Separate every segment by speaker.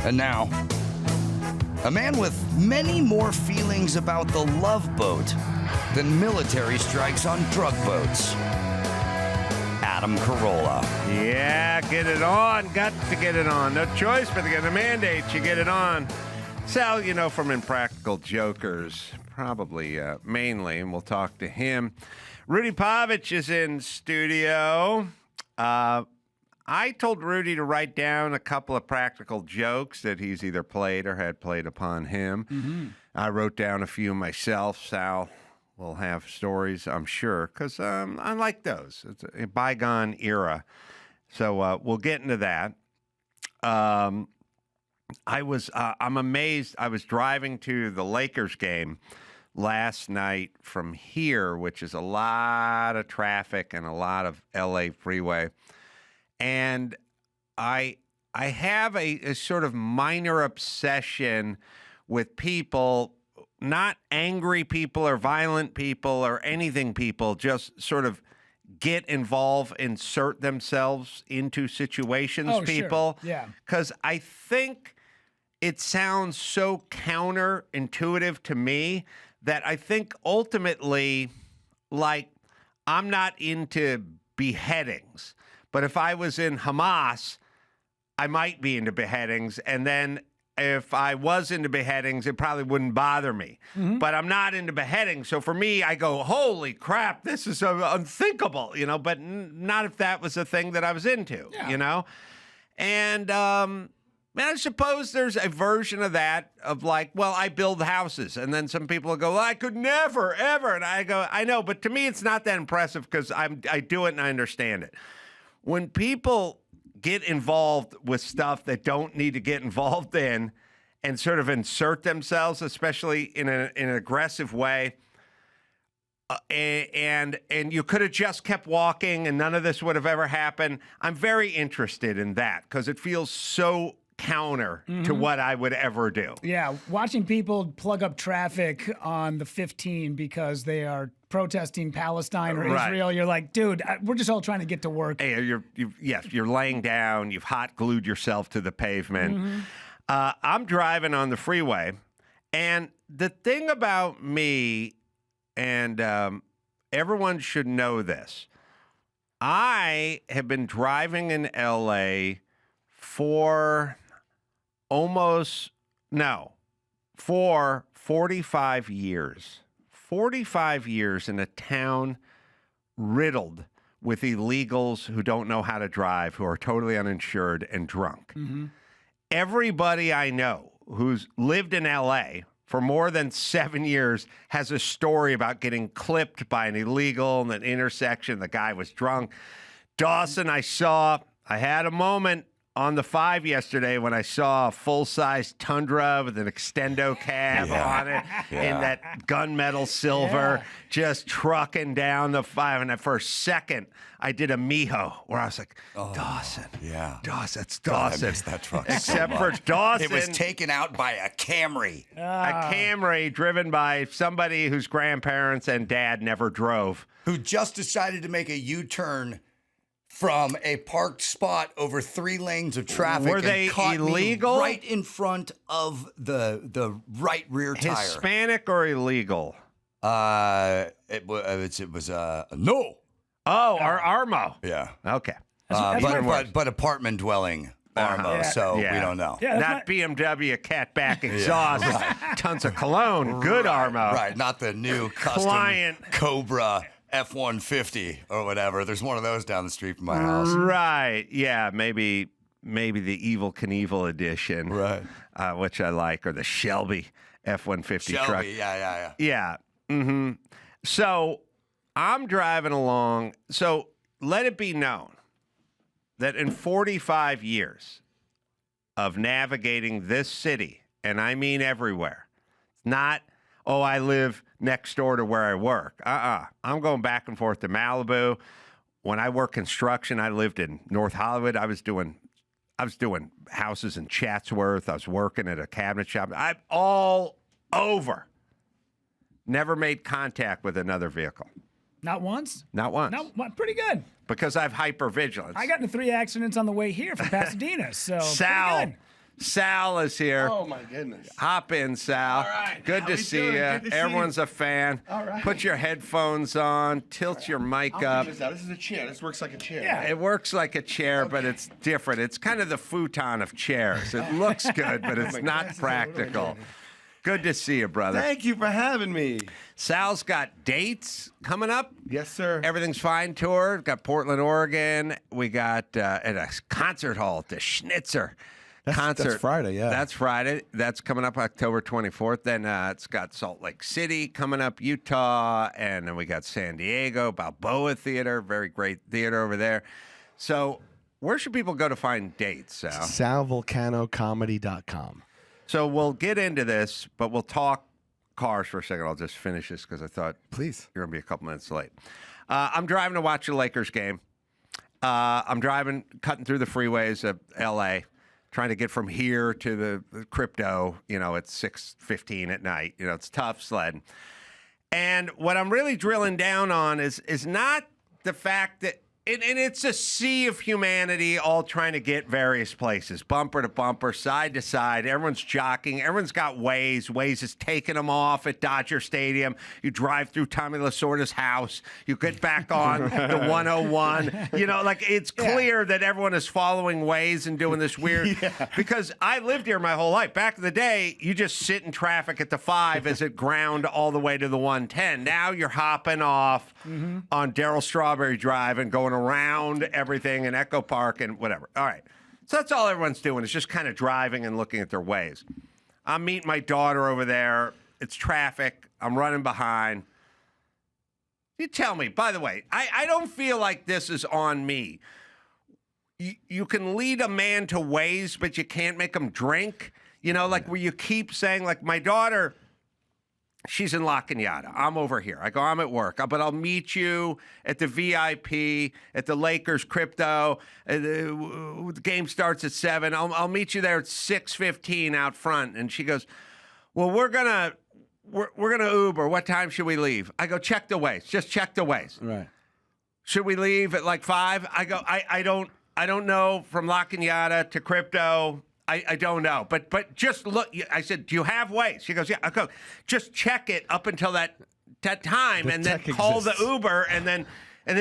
Speaker 1: And now, a man with many more feelings about the love boat than military strikes on drug boats. Adam Carolla.
Speaker 2: Yeah, get it on. Got to get it on. No choice but to get a mandate. You get it on. Sal, you know, from Impractical Jokers, probably mainly, and we'll talk to him. RUDY PAVICH is in studio. I told Rudy to write down a couple of practical jokes that he's either played or had played upon him. Mm-hmm. I wrote down a few myself. Sal will have stories, I'm sure, because I like those. It's a bygone era. So we'll get into that. I'm amazed. I was driving to the Lakers game last night from here, which is a lot of traffic and a lot of LA freeway. And I have a sort of minor obsession with people, not angry people or violent people or anything people, just sort of get involved, insert themselves into situations, people.
Speaker 3: Sure. Yeah.
Speaker 2: Because I think it sounds so counterintuitive to me that I think ultimately, like, I'm not into beheadings. But if I was in Hamas, I might be into beheadings. And then if I was into beheadings, it probably wouldn't bother me. Mm-hmm. But I'm not into beheadings. So for me, I go, holy crap, this is unthinkable, you know, but not if that was a thing that I was into, you know. And I suppose there's a version of that of like, well, I build houses. And then some people will go, well, I could never, ever. And I go, I know, but to me, it's not that impressive because I do it and I understand it. When people get involved with stuff that don't need to get involved in and sort of insert themselves, especially in an aggressive way, and you could have just kept walking and none of this would have ever happened, I'm very interested in that because it feels so counter to what I would ever do.
Speaker 3: Yeah, watching people plug up traffic on the 15 because they are protesting Palestine or Israel, you're like, dude, we're just all trying to get to work.
Speaker 2: Hey, you're laying down, you've hot glued yourself to the pavement. Mm-hmm. I'm driving on the freeway, and the thing about me, and everyone should know this, I have been driving in LA for for 45 years. 45 years in a town riddled with illegals who don't know how to drive, who are totally uninsured and drunk. Mm-hmm. Everybody I know who's lived in L.A. for more than 7 years has a story about getting clipped by an illegal in an intersection. The guy was drunk. Dawson, I had a moment on the 5 yesterday when I saw a full-size Tundra with an extendo cab on it in that gunmetal silver, just trucking down the 5. And for a second, I did a Miho where I was like, Dawson.
Speaker 1: Yeah.
Speaker 2: Dawson, that's Dawson.
Speaker 1: I missed that truck
Speaker 2: Except
Speaker 1: so
Speaker 2: for Dawson.
Speaker 1: It was taken out by a Camry.
Speaker 2: A Camry driven by somebody whose grandparents and dad never drove.
Speaker 1: Who just decided to make a U-turn from a parked spot over 3 lanes of traffic.
Speaker 2: Were they illegal?
Speaker 1: Right in front of the right rear tire.
Speaker 2: Hispanic or illegal?
Speaker 1: It was no.
Speaker 2: Oh, Armo.
Speaker 1: Yeah.
Speaker 2: Okay.
Speaker 1: But apartment dwelling Armo, so we don't know.
Speaker 2: Yeah, not BMW catback exhaust, tons of cologne. Good Armo.
Speaker 1: Right, not the new custom Cobra F-150 or whatever. There's one of those down the street from my house.
Speaker 2: Right. Yeah, maybe the Evil Knievel edition.
Speaker 1: Right.
Speaker 2: Which I like, or the Shelby F-150 truck.
Speaker 1: Shelby, yeah.
Speaker 2: Yeah. Mm-hmm. So I'm driving along. So let it be known that in 45 years of navigating this city, and I mean everywhere, it's not, I live next door to where I work. I'm going back and forth to Malibu. When I worked construction, I lived in North Hollywood. I was doing houses in Chatsworth. I was working at a cabinet shop. I'm all over. Never made contact with another vehicle.
Speaker 3: Not once?
Speaker 2: Not once.
Speaker 3: No, pretty good.
Speaker 2: Because I have hypervigilance.
Speaker 3: I got into 3 accidents on the way here from Pasadena, so
Speaker 2: Sal is here.
Speaker 4: Oh, my goodness.
Speaker 2: Hop in, Sal.
Speaker 4: All right.
Speaker 2: Good
Speaker 4: How
Speaker 2: to
Speaker 4: we
Speaker 2: see
Speaker 4: doing?
Speaker 2: you.
Speaker 4: Good to see
Speaker 2: Everyone's a fan.
Speaker 4: All right.
Speaker 2: Put your headphones on. Tilt your mic up.
Speaker 4: This is a chair. This works like a chair.
Speaker 3: Yeah.
Speaker 2: It works like a chair, but it's different. It's kind of the futon of chairs. It looks good, but it's not practical. Good to see you, brother.
Speaker 4: Thank you for having me.
Speaker 2: Sal's got dates coming up.
Speaker 4: Yes, sir.
Speaker 2: Everything's Fine tour. Got Portland, Oregon. We got at a concert hall at the Schnitzer concert.
Speaker 4: That's Friday, yeah.
Speaker 2: That's Friday. That's coming up October 24th. Then it's got Salt Lake City coming up, Utah. And then we got San Diego, Balboa Theater. Very great theater over there. So where should people go to find dates, Sal?
Speaker 4: SalVulcanoComedy.com.
Speaker 2: So we'll get into this, but we'll talk cars for a second. I'll just finish this because I thought
Speaker 4: Please.
Speaker 2: you're going to be a couple minutes late. I'm driving to watch the Lakers game. I'm driving, cutting through the freeways of L.A., trying to get from here to the crypto. You know, it's 6:15 at night. You know, it's tough sledding. And what I'm really drilling down on is not the fact that, and it's a sea of humanity all trying to get various places, bumper to bumper, side to side. Everyone's jockeying. Everyone's got Waze. Waze is taking them off at Dodger Stadium. You drive through Tommy Lasorda's house. You get back on the 101. You know, like it's clear that everyone is following Waze and doing this weird. Because I lived here my whole life. Back in the day, you just sit in traffic at the 5 as it ground all the way to the 110. Now you're hopping off on Darryl Strawberry Drive and going around everything in Echo Park and whatever. All right. So that's all everyone's doing is just kind of driving and looking at their ways. I'm meeting my daughter over there. It's traffic. I'm running behind. You tell me, by the way, I don't feel like this is on me. You can lead a man to ways, but you can't make him drink. You know, like where you keep saying, like my daughter, she's in La Cañada. I'm over here. I go, I'm at work, but I'll meet you at the VIP, at the Lakers crypto. The game starts at 7. I'll meet you there at 6:15 out front. And she goes, well, we're gonna Uber. What time should we leave? I go, check the Waze. Just check the Waze.
Speaker 4: Right.
Speaker 2: Should we leave at like 5? I go, I don't know from La Cañada to crypto. I don't know, but just look. I said, do you have Waze? She goes, yeah. I go, just check it up until that time, and then call the Uber, and then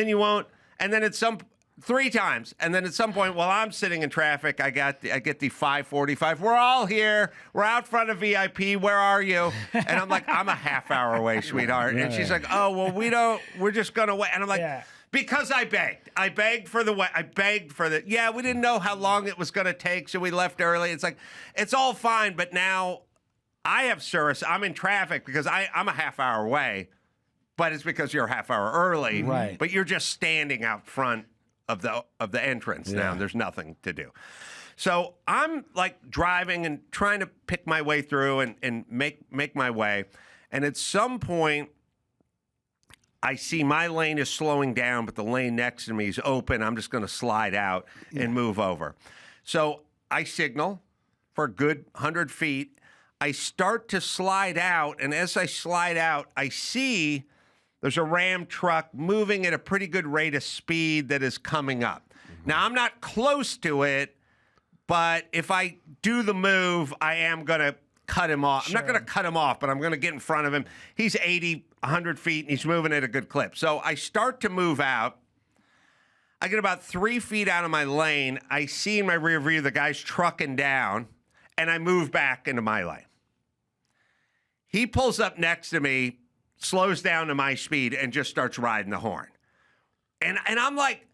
Speaker 2: you won't. And then at 3 times, and then at some point, while I'm sitting in traffic, I get the 5:45. We're all here. We're out front of VIP. Where are you? And I'm like, I'm a half hour away, sweetheart. And she's like, oh well, we don't. We're just gonna wait. And I'm like. Because I begged. I begged for the, yeah, we didn't know how long it was going to take, so we left early. It's like, it's all fine, but now I have service. I'm in traffic because I'm a half hour away, but it's because you're a half hour early.
Speaker 4: Right.
Speaker 2: But you're just standing out front of the entrance now, and there's nothing to do. So I'm like driving and trying to pick my way through and make my way. And at some point, I see my lane is slowing down, but the lane next to me is open. I'm just going to slide out and move over. So I signal for a good 100 feet. I start to slide out, and as I slide out, I see there's a Ram truck moving at a pretty good rate of speed that is coming up. Now, I'm not close to it, but if I do the move, I am going to cut him off. I'm not going to cut him off, but I'm going to get in front of him. He's 80, 100 feet, and he's moving at a good clip. So I start to move out. I get about 3 feet out of my lane. I see in my rear view the guy's trucking down, and I move back into my lane. He pulls up next to me, slows down to my speed, and just starts riding the horn. And I'm like,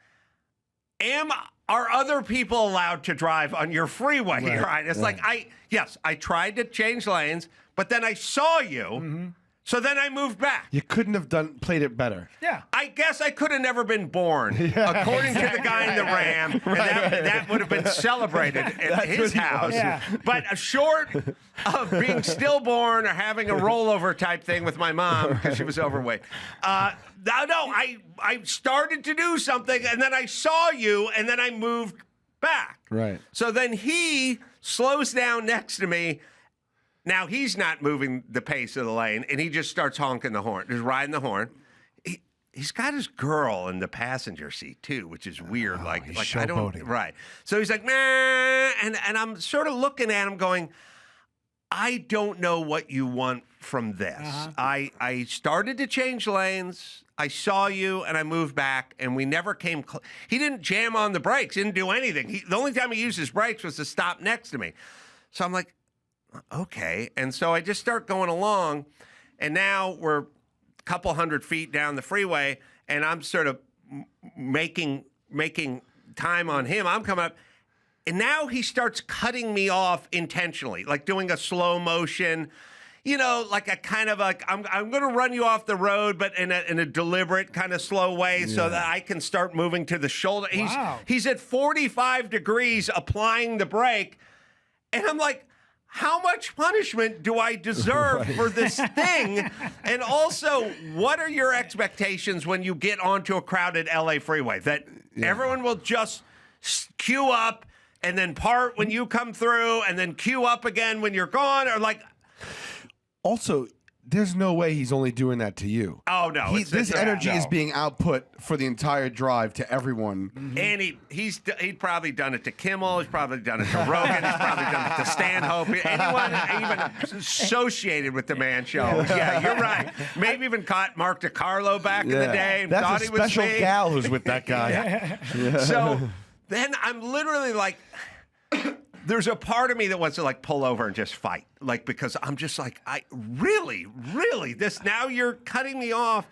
Speaker 2: are other people allowed to drive on your freeway? Right. It's like, I tried to change lanes, but then I saw you. So then I moved back.
Speaker 4: You couldn't have played it better.
Speaker 3: Yeah.
Speaker 2: I guess I could have never been born, according to the guy in the Ram. And that would have been celebrated at his house.
Speaker 3: Yeah.
Speaker 2: But short of being stillborn or having a rollover type thing with my mom because she was overweight. I started to do something, and then I saw you, and then I moved back.
Speaker 4: Right.
Speaker 2: So then he slows down next to me. Now he's not moving the pace of the lane, and he just starts honking the horn, just riding the horn. he's got his girl in the passenger seat too, which is weird. Like I don't
Speaker 4: showboating.
Speaker 2: right. So he's like, nah, and I'm sort of looking at him, going, I don't know what you want from this. I started to change lanes. I saw you, and I moved back, and we never came. He didn't jam on the brakes. He didn't do anything. The only time he used his brakes was to stop next to me. So I'm like, okay. And so I just start going along, and now we're a couple 100 feet down the freeway, and I'm sort of making time on him. I'm coming up, and now he starts cutting me off intentionally, like doing a slow motion. You know, like a kind of like, I'm going to run you off the road, but in a deliberate kind of slow way so that I can start moving to the shoulder.
Speaker 3: Wow.
Speaker 2: He's at 45 degrees applying the brake. And I'm like, how much punishment do I deserve for this thing? And also, what are your expectations when you get onto a crowded LA freeway? That everyone will just queue up and then part when you come through and then queue up again when you're gone? Or like...
Speaker 4: Also, there's no way he's only doing that to you.
Speaker 2: Oh, no.
Speaker 4: This energy is being output for the entire drive to everyone.
Speaker 2: And he'd probably done it to Kimmel. He's probably done it to Rogan. He's probably done it to Stanhope. Anyone even associated with the Man Show. Yeah, you're right. Maybe even caught Mark DiCarlo back in the day. And
Speaker 4: That's
Speaker 2: thought
Speaker 4: a
Speaker 2: he was
Speaker 4: special
Speaker 2: me.
Speaker 4: gal who's with that guy.
Speaker 2: So then I'm literally like... There's a part of me that wants to like pull over and just fight, like, because I'm just like, I really, this, now you're cutting me off.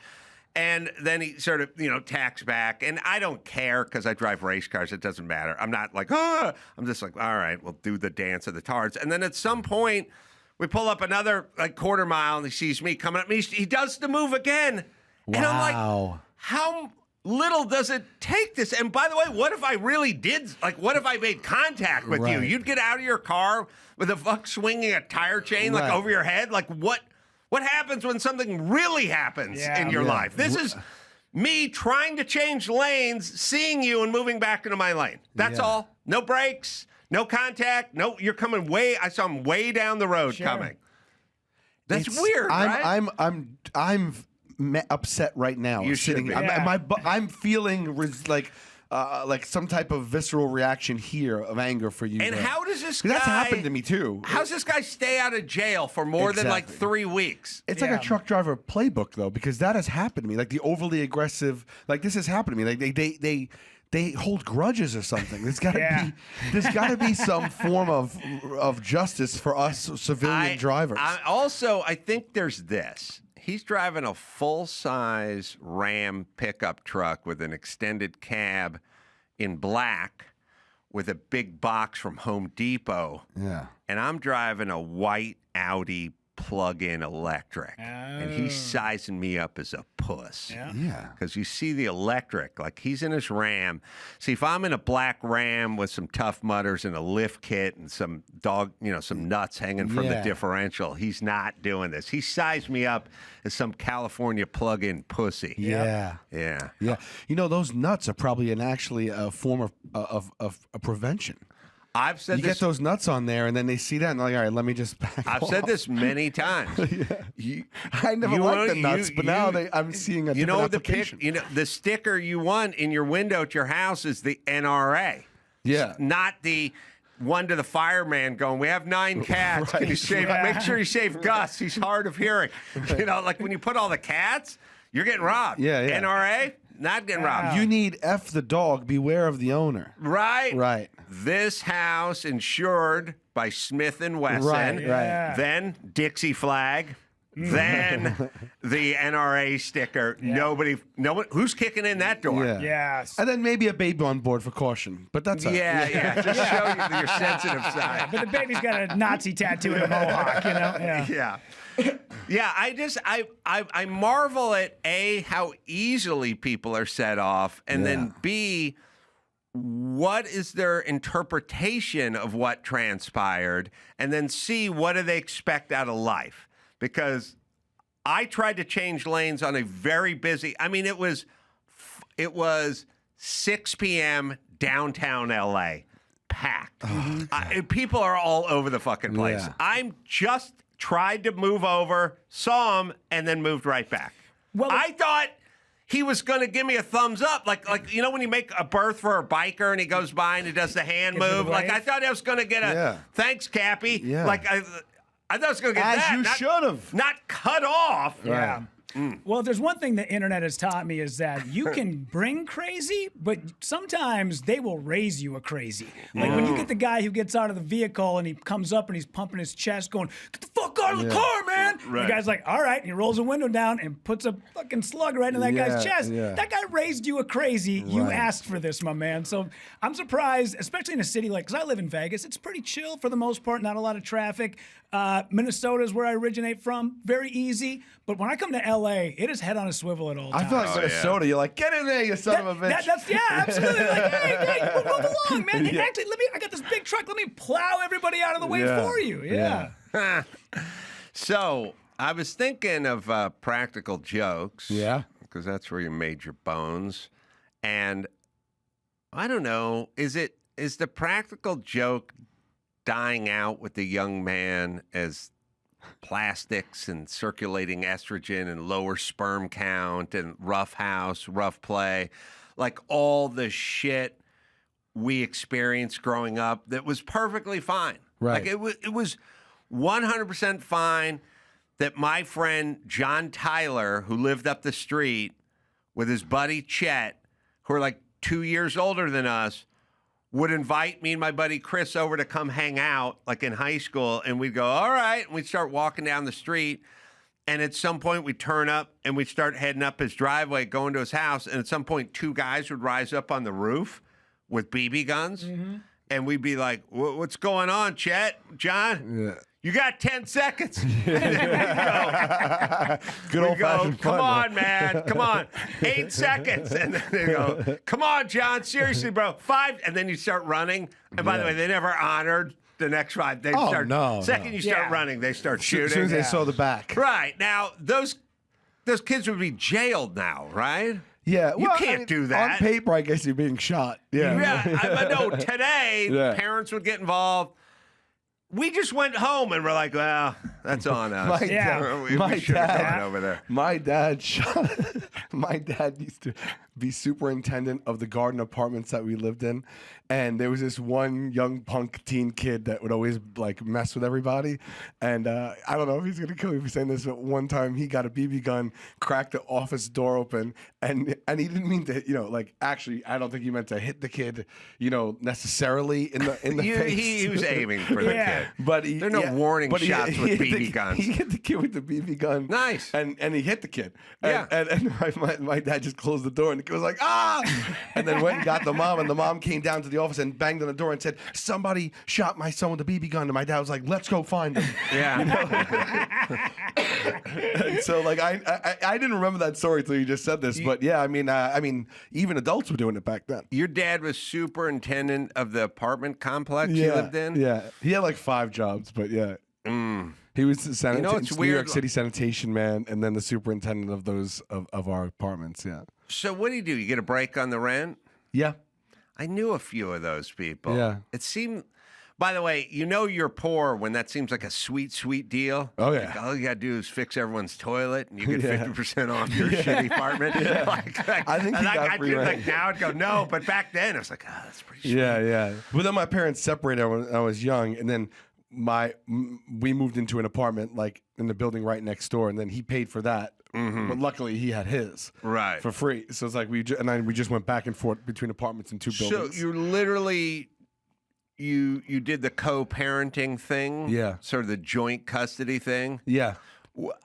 Speaker 2: And then he sort of, tacks back, and I don't care because I drive race cars. It doesn't matter. I'm not like, I'm just like, all right, we'll do the dance of the tards. And then at some point we pull up another like quarter mile and he sees me coming up. He does the move again.
Speaker 4: Wow.
Speaker 2: And I'm like, how little does it take this? And by the way, what if I really did, like, what if I made contact with you? You'd get out of your car with a swinging a tire chain, like, over your head? Like, what happens when something really happens in your life? This is me trying to change lanes, seeing you and moving back into my lane. That's all. No brakes, no contact. No, you're coming I saw him way down the road coming. That's weird, right?
Speaker 4: I'm upset right now.
Speaker 2: You should be.
Speaker 4: I'm feeling like some type of visceral reaction here of anger for you.
Speaker 2: And how does this guy...
Speaker 4: That's happened to me too.
Speaker 2: How's this guy stay out of jail for more than like 3 weeks?
Speaker 4: It's like a truck driver playbook though, because that has happened to me. Like the overly aggressive, like this has happened to me. Like they hold grudges or something. There's got to be some form of justice for us civilian drivers.
Speaker 2: I think there's this. He's driving a full-size Ram pickup truck with an extended cab in black with a big box from Home Depot. Yeah. And I'm driving a white Audi plug-in electric. And he's sizing me up as a puss. Yeah. Because you see the electric, like he's in his Ram. See, if I'm in a black Ram with some Tough Mudders and a lift kit and some some nuts hanging from the differential, he's not doing this. He sized me up as some California plug-in pussy.
Speaker 4: Yeah. Those nuts are probably actually a form of a prevention.
Speaker 2: I've said
Speaker 4: you get those nuts on there, and then they see that, and they're like, all right, let me just back
Speaker 2: I've
Speaker 4: off.
Speaker 2: said this many times.
Speaker 4: I never liked the nuts, but now I'm seeing a different application.
Speaker 2: The sticker you want in your window at your house is the NRA.
Speaker 4: Yeah.
Speaker 2: Not the one to the fireman going, we have 9 cats. Can you save? Make sure you save Gus. He's hard of hearing. Like when you put all the cats, you're getting robbed.
Speaker 4: Yeah.
Speaker 2: NRA, not getting robbed.
Speaker 4: You need F the dog, beware of the owner.
Speaker 2: Right. This house insured by Smith & Wesson.
Speaker 4: Right.
Speaker 2: Then Dixie flag. Then the NRA sticker. No one. Who's kicking in that door?
Speaker 4: Yeah.
Speaker 3: Yes.
Speaker 4: And then maybe a baby on board for caution. But that's
Speaker 2: Just show you your sensitive side.
Speaker 3: But the baby's got a Nazi tattoo and a mohawk,
Speaker 2: Yeah. I marvel at A, how easily people are set off, and then B, what is their interpretation of what transpired, and then C, what do they expect out of life? Because I tried to change lanes on a very busy, it was 6 p.m. downtown LA, packed. People are all over the fucking place.
Speaker 4: Yeah.
Speaker 2: I'm just tried to move over, saw him, and then moved right back.
Speaker 3: Well,
Speaker 2: I thought he was going to give me a thumbs up. Like you know when you make a berth for a biker and he goes by and he does the hand move? Like, I thought I was going to get a thanks, Cappy.
Speaker 4: Yeah.
Speaker 2: Like, I thought I was going to get that.
Speaker 4: As you should have.
Speaker 2: Not cut off.
Speaker 3: Yeah. Well, if there's one thing the internet has taught me is that you can bring crazy, but sometimes they will raise you a crazy. Like when you get the guy who gets out of the vehicle and he comes up and he's pumping his chest going, get the fuck out of the car, man.
Speaker 2: Right.
Speaker 3: The guy's like, all right. And he rolls the window down and puts a fucking slug right in that guy's chest.
Speaker 4: Yeah.
Speaker 3: That guy raised you a crazy. You asked for this, my man. So I'm surprised, especially in a city like, because I live in Vegas, it's pretty chill for the most part, not a lot of traffic. Minnesota is where I originate from. Very easy. But when I come to LA, it is head on a swivel at all times.
Speaker 4: I feel like Minnesota. You're like, get in there, you son of a bitch.
Speaker 3: Yeah, absolutely. Like, hey, move along, man. Hey, actually, I got this big truck. Let me plow everybody out of the way for you. Yeah.
Speaker 2: So I was thinking of practical jokes.
Speaker 4: Yeah.
Speaker 2: Because that's where you made your bones. And I don't know, is the practical joke dying out with the young man as plastics and circulating estrogen and lower sperm count and rough house, rough play, like all the shit we experienced growing up that was perfectly fine.
Speaker 4: Right.
Speaker 2: Like it was 100% fine that my friend John Tyler, who lived up the street with his buddy Chet, who are like 2 years older than us, would invite me and my buddy Chris over to come hang out, like in high school, and we'd go, all right, and we'd start walking down the street, and at some point we'd turn up, and we'd start heading up his driveway, going to his house, and at some point 2 guys would rise up on the roof with BB guns, and we'd be like, what's going on, Chet? John? Yeah. You got 10 seconds.
Speaker 4: Good old fashioned
Speaker 2: come
Speaker 4: fun,
Speaker 2: on, man. Come on. 8 seconds. And then they go, come on, John. Seriously, bro. 5. And then you start running. And by the way, they never honored the next ride. They start. Second you start running, they start shooting.
Speaker 4: As soon as they saw the back.
Speaker 2: Right. Now, those kids would be jailed now, right?
Speaker 4: Yeah,
Speaker 2: you can't do that.
Speaker 4: On paper, I guess you're being shot. Yeah.
Speaker 2: Yeah. No, today, parents would get involved. We just went home and we're like, well, that's on us. We should have gone over there.
Speaker 4: My dad used to be superintendent of the garden apartments that we lived in. And there was this one young punk teen kid that would always like mess with everybody. And I don't know if he's going to kill me for saying this, but one time he got a BB gun, cracked the office door open, and he didn't mean to, actually, I don't think he meant to hit the kid, necessarily in the face.
Speaker 2: He was aiming for the kid.
Speaker 4: But
Speaker 2: there are no warning shots with BB guns.
Speaker 4: He hit the kid with the BB gun.
Speaker 2: Nice.
Speaker 4: And he hit the kid. And my dad just closed the door and the kid was like, ah! And then went and got the mom, and the mom came down to the office and banged on the door and said, somebody shot my son with a BB gun. And my dad was like, let's go find him.
Speaker 2: Yeah.
Speaker 4: And so I didn't remember that story until you just said this. But yeah, I mean, even adults were doing it back then.
Speaker 2: Your dad was superintendent of the apartment complex you lived in?
Speaker 4: Yeah. He had like 5 jobs, but yeah. He was the New York City sanitation man, and then the superintendent of those of our apartments. Yeah.
Speaker 2: So what do? You get a break on the rent?
Speaker 4: Yeah.
Speaker 2: I knew a few of those people.
Speaker 4: Yeah.
Speaker 2: It seemed. By the way, you're poor when that seems like a sweet, sweet deal.
Speaker 4: Oh yeah.
Speaker 2: Like, all you gotta do is fix everyone's toilet, and you get 50% off your shitty apartment. Yeah.
Speaker 4: I think
Speaker 2: I do now. I'd go no, but back then I was like, that's pretty sweet.
Speaker 4: Yeah. But then my parents separated when I was young, and then we moved into an apartment like in the building right next door, and then he paid for that. But luckily he had his for free. So it's like we just went back and forth between apartments in 2 buildings.
Speaker 2: So you literally you did the co-parenting thing, sort of the joint custody thing.
Speaker 4: Yeah,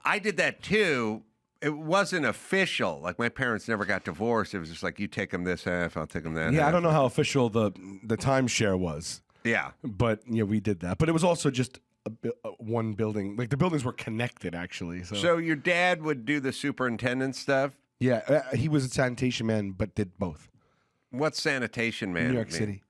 Speaker 2: I did that too. It wasn't official. Like my parents never got divorced. It was just like you take them this half, I'll take them that.
Speaker 4: Yeah,
Speaker 2: half.
Speaker 4: I don't know how official the timeshare was.
Speaker 2: Yeah,
Speaker 4: but we did that. But it was also just one building. Like the buildings were connected, actually.
Speaker 2: So your dad would do the superintendent stuff?
Speaker 4: Yeah, he was a sanitation man, but did both.
Speaker 2: What's sanitation man?
Speaker 4: New York City.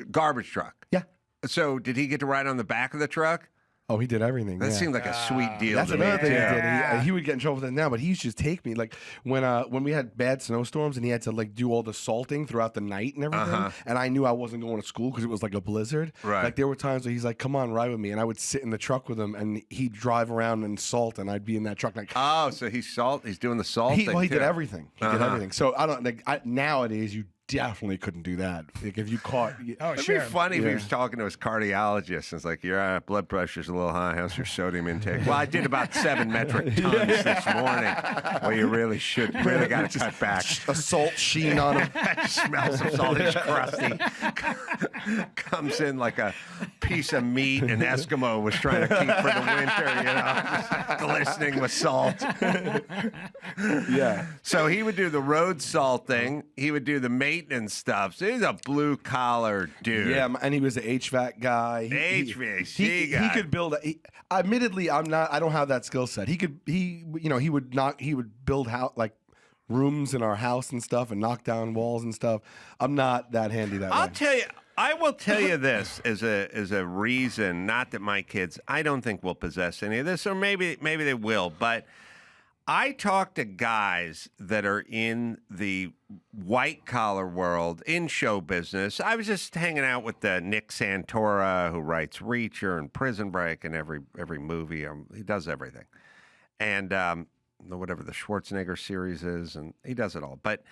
Speaker 2: Garbage truck.
Speaker 4: Yeah.
Speaker 2: So did he get to ride on the back of the truck?
Speaker 4: Oh, he did everything.
Speaker 2: That
Speaker 4: yeah.
Speaker 2: seemed like a sweet deal.
Speaker 4: That's
Speaker 2: to me,
Speaker 4: another thing
Speaker 2: too.
Speaker 4: he did. He would get in trouble with it now, but he used to just take me. Like when we had bad snowstorms and he had to like do all the salting throughout the night and everything, and I knew I wasn't going to school because it was like a blizzard.
Speaker 2: Right.
Speaker 4: Like there were times where he's like, "Come on, ride with me," and I would sit in the truck with him, and he'd drive around and salt, and I'd be in that truck like.
Speaker 2: Oh, so he's doing the salt thing.
Speaker 4: He
Speaker 2: too.
Speaker 4: did everything. He did everything. So I don't like nowadays you definitely couldn't do that. Like if you caught.
Speaker 2: It'd be funny if he was talking to his cardiologist and it's like, your blood pressure's a little high. How's your sodium intake? Well, I did about 7 metric tons this morning. Well, you really got to cut back.
Speaker 4: A salt sheen on him.
Speaker 2: Smells of salt. He's crusty. Comes in like a piece of meat an Eskimo was trying to keep for the winter, just glistening with salt.
Speaker 4: Yeah.
Speaker 2: So he would do the road salting. He would do the maintenance stuff. So he's a blue collar dude.
Speaker 4: Yeah, and he was an HVAC guy.
Speaker 2: HVAC
Speaker 4: he could build. Admittedly, I'm not. I don't have that skill set. He could. He would build like rooms in our house and stuff, and knock down walls and stuff. I'm not that handy that way.
Speaker 2: I will tell you this as a reason. Not that my kids, I don't think will possess any of this, or maybe they will, but. I talk to guys that are in the white-collar world, in show business. I was just hanging out with Nick Santora, who writes Reacher and Prison Break and every movie. He does everything. And whatever the Schwarzenegger series is, and he does it all. But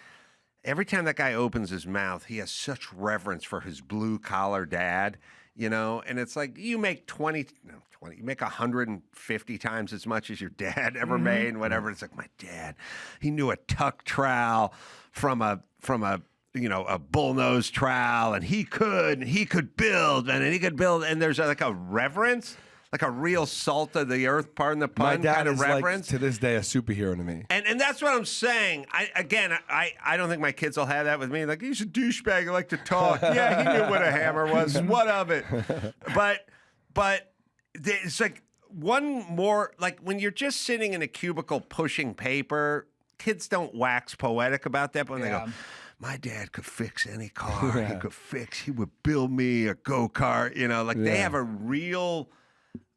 Speaker 2: every time that guy opens his mouth, he has such reverence for his blue-collar dad, and it's like you make you make 150 times as much as your dad ever made, and whatever. It's like, my dad, he knew a tuck trowel from a bullnose trowel, and he could build, and there's like a reverence, like a real salt of the earth, pardon the pun,
Speaker 4: My dad
Speaker 2: kind of
Speaker 4: is
Speaker 2: reverence.
Speaker 4: like, to this day, a superhero to me.
Speaker 2: And that's what I'm saying. I don't think my kids will have that with me. Like, he's a douchebag. I like to talk. Yeah, he knew what a hammer was. What of it? But it's like one more, like when you're just sitting in a cubicle pushing paper, kids don't wax poetic about that, but when they go, my dad could fix any car. He would build me a go-kart, they have a real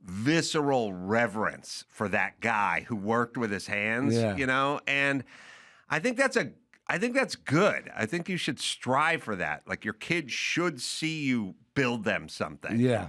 Speaker 2: visceral reverence for that guy who worked with his hands, and I think that's good. I think you should strive for that. Like your kids should see you build them something.
Speaker 4: Yeah.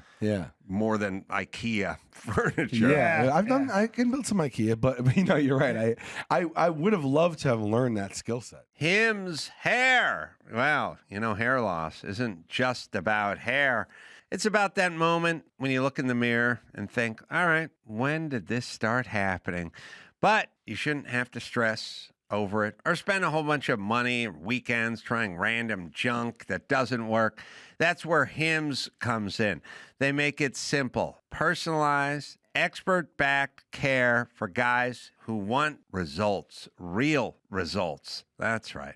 Speaker 2: More than IKEA furniture.
Speaker 4: Yeah. I can build some IKEA, but you're right. I would have loved to have learned that skill set.
Speaker 2: Hims hair. Well, hair loss isn't just about hair. It's about that moment when you look in the mirror and think, all right, when did this start happening? But you shouldn't have to stress over it or spend a whole bunch of money or weekends trying random junk that doesn't work. That's where Hims comes in. They make it simple, personalized, expert-backed care for guys who want results, real results. That's right.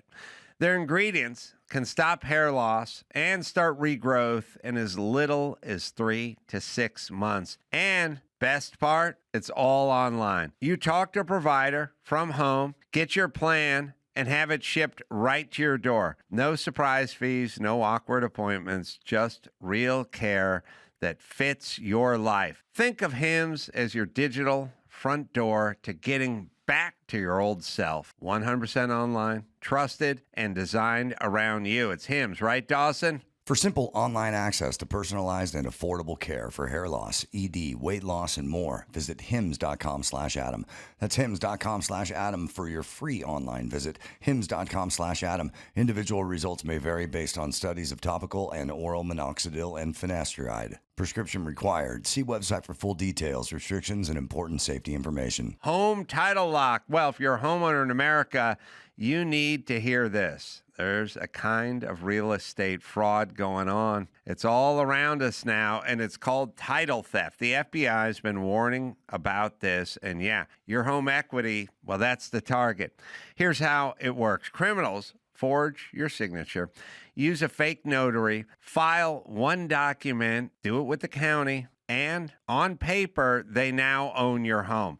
Speaker 2: Their ingredients can stop hair loss and start regrowth in as little as 3 to 6 months. And best part, it's all online. You talk to a provider from home, get your plan, and have it shipped right to your door. No surprise fees, no awkward appointments, just real care that fits your life. Think of Hims as your digital front door to getting back to your old self. 100% online, trusted, and designed around you. It's Hims, right, Dawson?
Speaker 1: For simple online access to personalized and affordable care for hair loss, ED, weight loss, and more, visit hims.com/Adam. That's hims.com/Adam for your free online visit. hims.com/Adam. Individual results may vary based on studies of topical and oral minoxidil and finasteride. Prescription required. See website for full details, restrictions, and important safety information.
Speaker 2: Home title lock. Well, if you're a homeowner in America, you need to hear this. There's a kind of real estate fraud going on. It's all around us now, and it's called title theft. The FBI has been warning about this, and yeah, your home equity, well, that's the target. Here's how it works. Criminals forge your signature, use a fake notary, file one document, do it with the county, and on paper, they now own your home.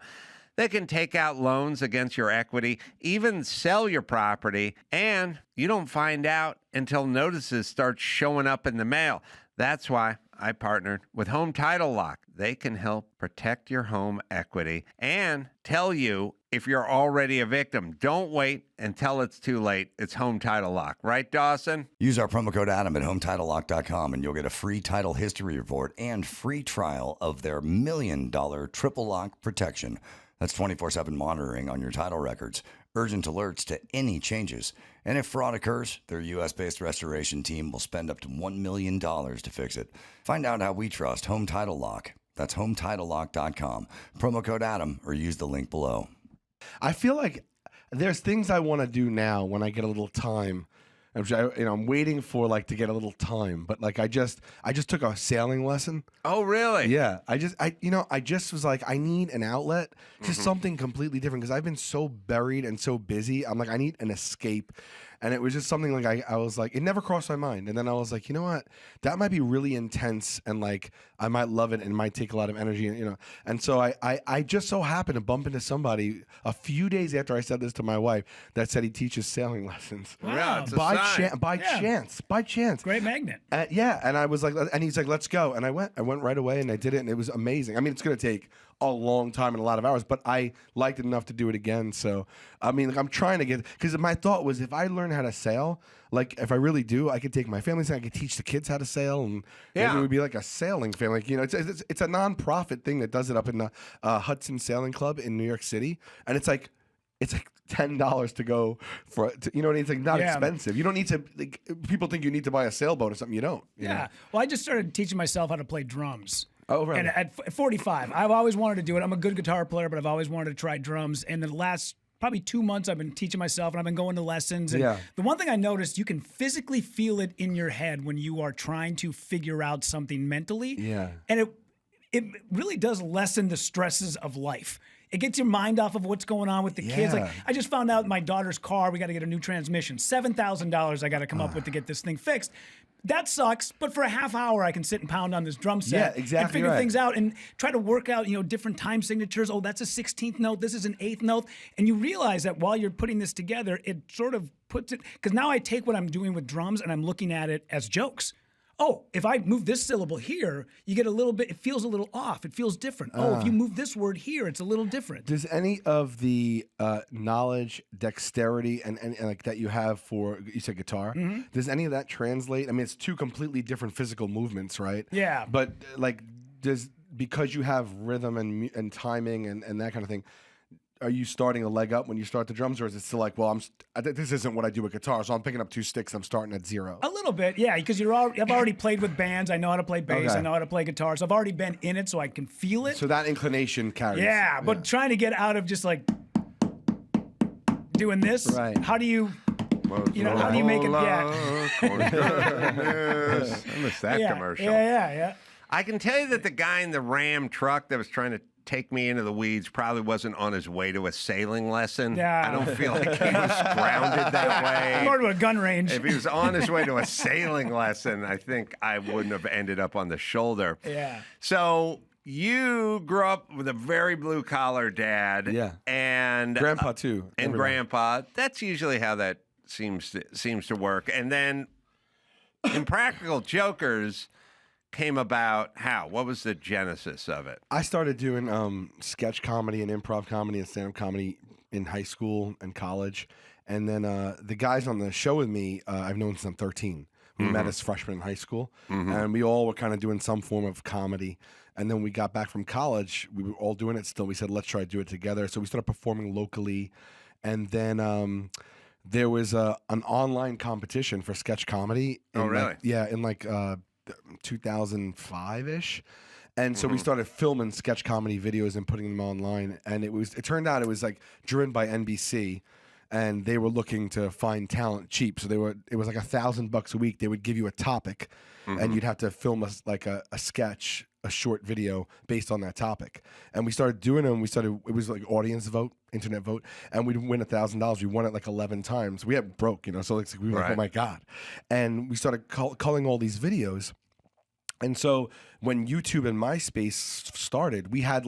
Speaker 2: They can take out loans against your equity, even sell your property, and you don't find out until notices start showing up in the mail. That's why I partnered with Home Title Lock. They can help protect your home equity and tell you if you're already a victim. Don't wait until it's too late. It's Home Title Lock. Right, Dawson?
Speaker 1: Use our promo code Adam at HometitleLock.com and you'll get a free title history report and free trial of their $1 million triple lock protection. That's 24/7 monitoring on your title records, urgent alerts to any changes. And if fraud occurs, their U.S.-based restoration team will spend up to $1 million to fix it. Find out how we trust Home Title Lock. That's HometitleLock.com. Promo code Adam or use the link below.
Speaker 4: I feel like there's things I want to do now when I get a little time. I'm waiting for to get a little time, but I just took a sailing lesson.
Speaker 2: Oh, really?
Speaker 4: Yeah, I just was like, I need an outlet, just something completely different because I've been so buried and so busy. I'm like, I need an escape. And it was just something I was like, it never crossed my mind. And then I was like, you know what? That might be really intense and I might love it and it might take a lot of energy. And so I just so happened to bump into somebody a few days after I said this to my wife that said he teaches sailing lessons.
Speaker 2: Wow.
Speaker 4: By chance.
Speaker 3: Great magnet.
Speaker 4: Yeah. And I was like, and he's like, let's go. And I went right away and I did it and it was amazing. I mean, it's going to take a long time and a lot of hours, but I liked it enough to do it again. So, I mean, I'm trying to get, because my thought was if I learn how to sail, if I really do, I could take my family, I could teach the kids how to sail, and maybe it would be like a sailing family. It's a non-profit thing that does it up in the Hudson Sailing Club in New York City, and it's like $10 to go for, it's not expensive. You don't need to, people think you need to buy a sailboat or something. You don't. You know?
Speaker 3: Well, I just started teaching myself how to play drums.
Speaker 4: Oh, right.
Speaker 3: And at 45, I've always wanted to do it. I'm a good guitar player, but I've always wanted to try drums. And the last probably 2 months, I've been teaching myself, and I've been going to lessons. And the one thing I noticed, you can physically feel it in your head when you are trying to figure out something mentally.
Speaker 4: Yeah.
Speaker 3: And it really does lessen the stresses of life. It gets your mind off of what's going on with the kids. I just found out my daughter's car, we got to get a new transmission. $7,000 I got to come up with to get this thing fixed. That sucks, but for a half hour, I can sit and pound on this drum set.
Speaker 4: Yeah, exactly.
Speaker 3: And figure things out and try to work out, different time signatures. Oh, that's a 16th note. This is an 8th note. And you realize that while you're putting this together, it sort of puts it, because now I take what I'm doing with drums and I'm looking at it as jokes. Oh, if I move this syllable here, you get a little bit, it feels a little off. It feels different. Oh, if you move this word here, it's a little different.
Speaker 4: Does any of the knowledge, dexterity, and that you have for, you said guitar, does any of that translate? I mean, it's two completely different physical movements, right?
Speaker 3: Yeah.
Speaker 4: But because you have rhythm and timing and that kind of thing, are you starting a leg up when you start the drums, or is it still this isn't what I do with guitar, so I'm picking up 2 sticks, I'm starting at 0?
Speaker 3: A little bit, yeah, because I've already played with bands. I know how to play bass. I know how to play guitar. So I've already been in it, so I can feel it.
Speaker 4: So that inclination carries.
Speaker 3: Yeah, but trying to get out of just doing this,
Speaker 4: right?
Speaker 3: How do you, how do you make it? Yeah.
Speaker 2: I missed that commercial.
Speaker 3: Yeah.
Speaker 2: I can tell you that the guy in the Ram truck that was trying to take me into the weeds probably wasn't on his way to a sailing lesson.
Speaker 3: Yeah.
Speaker 2: I don't feel like he was grounded that way.
Speaker 3: More to a gun range.
Speaker 2: If he was on his way to a sailing lesson, I think I wouldn't have ended up on the shoulder.
Speaker 3: Yeah.
Speaker 2: So you grew up with a very blue collar dad.
Speaker 4: Yeah.
Speaker 2: And
Speaker 4: grandpa too.
Speaker 2: And grandpa. That's usually how that seems to work. And then Impractical Jokers came about how? What was the genesis of it?
Speaker 4: I started doing sketch comedy and improv comedy and stand-up comedy in high school and college. And then the guys on the show with me, I've known since I'm 13. We met as freshmen in high school. And we all were kind of doing some form of comedy. And then we got back from college. We were all doing it still. We said, let's try to do it together. So we started performing locally. And then there was an online competition for sketch comedy.
Speaker 2: Oh, really?
Speaker 4: In 2005-ish. And so we started filming sketch comedy videos and putting them online. And it turned out it was driven by NBC, and they were looking to find talent cheap. So it was like $1,000 a week. They would give you a topic, and you'd have to film a sketch, a short video based on that topic. And we started doing them. It was like audience vote, internet vote, and we'd win $1,000. We won it 11 times. We had broke, so we were like, oh my God. And we started culling all these videos. And so when YouTube and MySpace started, we had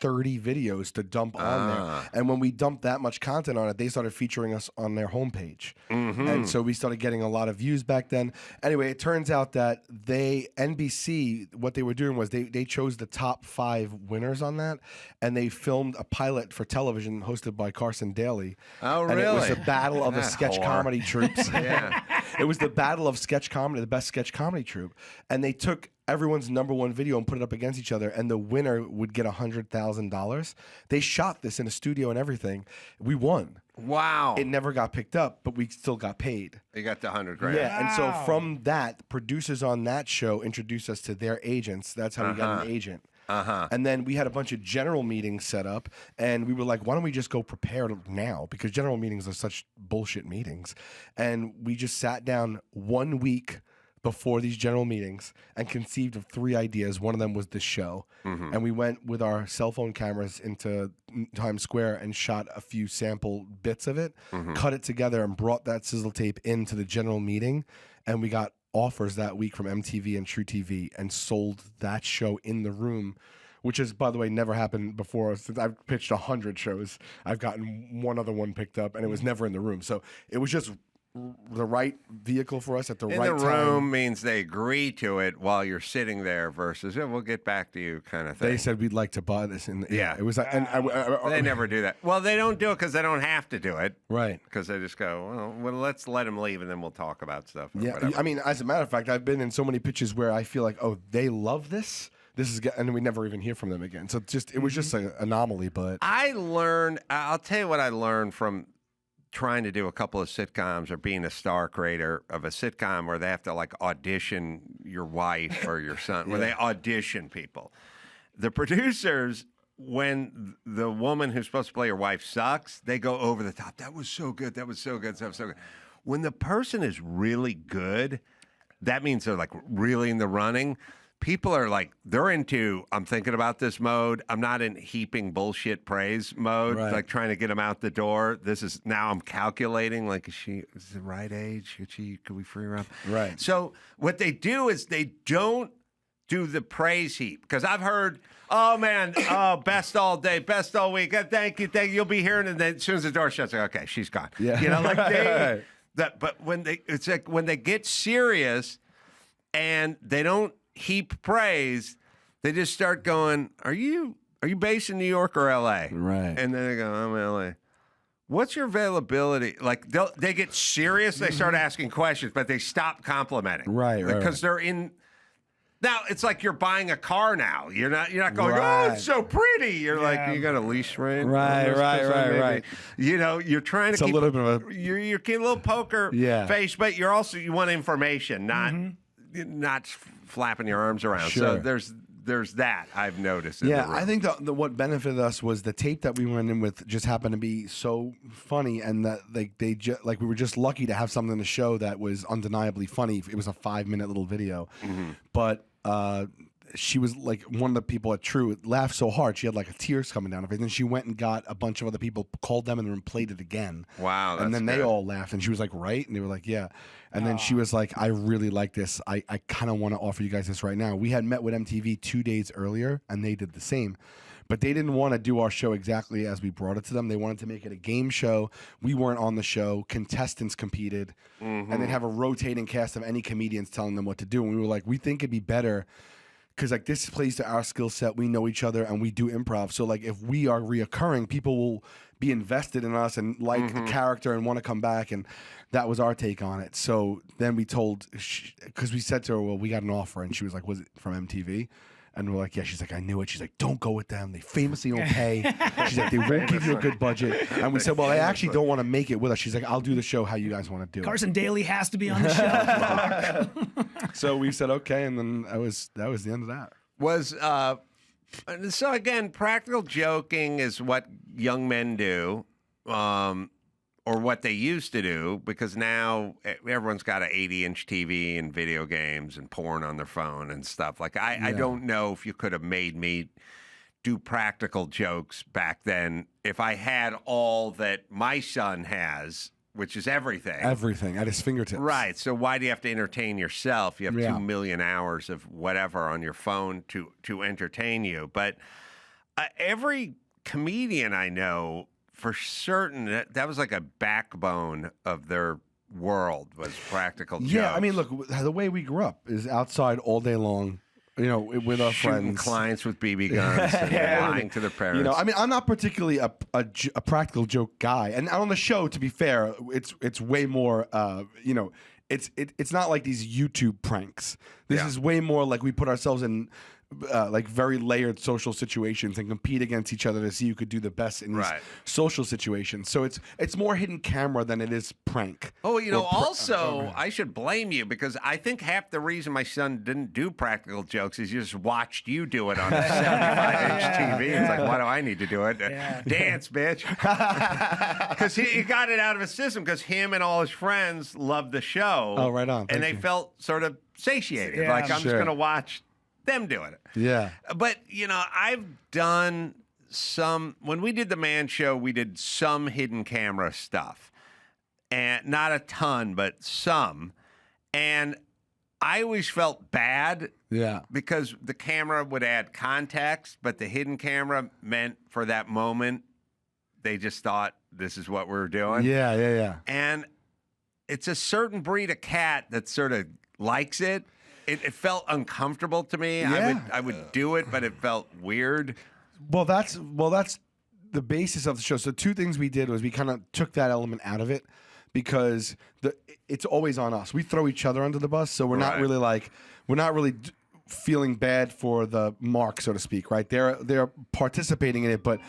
Speaker 4: 30 videos to dump on there. And when we dumped that much content on it, they started featuring us on their homepage. And so we started getting a lot of views back then. Anyway, it turns out that NBC, what they were doing was they chose the top 5 winners on that, and they filmed a pilot for television hosted by Carson Daly.
Speaker 2: Oh, really?
Speaker 4: And it was a battle of the sketch comedy troops.
Speaker 2: Yeah.
Speaker 4: It was the battle of sketch comedy, the best sketch comedy troupe. And they took everyone's #1 video and put it up against each other, and the winner would get $100,000. They shot this in a studio and everything. We won.
Speaker 2: Wow.
Speaker 4: It never got picked up, but we still got paid.
Speaker 2: You got the $100,000.
Speaker 4: Yeah, and so from that, producers on that show introduced us to their agents. That's how we got an agent. And then we had a bunch of general meetings set up, and we were like, why don't we just go prepare now? Because general meetings are such bullshit meetings. And we just sat down 1 week before these general meetings and conceived of 3 ideas. One of them was this show. And we went with our cell phone cameras into Times Square and shot a few sample bits of it, cut it together, and brought that sizzle tape into the general meeting. And we got offers that week from MTV and True TV and sold that show in the room, which has, by the way, never happened before. Since I've pitched 100 shows, I've gotten one other one picked up, and it was never in the room. So it was just the right vehicle for us at the right time.
Speaker 2: In the room means they agree to it while you're sitting there versus, we'll get back to you kind of thing.
Speaker 4: They said, we'd like to buy this. Yeah. It was, and
Speaker 2: they never do that. Well, they don't do it because they don't have to do it.
Speaker 4: Right.
Speaker 2: Because they just go, well, let's let them leave and then we'll talk about stuff. Or
Speaker 4: Yeah.
Speaker 2: whatever.
Speaker 4: I mean, as a matter of fact, I've been in so many pitches where I feel like, oh, they love this. This is, and we never even hear from them again. So it was just an anomaly. But
Speaker 2: I'll tell you what I learned from trying to do a couple of sitcoms or being a star creator of a sitcom where they have to like audition your wife or your son, where they audition people. The producers, when the woman who's supposed to play your wife sucks, they go over the top. That was so good. That was so good. That was so good. When the person is really good, that means they're like really in the running. People are like, they're into, I'm thinking about this mode. I'm not in heaping bullshit praise mode, like trying to get them out the door. Now I'm calculating, like, is the right age? Could we free her up?
Speaker 4: Right.
Speaker 2: So what they do is they don't do the praise heap. Because I've heard, oh man, best all day, best all week. Thank you. You'll be here. And then as soon as the door shuts, like, okay, she's gone.
Speaker 4: Yeah.
Speaker 2: You know, like but it's like when they get serious and they don't heap praise, they just start going, are you based in New York or LA?
Speaker 4: Right.
Speaker 2: And then they go, I'm LA. What's your availability? Like they get serious, they start asking questions, but they stop complimenting.
Speaker 4: Right.
Speaker 2: Because they're in. Now it's like you're buying a car now. You're not going, oh, it's so pretty. You're like, you got a lease rate.
Speaker 4: Right.
Speaker 2: You know, you're trying to keep
Speaker 4: a little bit of
Speaker 2: you're keeping a little poker face, but you want information, not flapping your arms around.
Speaker 4: Sure.
Speaker 2: So there's that I've noticed.
Speaker 4: Yeah, I think what benefited us was the tape that we went in with just happened to be so funny, and that we were just lucky to have something to show that was undeniably funny. It was a 5-minute little video, but she was like one of the people at True laughed so hard she had like tears coming down her face. And she went and got a bunch of other people, called them, and then played it again.
Speaker 2: Wow,
Speaker 4: and then they all laughed, and she was like, right? And they were like, yeah. And then she was like, I really like this. I kind of want to offer you guys this right now. We had met with MTV 2 days earlier, and they did the same. But they didn't want to do our show exactly as we brought it to them. They wanted to make it a game show. We weren't on the show. Contestants competed. And they'd have a rotating cast of any comedians telling them what to do. And we were like, we think it'd be better because like this plays to our skill set. We know each other, and we do improv. So like if we are reoccurring, people will be invested in us and like the character and want to come back. And that was our take on it. So then we told, because we said to her, well, we got an offer. And she was like, was it from MTV? And we're like, yeah. She's like, I knew it. She's like, don't go with them. They famously don't pay. She's like, they won't give you a good budget. And we said, well, I actually don't want to make it with us. She's like, I'll do the show how you guys want to do it.
Speaker 3: Carson Daly has to be on the show.
Speaker 4: So we said, okay. And then that was the end of that.
Speaker 2: So again, practical joking is what young men do. Or what they used to do, because now everyone's got an 80-inch TV and video games and porn on their phone and stuff. Like, I don't know if you could have made me do practical jokes back then if I had all that my son has, which is everything.
Speaker 4: Everything at his fingertips.
Speaker 2: Right. So why do you have to entertain yourself? You have 2 million hours of whatever on your phone to entertain you. But every comedian I know, for certain, that was like a backbone of their world, was practical jokes.
Speaker 4: Yeah, I mean, look, the way we grew up is outside all day long, with our
Speaker 2: shooting
Speaker 4: friends.
Speaker 2: clients with BB guns and lying to their parents.
Speaker 4: I mean, I'm not particularly a practical joke guy, and on the show, to be fair, it's way more. It's not like these YouTube pranks. This is way more like we put ourselves in. Like very layered social situations and compete against each other to see who could do the best in these social situations. So it's more hidden camera than it is prank.
Speaker 2: Oh, also, I should blame you because I think half the reason my son didn't do practical jokes is he just watched you do it on a 75-inch TV. It's like, why do I need to do it? Dance, bitch. Because he got it out of his system because him and all his friends loved the show.
Speaker 4: Oh, right on.
Speaker 2: And they felt sort of satiated. Like, I'm just going to watch them doing it.
Speaker 4: Yeah.
Speaker 2: But, I've done when we did the Man Show, we did some hidden camera stuff. And not a ton, but some. And I always felt bad.
Speaker 4: Yeah.
Speaker 2: Because the camera would add context, but the hidden camera meant for that moment, they just thought this is what we're doing.
Speaker 4: Yeah.
Speaker 2: And it's a certain breed of cat that sort of likes it. It felt uncomfortable to me.
Speaker 4: Yeah.
Speaker 2: I would do it, but it felt weird.
Speaker 4: Well, that's the basis of the show. So two things we did was we kind of took that element out of it because it's always on us. We throw each other under the bus, so we're not really feeling bad for the mark, so to speak. Right? They're participating in it, but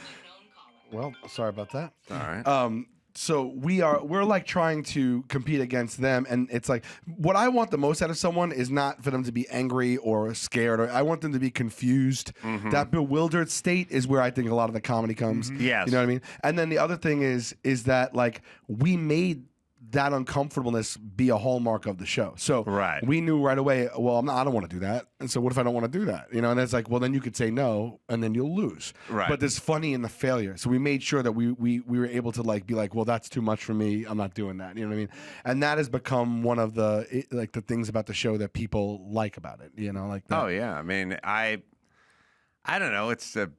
Speaker 4: sorry about that.
Speaker 2: All right.
Speaker 4: So we're like trying to compete against them, and it's like what I want the most out of someone is not for them to be angry or scared, or I want them to be confused. Mm-hmm. That bewildered state is where I think a lot of the comedy comes.
Speaker 2: Mm-hmm. Yes.
Speaker 4: You know what I mean? And then the other thing is that like we made that uncomfortableness be a hallmark of the show. So we knew right away, well, I don't want to do that. And so what if I don't want to do that? And it's like, well, then you could say no and then you'll lose. Right. But there's funny in the failure. So we made sure that we were able to like be like, well, that's too much for me. I'm not doing that. You know what I mean? And that has become one of the things about the show that people like about it, like that.
Speaker 2: Oh yeah. I mean, I don't know. It's the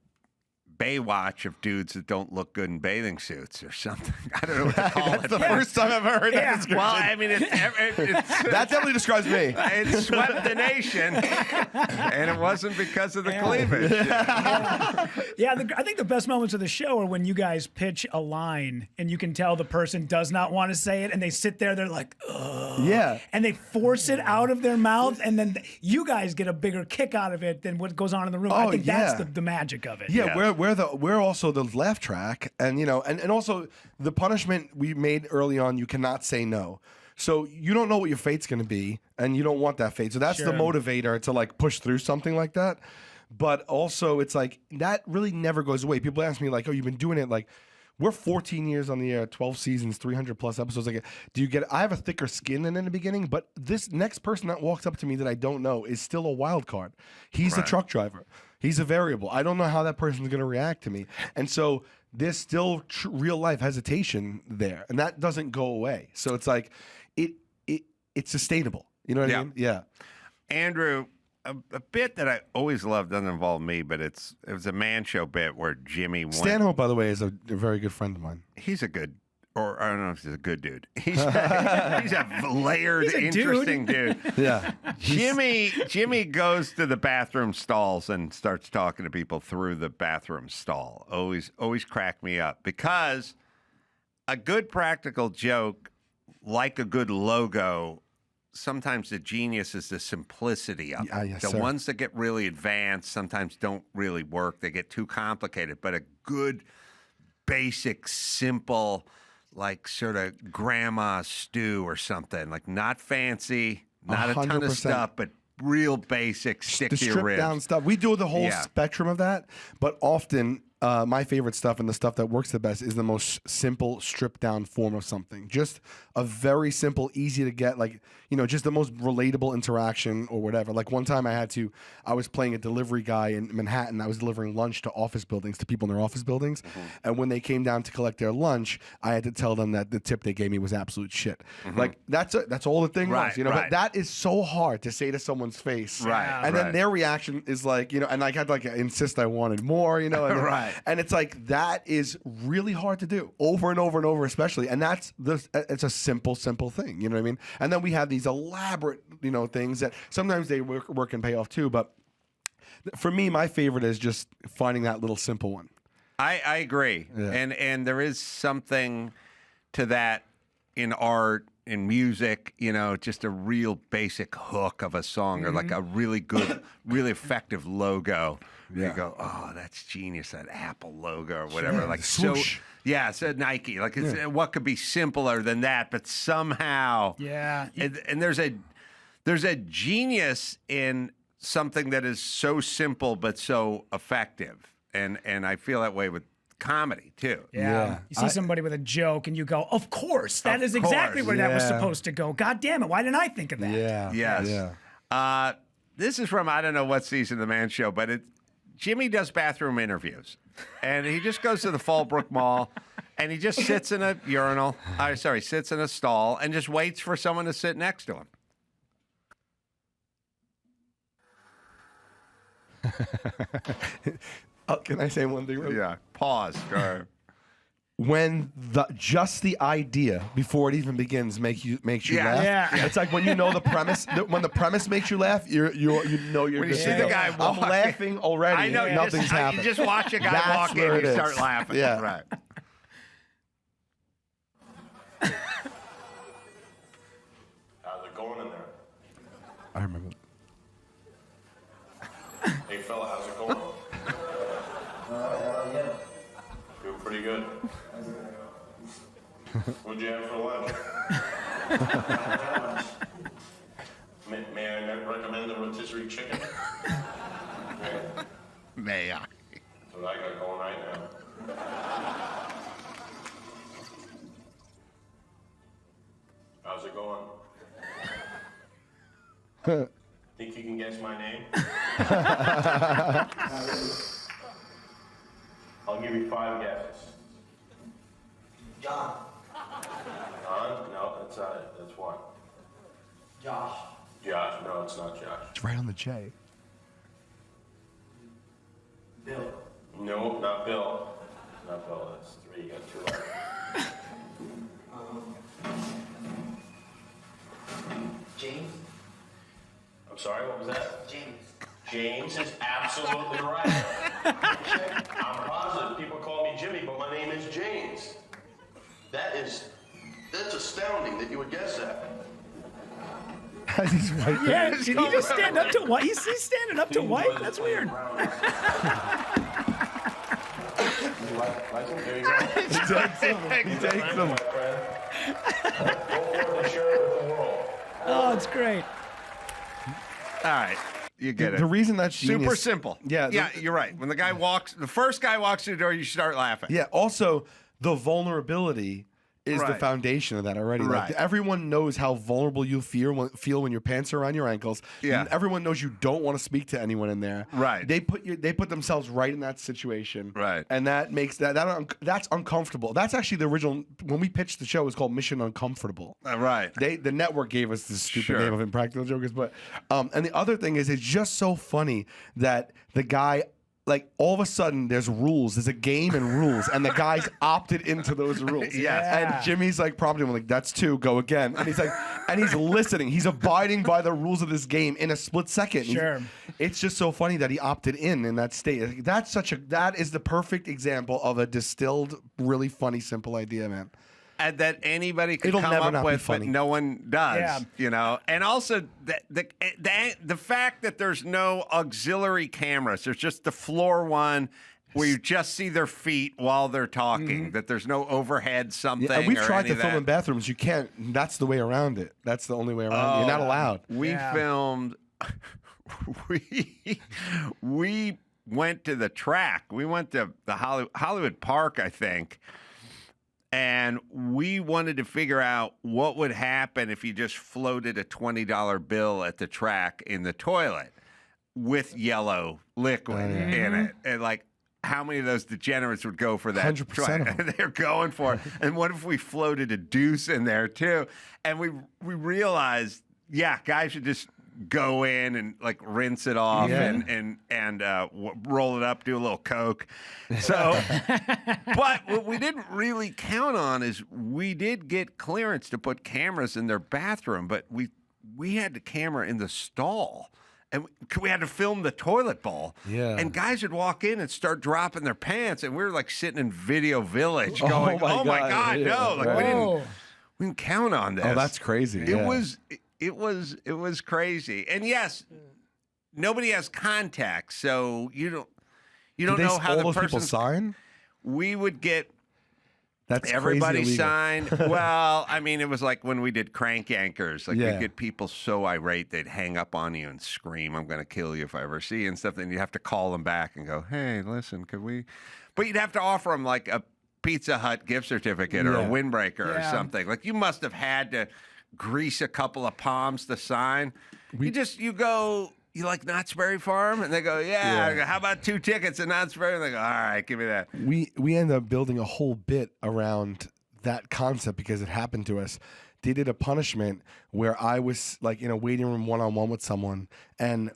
Speaker 2: Baywatch of dudes that don't look good in bathing suits or something. I don't know what to call it.
Speaker 4: That's the first time I've ever heard that description.
Speaker 2: Well, I mean, it's
Speaker 4: that definitely describes me.
Speaker 2: It swept the nation, and it wasn't because of the cleavage.
Speaker 3: I think the best moments of the show are when you guys pitch a line and you can tell the person does not want to say it, and they sit there, they're like, ugh.
Speaker 4: Yeah.
Speaker 3: And they force it out of their mouth, and then you guys get a bigger kick out of it than what goes on in the room. I think that's the magic of it.
Speaker 4: Yeah, we're also the laugh track, and and also the punishment we made early on. You cannot say no, so you don't know what your fate's going to be, and you don't want that fate. So that's the motivator to like push through something like that. But also, it's like that really never goes away. People ask me like, "Oh, you've been doing it like." We're 14 years on the air, 12 seasons, 300 plus episodes. Like, I have a thicker skin than in the beginning, but this next person that walks up to me that I don't know is still a wild card. He's a truck driver. He's a variable. I don't know how that person's going to react to me. And so there's still real life hesitation there, and that doesn't go away. So it's like, it's sustainable. You know what I mean? Yeah.
Speaker 2: Andrew, a bit that I always loved doesn't involve me, but it was a Man Show bit where Jimmy went.
Speaker 4: Stanhope, by the way, is a very good friend of mine.
Speaker 2: He's a good, or I don't know if he's a good dude. He's a layered, interesting dude.
Speaker 4: Yeah.
Speaker 2: Jimmy goes to the bathroom stalls and starts talking to people through the bathroom stall. Always cracked me up because a good practical joke, like a good logo, sometimes the genius is the simplicity of it.
Speaker 4: Yes,
Speaker 2: the ones that get really advanced sometimes don't really work. They get too complicated. But a good, basic, simple, like sort of grandma stew or something, like not fancy, not 100%. A ton of stuff, but real basic, stick to your ribs.
Speaker 4: Stripped down stuff. We do the whole spectrum of that, but often my favorite stuff and the stuff that works the best is the most simple, stripped down form of something. Just a very simple, easy to get, like, just the most relatable interaction or whatever. Like one time I was playing a delivery guy in Manhattan. I was delivering lunch to office buildings, to people in their office buildings. And when they came down to collect their lunch, I had to tell them that the tip they gave me was absolute shit. Like that's all the thing was, but that is so hard to say to someone's face. And then their reaction is like, and I had to insist I wanted more, and and it's like, that is really hard to do over and over and over, especially. And it's a simple thing, you know what I mean? And then we have these elaborate, things that sometimes they work and pay off too. But for me, my favorite is just finding that little simple one.
Speaker 2: I agree. Yeah. And there is something to that in art, in music, just a real basic hook of a song or like a really good, really effective logo. You go, oh, that's genius, that Apple logo or whatever. Like swoosh. It's a Nike. Like, what could be simpler than that? But somehow, and there's a genius in something that is so simple but so effective, and I feel that way with comedy too.
Speaker 3: You see somebody with a joke and you go, of course, that is exactly where that was supposed to go. God damn it, why didn't I think of that?
Speaker 2: This is from, I don't know what season of the Man Show, but Jimmy does bathroom interviews, and he just goes to the Fallbrook Mall, and he just sits in a urinal. Sits in a stall and just waits for someone to sit next to
Speaker 4: him. Can I say one thing?
Speaker 2: Pause. Go ahead.
Speaker 4: When just the idea before it even begins makes you laugh. It's like when the premise. When the premise makes you laugh, you're
Speaker 2: when
Speaker 4: good.
Speaker 2: You see the guy walk,
Speaker 4: I'm laughing already.
Speaker 2: I know.
Speaker 4: Nothing's happened.
Speaker 2: You just watch a guy walk in, you start laughing.
Speaker 4: Yeah.
Speaker 2: Right.
Speaker 5: How's it going in there?
Speaker 4: I remember.
Speaker 5: Hey fella, how's it going? Doing pretty good. What'd you have for lunch? May I recommend the rotisserie chicken?
Speaker 2: May I?
Speaker 5: That's what I got going right now. How's it going? Think you can guess my name? I'll give you 5 guesses.
Speaker 6: John.
Speaker 5: John? No, that's not it. That's one.
Speaker 6: Josh.
Speaker 5: Josh? No, it's not Josh.
Speaker 4: It's right on the J.
Speaker 6: Bill.
Speaker 5: No, not Bill. Not Bill. That's 3. You got 2 left.
Speaker 6: James.
Speaker 5: I'm sorry, what was that?
Speaker 6: James.
Speaker 5: James is absolutely right. I'm positive people call me Jimmy, but my name is James. That's astounding that you would guess that.
Speaker 4: He's right there.
Speaker 3: Did he just stand up to white? He's standing up to white? That's weird.
Speaker 5: There you go.
Speaker 4: He takes them.
Speaker 5: My friend. Go forth and share it with the world.
Speaker 3: Oh, it's great.
Speaker 2: All right. You get it.
Speaker 4: The reason that's
Speaker 2: super
Speaker 4: genius,
Speaker 2: simple.
Speaker 4: Yeah,
Speaker 2: you're right. When the first guy walks through the door, you start laughing.
Speaker 4: Yeah. Also, the vulnerability is the foundation of that already.
Speaker 2: Right.
Speaker 4: Like, everyone knows how vulnerable you feel when your pants are around your ankles.
Speaker 2: Yeah.
Speaker 4: And everyone knows you don't want to speak to anyone in there.
Speaker 2: Right.
Speaker 4: They put themselves right in that situation.
Speaker 2: Right.
Speaker 4: And that makes that's uncomfortable. That's actually the original. When we pitched the show, it was called Mission Uncomfortable.
Speaker 2: Right.
Speaker 4: The network gave us this stupid name of Impractical Jokers, but and the other thing is, it's just so funny that the guy. Like, all of a sudden, there's rules. There's a game and rules, and the guy's opted into those rules. And Jimmy's like, prompting him, like, that's 2, go again. And he's like, and he's listening. He's abiding by the rules of this game in a split second.
Speaker 3: Sure.
Speaker 4: It's just so funny that he opted in that state. That is the perfect example of a distilled, really funny, simple idea, man.
Speaker 2: And that anybody could
Speaker 4: It'll
Speaker 2: come
Speaker 4: never
Speaker 2: up
Speaker 4: not be
Speaker 2: with, but
Speaker 4: funny.
Speaker 2: no one does. And also the fact that there's no auxiliary cameras. There's just the floor one where you just see their feet while they're talking. That there's no overhead something.
Speaker 4: Yeah, and we've
Speaker 2: or
Speaker 4: tried
Speaker 2: any
Speaker 4: to
Speaker 2: of
Speaker 4: film
Speaker 2: that.
Speaker 4: in bathrooms. You can't. That's the way around it. That's the only way around it. You're not allowed.
Speaker 2: We filmed. We went to the track. We went to the Hollywood Park, I think, and we wanted to figure out what would happen if you just floated a $20 bill at the track in the toilet with yellow liquid in it. And like, how many of those degenerates would go for that?
Speaker 4: 100% of them.
Speaker 2: They're going for it. And what if we floated a deuce in there too? And we realized, yeah, guys should just go in and like rinse it off and roll it up, do a little coke. So, but what we didn't really count on is we did get clearance to put cameras in their bathroom, but we had the camera in the stall. And we had to film the toilet bowl. Yeah. And guys would walk in and start dropping their pants, and we were like sitting in Video Village going, oh my God, no. Like we didn't count on this.
Speaker 4: Oh, that's crazy.
Speaker 2: It was crazy. And yes, nobody has contact, so you don't know how the person
Speaker 4: sign.
Speaker 2: We would get
Speaker 4: That's
Speaker 2: everybody
Speaker 4: crazy
Speaker 2: signed. Well, I mean, it was like when we did Crank Anchors. Like, we'd get people so irate, they'd hang up on you and scream, I'm going to kill you if I ever see you and stuff. And you have to call them back and go, hey, listen, could we? But you'd have to offer them like a Pizza Hut gift certificate or a windbreaker or something. Like, you must have had to grease a couple of palms to sign. You go... You like Knott's Berry Farm? And they go, yeah. I go, how about 2 tickets to Knott's Berry? And they go, all right, give me that.
Speaker 4: We ended up building a whole bit around that concept because it happened to us. They did a punishment where I was like in a waiting room one-on-one with someone, and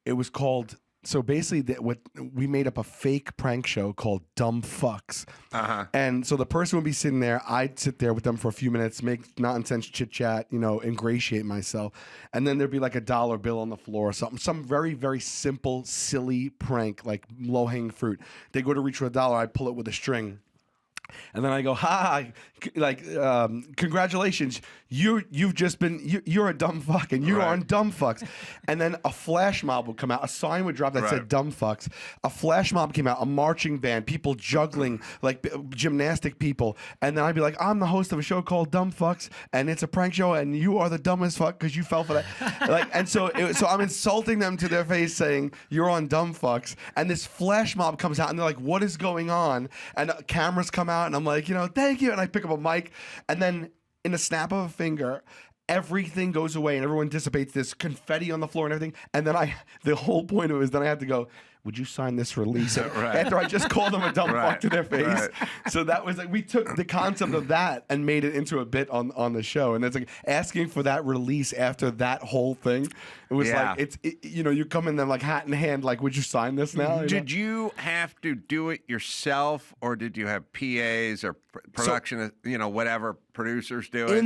Speaker 4: it was called... So basically, we made up a fake prank show called Dumb Fucks. And so the person would be sitting there. I'd sit there with them for a few minutes, make nonsense chit-chat, ingratiate myself. And then there'd be like a $1 bill on the floor or something. Some very, very simple, silly prank, like low-hanging fruit. They go to reach for a $1. I'd pull it with a string. And then I go, congratulations, you're a dumb fuck, and you're on Dumb Fucks. And then a flash mob would come out, a sign would drop that said Dumb Fucks. A flash mob came out, a marching band, people juggling, like gymnastic people. And then I'd be like, I'm the host of a show called Dumb Fucks, and it's a prank show, and you are the dumbest fuck because you fell for that. And so I'm insulting them to their face, saying you're on Dumb Fucks. And this flash mob comes out, and they're like, what is going on? And cameras come out. And I'm like, thank you. And I pick up a mic. And then in a snap of a finger, everything goes away and everyone dissipates. There's confetti on the floor and everything. And then the whole point of it is then I have to go, would you sign this release? After I just called them a dumb fuck to their face. So that was like, we took the concept of that and made it into a bit on the show. And it's like asking for that release after that whole thing. It was like, you come in there like hat in hand, like, would you sign this now?
Speaker 2: Did you have to do it yourself, or did you have PAs or production, whatever producers do it?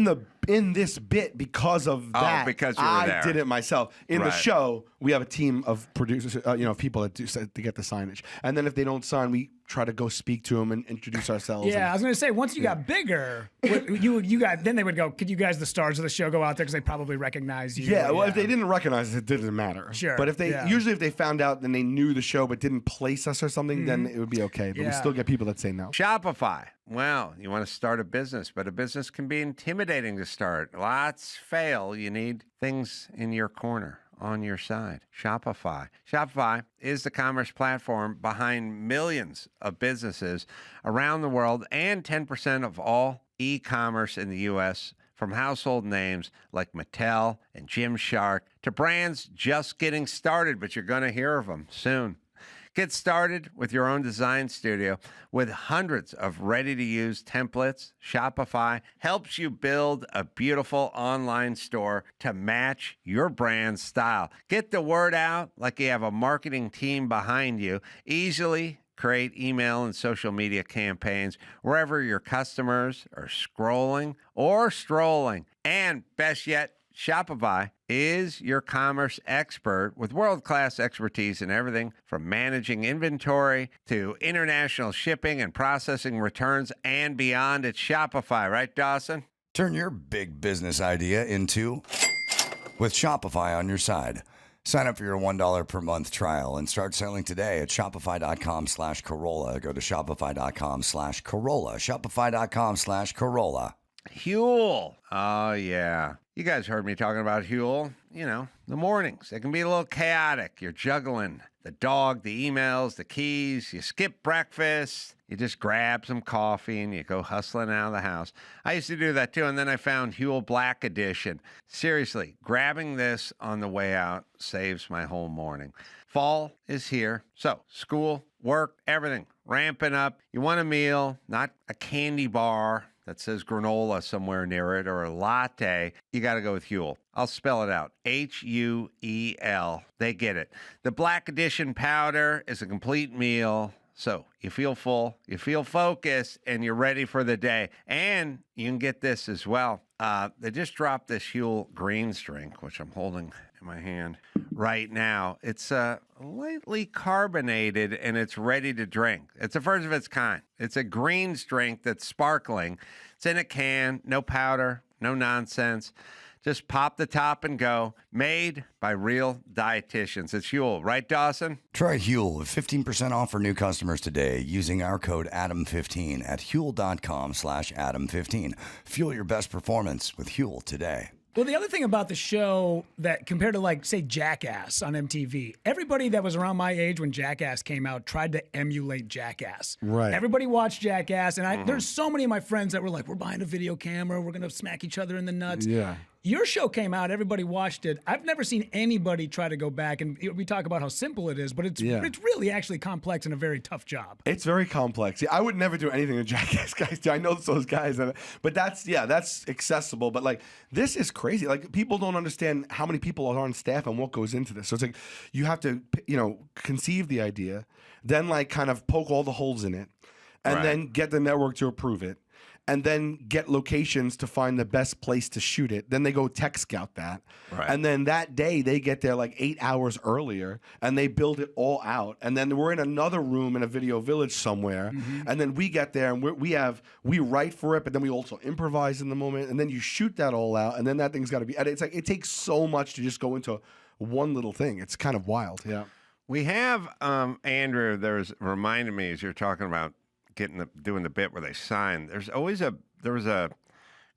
Speaker 4: In this bit, because of that,
Speaker 2: because you were there.
Speaker 4: I did it myself. In the show, we have a team of producers, people that do to get the signage. And then if they don't sign, we try to go speak to them and introduce ourselves.
Speaker 3: Yeah, I was going to say, once you got bigger, then they would go, could you guys, the stars of the show, go out there because they probably recognize you?
Speaker 4: Yeah, well, if they didn't recognize us, it didn't matter.
Speaker 3: Sure.
Speaker 4: But if usually if they found out and they knew the show but didn't place us or something, then it would be okay. But we still get people that say no.
Speaker 2: Shopify. Well, you want to start a business, but a business can be intimidating to start. Lots fail. You need things in your corner, on your side. Shopify. Shopify is the commerce platform behind millions of businesses around the world and 10% of all e-commerce in the U.S., from household names like Mattel and Gymshark to brands just getting started, but you're going to hear of them soon. Get started with your own design studio with hundreds of ready-to-use templates. Shopify helps you build a beautiful online store to match your brand style. Get the word out like you have a marketing team behind you. Easily create email and social media campaigns wherever your customers are scrolling or strolling. And best yet, Shopify is your commerce expert with world-class expertise in everything from managing inventory to international shipping and processing returns and beyond. It's Shopify, right, Dawson?
Speaker 1: Turn your big business idea into with Shopify on your side. Sign up for your $1 per month trial and start selling today at shopify.com/Corolla. Go to shopify.com/Corolla. Shopify.com/Corolla.
Speaker 2: Huel. Oh, yeah. You guys heard me talking about Huel. The mornings. They can be a little chaotic. You're juggling the dog, the emails, the keys. You skip breakfast. You just grab some coffee and you go hustling out of the house. I used to do that too, and then I found Huel Black Edition. Seriously, grabbing this on the way out saves my whole morning. Fall is here, so school, work, everything ramping up. You want a meal, not a candy bar that says granola somewhere near it or a latte. You got to go with Huel. I'll spell it out. Huel. They get it. The Black Edition powder is a complete meal. So you feel full, you feel focused, and you're ready for the day. And you can get this as well. They just dropped this Huel Greens drink, which I'm holding in my hand right now. It's lightly carbonated, and it's ready to drink. It's the first of its kind. It's a greens drink that's sparkling. It's in a can, no powder, no nonsense. Just pop the top and go. Made by real dietitians. It's Huel, right, Dawson?
Speaker 1: Try Huel with 15% off for new customers today using our code ADAM15 at Huel.com/Adam15. Fuel your best performance with Huel today.
Speaker 3: Well, the other thing about the show that compared to, like, say, Jackass on MTV, everybody that was around my age when Jackass came out tried to emulate Jackass.
Speaker 4: Right.
Speaker 3: Everybody watched Jackass, and there's so many of my friends that were like, we're buying a video camera, we're going to smack each other in the nuts.
Speaker 4: Yeah.
Speaker 3: Your show came out, everybody watched it. I've never seen anybody try to go back, and we talk about how simple it is, but it's really actually complex and a very tough job.
Speaker 4: It's very complex. Yeah, I would never do anything the Jackass guys do. I know those guys, but that's accessible. But like, this is crazy. Like, people don't understand how many people are on staff and what goes into this. So it's like you have to, conceive the idea, then like kind of poke all the holes in it, and then get the network to approve it. And then get locations to find the best place to shoot it. Then they go tech scout that.
Speaker 2: Right.
Speaker 4: And then that day they get there like 8 hours earlier and they build it all out. And then we're in another room in a video village somewhere. Mm-hmm. And then we get there and we write for it, but then we also improvise in the moment. And then you shoot that all out. And then that thing's got to be, and it's like, it takes so much to just go into one little thing. It's kind of wild. Yeah.
Speaker 2: We have, Andrew, reminded me as you're talking about doing the bit where they sign. There was a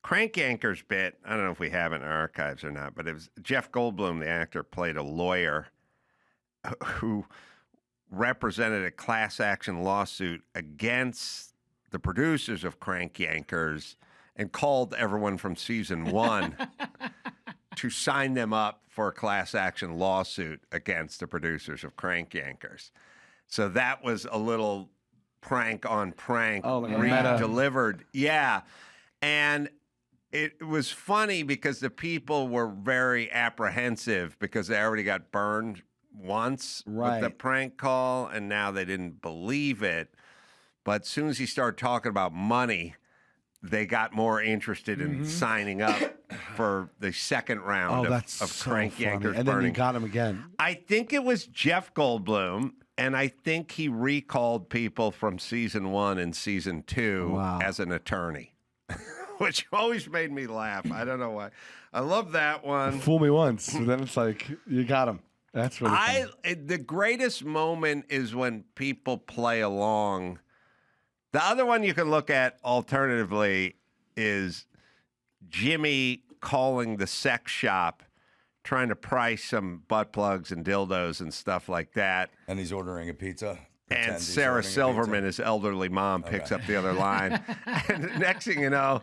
Speaker 2: Crank Yankers bit. I don't know if we have it in our archives or not, but it was Jeff Goldblum, the actor, played a lawyer who represented a class action lawsuit against the producers of Crank Yankers and called everyone from season 1 to sign them up for a class action lawsuit against the producers of Crank Yankers. So that was a little prank on prank, delivered. Yeah. And it was funny because the people were very apprehensive because they already got burned once with the prank call, and now they didn't believe it. But as soon as he started talking about money, they got more interested in signing up for the second round of
Speaker 4: so
Speaker 2: Crank
Speaker 4: funny.
Speaker 2: Yankers
Speaker 4: And
Speaker 2: burning.
Speaker 4: then you got him again.
Speaker 2: I think it was Jeff Goldblum, and I think he recalled people from season 1 and season 2 as an attorney, which always made me laugh. I don't know why. I love that one.
Speaker 4: Fool me once, and then it's like, you got him. That's really funny.
Speaker 2: The greatest moment is when people play along. The other one you can look at alternatively is Jimmy calling the sex shop, trying to price some butt plugs and dildos and stuff like that.
Speaker 1: And he's ordering a pizza.
Speaker 2: And Sarah Silverman, his elderly mom, picks up the other line. And the next thing you know,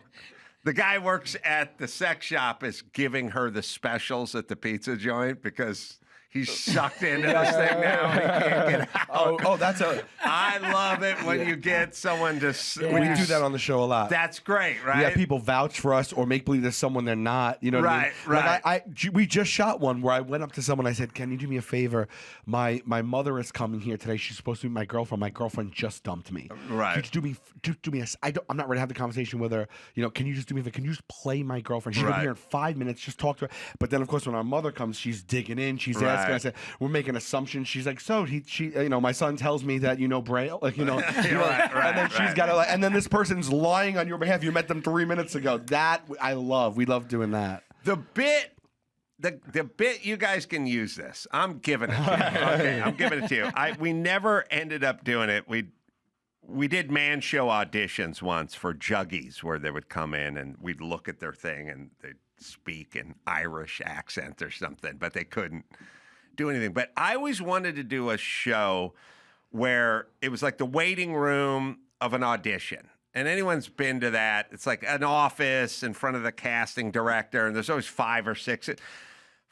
Speaker 2: the guy works at the sex shop is giving her the specials at the pizza joint because he's sucked into this thing now and he can't get out. I love it when you get someone to...
Speaker 4: We do that on the show a lot.
Speaker 2: That's great, right?
Speaker 4: Yeah, people vouch for us or make believe there's someone they're not. You know what I mean?
Speaker 2: Right.
Speaker 4: We just shot one where I went up to someone. I said, "Can you do me a favor? My mother is coming here today. She's supposed to be my girlfriend. My girlfriend just dumped me.
Speaker 2: Right.
Speaker 4: Could you do me I'm not ready to have the conversation with her. Can you just do me a favor? Can you just play my girlfriend? She's gonna be here in 5 minutes. Just talk to her." But then, of course, when our mother comes, she's digging in. She's asking. I said, "We're making assumptions." She's like, "So my son tells me that you know Braille, and then she's got to, and then this person's lying on your behalf. You met them 3 minutes ago. That I love. We love doing that.
Speaker 2: The bit, you guys can use this. I'm giving it to you. Okay, I'm giving it to you. We never ended up doing it. We did man show auditions once for juggies where they would come in and we'd look at their thing and they'd speak in Irish accent or something, but they couldn't do anything. But I always wanted to do a show where it was like the waiting room of an audition. And anyone's been to that. It's like an office in front of the casting director, and there's always 5 or 6.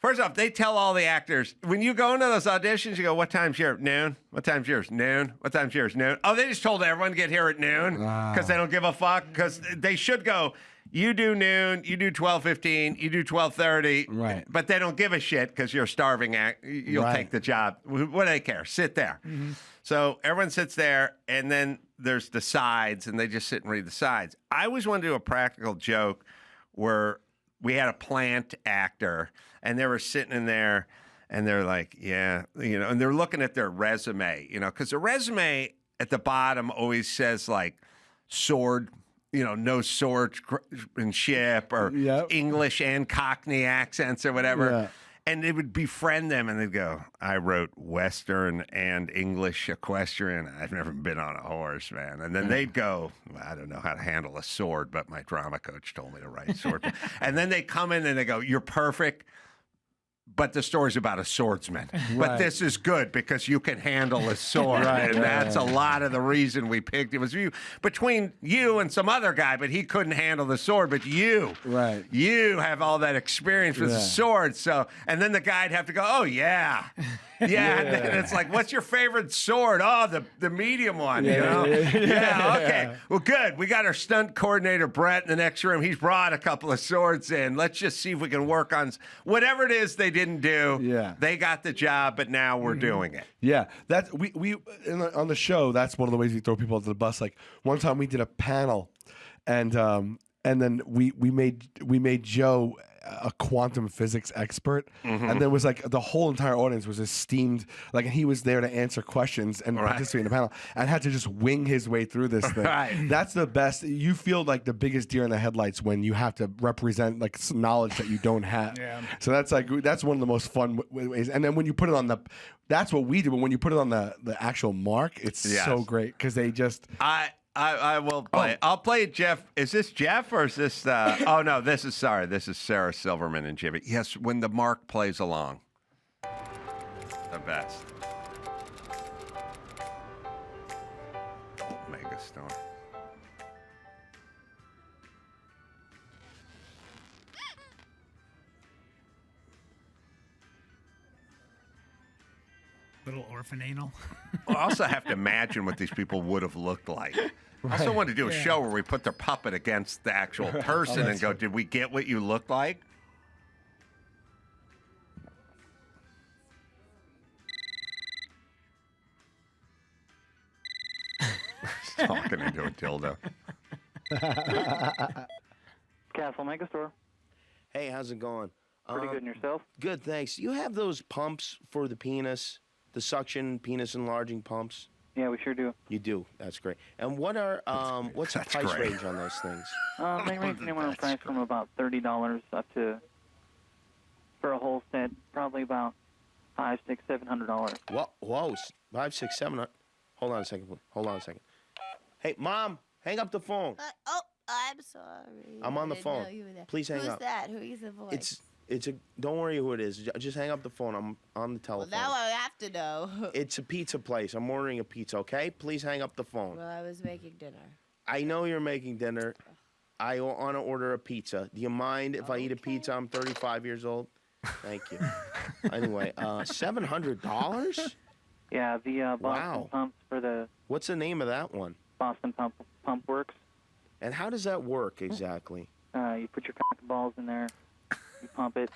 Speaker 2: First off, they tell all the actors, when you go into those auditions, you go, what time's yours? Noon. What time's yours? Noon. What time's yours? Noon. Oh, they just told everyone to get here at noon because they don't give a fuck. Because they should go, you do noon, you do 12:15, you do 12:30.
Speaker 4: Right.
Speaker 2: But they don't give a shit because you're a starving act. You'll take the job. What do they care? Sit there. Mm-hmm. So everyone sits there, and then there's the sides, and they just sit and read the sides. I always wanted to do a practical joke where we had a plant actor, and they were sitting in there, and they're like, yeah, and they're looking at their resume, because the resume at the bottom always says, like, sword, no swordsmanship, or English and Cockney accents or whatever. Yeah. And they would befriend them, and they'd go, I wrote Western and English equestrian. I've never been on a horse, man. And then they'd go, well, I don't know how to handle a sword, but my drama coach told me to write sword. And then they come in and they go, you're perfect, but the story's about a swordsman. Right. But this is good because you can handle a sword. And that's a lot of the reason we picked it. Was between you and some other guy, but he couldn't handle the sword. But you have all that experience with the sword. So, and then the guy'd have to go, oh, yeah. Yeah, and then it's like, what's your favorite sword? Oh, the medium one, Yeah, okay. Well, good. We got our stunt coordinator, Brett, in the next room. He's brought a couple of swords in. Let's just see if we can work on whatever it is they didn't do. Yeah. They got the job, but now we're doing it. Yeah,
Speaker 4: that's we on the show, that's one of the ways we throw people under the bus. Like, one time we did a panel, and then we made Joe a quantum physics expert, and there was like the whole entire audience was esteemed, like, and he was there to answer questions and participate in the panel, and had to just wing his way through this thing. That's the best. You feel like the biggest deer in the headlights when you have to represent like some knowledge that you don't have. So that's one of the most fun ways. And then when you put it on that's what we do. But when you put it on the actual mark, it's so great because they just.
Speaker 2: I will play. I'll play Jeff. Is this Jeff or is this? Oh no, this is Sarah Silverman and Jimmy. Yes, when the mark plays along, the best. Megastar.
Speaker 3: Little orphan anal.
Speaker 2: I also have to imagine what these people would have looked like. I also want to do a show where we put their puppet against the actual person and go, did we get what you looked like? He's talking into a dildo.
Speaker 7: Castle Megastore.
Speaker 8: Hey, how's it going?
Speaker 7: Pretty good, and yourself?
Speaker 8: Good, thanks. You have those pumps for the penis, the suction penis enlarging pumps?
Speaker 7: Yeah, we sure do.
Speaker 8: You do. That's great. And what are what's the price range on those things?
Speaker 7: They range anywhere in price from about $30 up to, for a whole set, probably about $500, $600, $700.
Speaker 8: Whoa, $500, $600, $700. Hold on a second, please. Hold on a second. Hey, Mom, hang up the phone.
Speaker 9: I'm sorry.
Speaker 8: I'm on the phone. Please hang up.
Speaker 9: Who's that? Who is the voice?
Speaker 8: Don't worry who it is. Just hang up the phone. I'm on the telephone.
Speaker 9: Well, now I have to know.
Speaker 8: It's a pizza place. I'm ordering a pizza, okay? Please hang up the phone.
Speaker 9: Well, I was making dinner.
Speaker 8: I know you're making dinner. I want to order a pizza. Do you mind if I eat a pizza? I'm 35 years old. Thank you. Anyway, $700?
Speaker 7: Yeah, the Boston pumps for the...
Speaker 8: What's the name of that one?
Speaker 7: Boston Pump Works.
Speaker 8: And how does that work exactly?
Speaker 7: You put your cock balls in there. You pump it,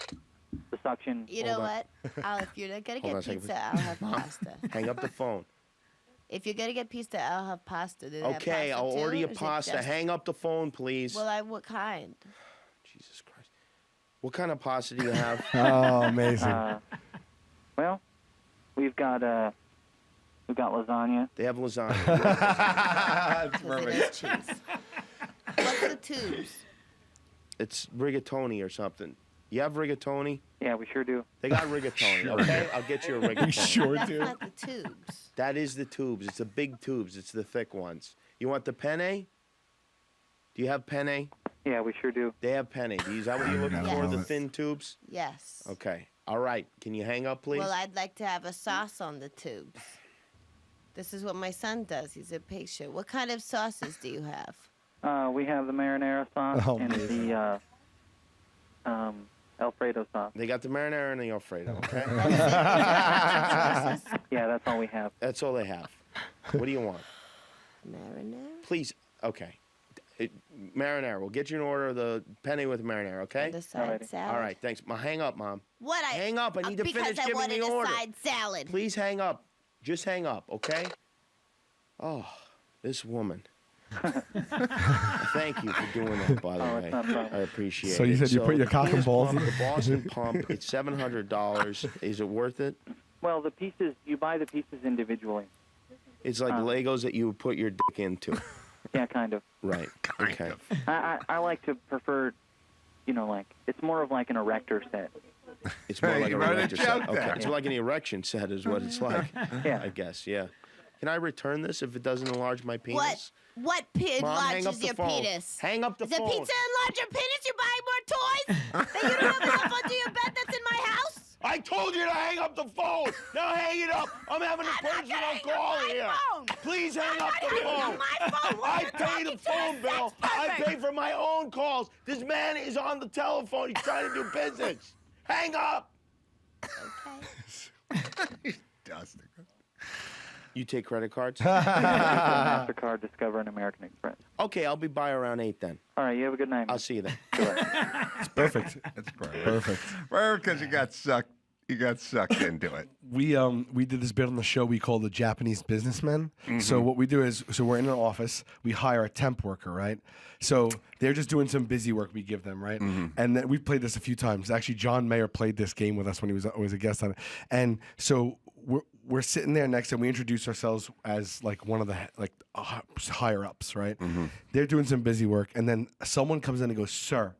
Speaker 7: the suction.
Speaker 9: You know what? If you're not going to get pizza, I'll have pasta.
Speaker 8: Hang up the phone.
Speaker 9: If you're going to get pizza, I'll have pasta.
Speaker 8: Okay, I'll order you pasta. Hang up the phone, please.
Speaker 9: Well, what kind?
Speaker 8: Jesus Christ. What kind of pasta do you have?
Speaker 4: Oh, amazing.
Speaker 7: Well, we've got lasagna.
Speaker 8: They have lasagna.
Speaker 9: That's perfect. What's the tubes?
Speaker 8: It's rigatoni or something. You have rigatoni?
Speaker 7: Yeah, we sure do.
Speaker 8: They got rigatoni, okay? I'll get you a rigatoni.
Speaker 4: We sure
Speaker 9: That's
Speaker 4: do.
Speaker 9: not the tubes.
Speaker 8: That is the tubes. It's the big tubes. It's the thick ones. You want the penne? Do you have penne?
Speaker 7: Yeah, we sure do.
Speaker 8: They have penne. Is that what you're looking for, the thin tubes?
Speaker 9: Yes.
Speaker 8: Okay. All right. Can you hang up, please?
Speaker 9: Well, I'd like to have a sauce on the tubes. This is what my son does. He's a patient. What kind of sauces do you have?
Speaker 7: We have the marinara sauce and the Alfredo sauce.
Speaker 8: They got the marinara and the Alfredo, okay?
Speaker 7: Yeah, that's all we have.
Speaker 8: That's all they have. What do you want?
Speaker 9: Marinara?
Speaker 8: Please, okay. Marinara. We'll get you an order of the penny with marinara, okay?
Speaker 9: The side salad?
Speaker 8: All right, thanks. Hang up, Mom.
Speaker 9: What?
Speaker 8: Hang up. I need to finish giving the order.
Speaker 9: Because I wanted a side salad.
Speaker 8: Please hang up. Just hang up, okay? Oh, this woman. Thank you for doing that, by the way. I appreciate it.
Speaker 4: So you said you put your cock and balls in?
Speaker 8: The Boston Pump, it's $700. Is it worth it?
Speaker 7: Well, the pieces, you buy the pieces individually.
Speaker 8: It's like Legos that you would put your dick into.
Speaker 7: Yeah, kind of.
Speaker 8: Right. Okay.
Speaker 7: I like to prefer, it's more of like an erector set.
Speaker 8: It's more like
Speaker 2: you
Speaker 8: an
Speaker 2: wrote a
Speaker 8: erector
Speaker 2: joke
Speaker 8: set.
Speaker 2: there.
Speaker 8: Okay. It's like an erection set is what it's like.
Speaker 7: Yeah.
Speaker 8: I guess, yeah. Can I return this if it doesn't enlarge my penis?
Speaker 9: What
Speaker 8: Mom, hang up
Speaker 9: enlarges
Speaker 8: the
Speaker 9: your
Speaker 8: phone.
Speaker 9: penis?
Speaker 8: Hang up the
Speaker 9: Does
Speaker 8: phone.
Speaker 9: the pizza enlarge your penis? You buy more toys? That you don't have enough under your bed that's in my house?
Speaker 8: I told you to hang up the phone. Now hang it up. I'm having a personal call here. Please hang up the phone. I pay the phone bill. I pay for my own calls. This man is on the telephone. He's trying to do business. Hang up.
Speaker 2: He's dusting.
Speaker 8: You take credit cards?
Speaker 7: MasterCard, Discover, and American Express.
Speaker 8: Okay, I'll be by around 8 then.
Speaker 7: All right, you have a good night.
Speaker 8: I'll see you then.
Speaker 4: It's perfect.
Speaker 2: That's perfect.
Speaker 4: Perfect.
Speaker 2: Because you got sucked. You got sucked into it.
Speaker 4: We did this bit on the show we call the Japanese businessmen.
Speaker 2: Mm-hmm.
Speaker 4: So what we do is, we're in an office, we hire a temp worker, right? So they're just doing some busy work we give them, right?
Speaker 2: Mm-hmm.
Speaker 4: And then we've played this a few times. Actually, John Mayer played this game with us when he was always a guest on it. And so we're sitting there next and we introduce ourselves as like one of the higher ups, right?
Speaker 2: Mm-hmm.
Speaker 4: They're doing some busy work and then someone comes in and goes, sir.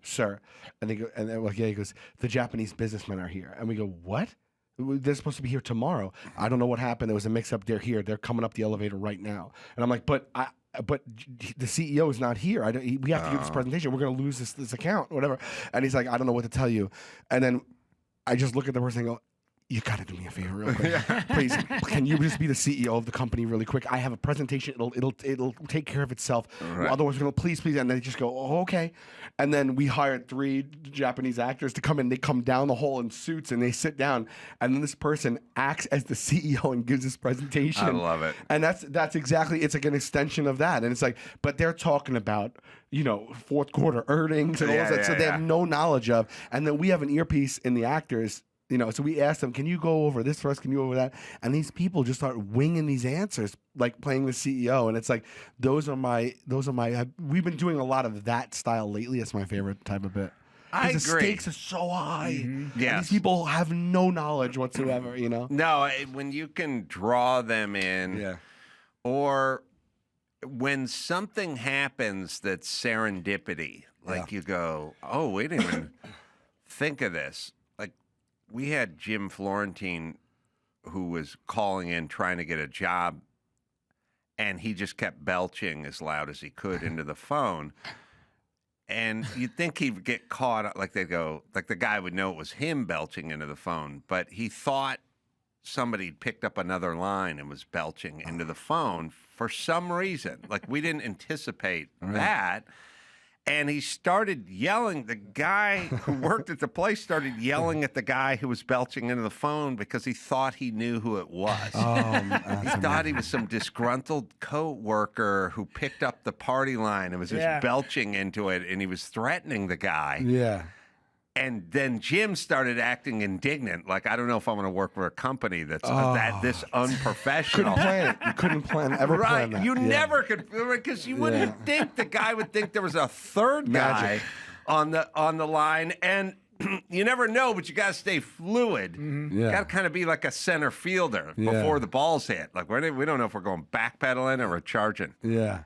Speaker 4: And they go, and they're like, yeah, he goes, the Japanese businessmen are here. And we go, what? They're supposed to be here tomorrow. I don't know what happened. There was a mix up. They're here. They're coming up the elevator right now. And I'm like, but the CEO is not here. We have to do this presentation. We're going to lose this account, whatever. And he's like, I don't know what to tell you. And then I just look at the person and go, you got to do me a favor real quick. Please, can you just be the CEO of the company really quick? I have a presentation. It'll take care of itself.
Speaker 2: Right.
Speaker 4: Otherwise, we're going to please. And they just go, oh, okay. And then we hired 3 Japanese actors to come in. They come down the hall in suits and they sit down. And then this person acts as the CEO and gives this presentation.
Speaker 2: I love it.
Speaker 4: And that's exactly, it's like an extension of that. And it's like, but they're talking about, fourth quarter earnings and all that. So they have no knowledge of. And then we have an earpiece in the actors. So we asked them, can you go over this for us? Can you go over that? And these people just start winging these answers, like playing the CEO. And it's like, those are my, we've been doing a lot of that style lately. It's my favorite type of bit.
Speaker 2: I
Speaker 4: The
Speaker 2: agree.
Speaker 4: stakes are so high.
Speaker 2: Mm-hmm.
Speaker 4: And these people have no knowledge whatsoever,
Speaker 2: No, when you can draw them in, or when something happens that's serendipity, like you go, oh, we didn't even think of this. We had Jim Florentine, who was calling in trying to get a job, and he just kept belching as loud as he could into the phone. And you'd think he'd get caught, like they'd go, like the guy would know it was him belching into the phone, but he thought somebody picked up another line and was belching into the phone for some reason. Like we didn't anticipate that. And he started yelling. The guy who worked at the place started yelling at the guy who was belching into the phone because he thought he knew who it was. He thought he was some disgruntled co-worker who picked up the party line and was just belching into it, and he was threatening the guy.
Speaker 4: Yeah.
Speaker 2: And then Jim started acting indignant, like, I don't know if I'm going to work for a company that's this unprofessional.
Speaker 4: Couldn't plan it. You couldn't plan that.
Speaker 2: You never could, because you wouldn't think the guy would think there was a third guy on the line, and you never know, but you got to stay fluid.
Speaker 3: Mm-hmm.
Speaker 2: You got to kind of be like a center fielder before the balls hit. Like we don't know if we're going backpedaling or we're charging.
Speaker 4: Yeah.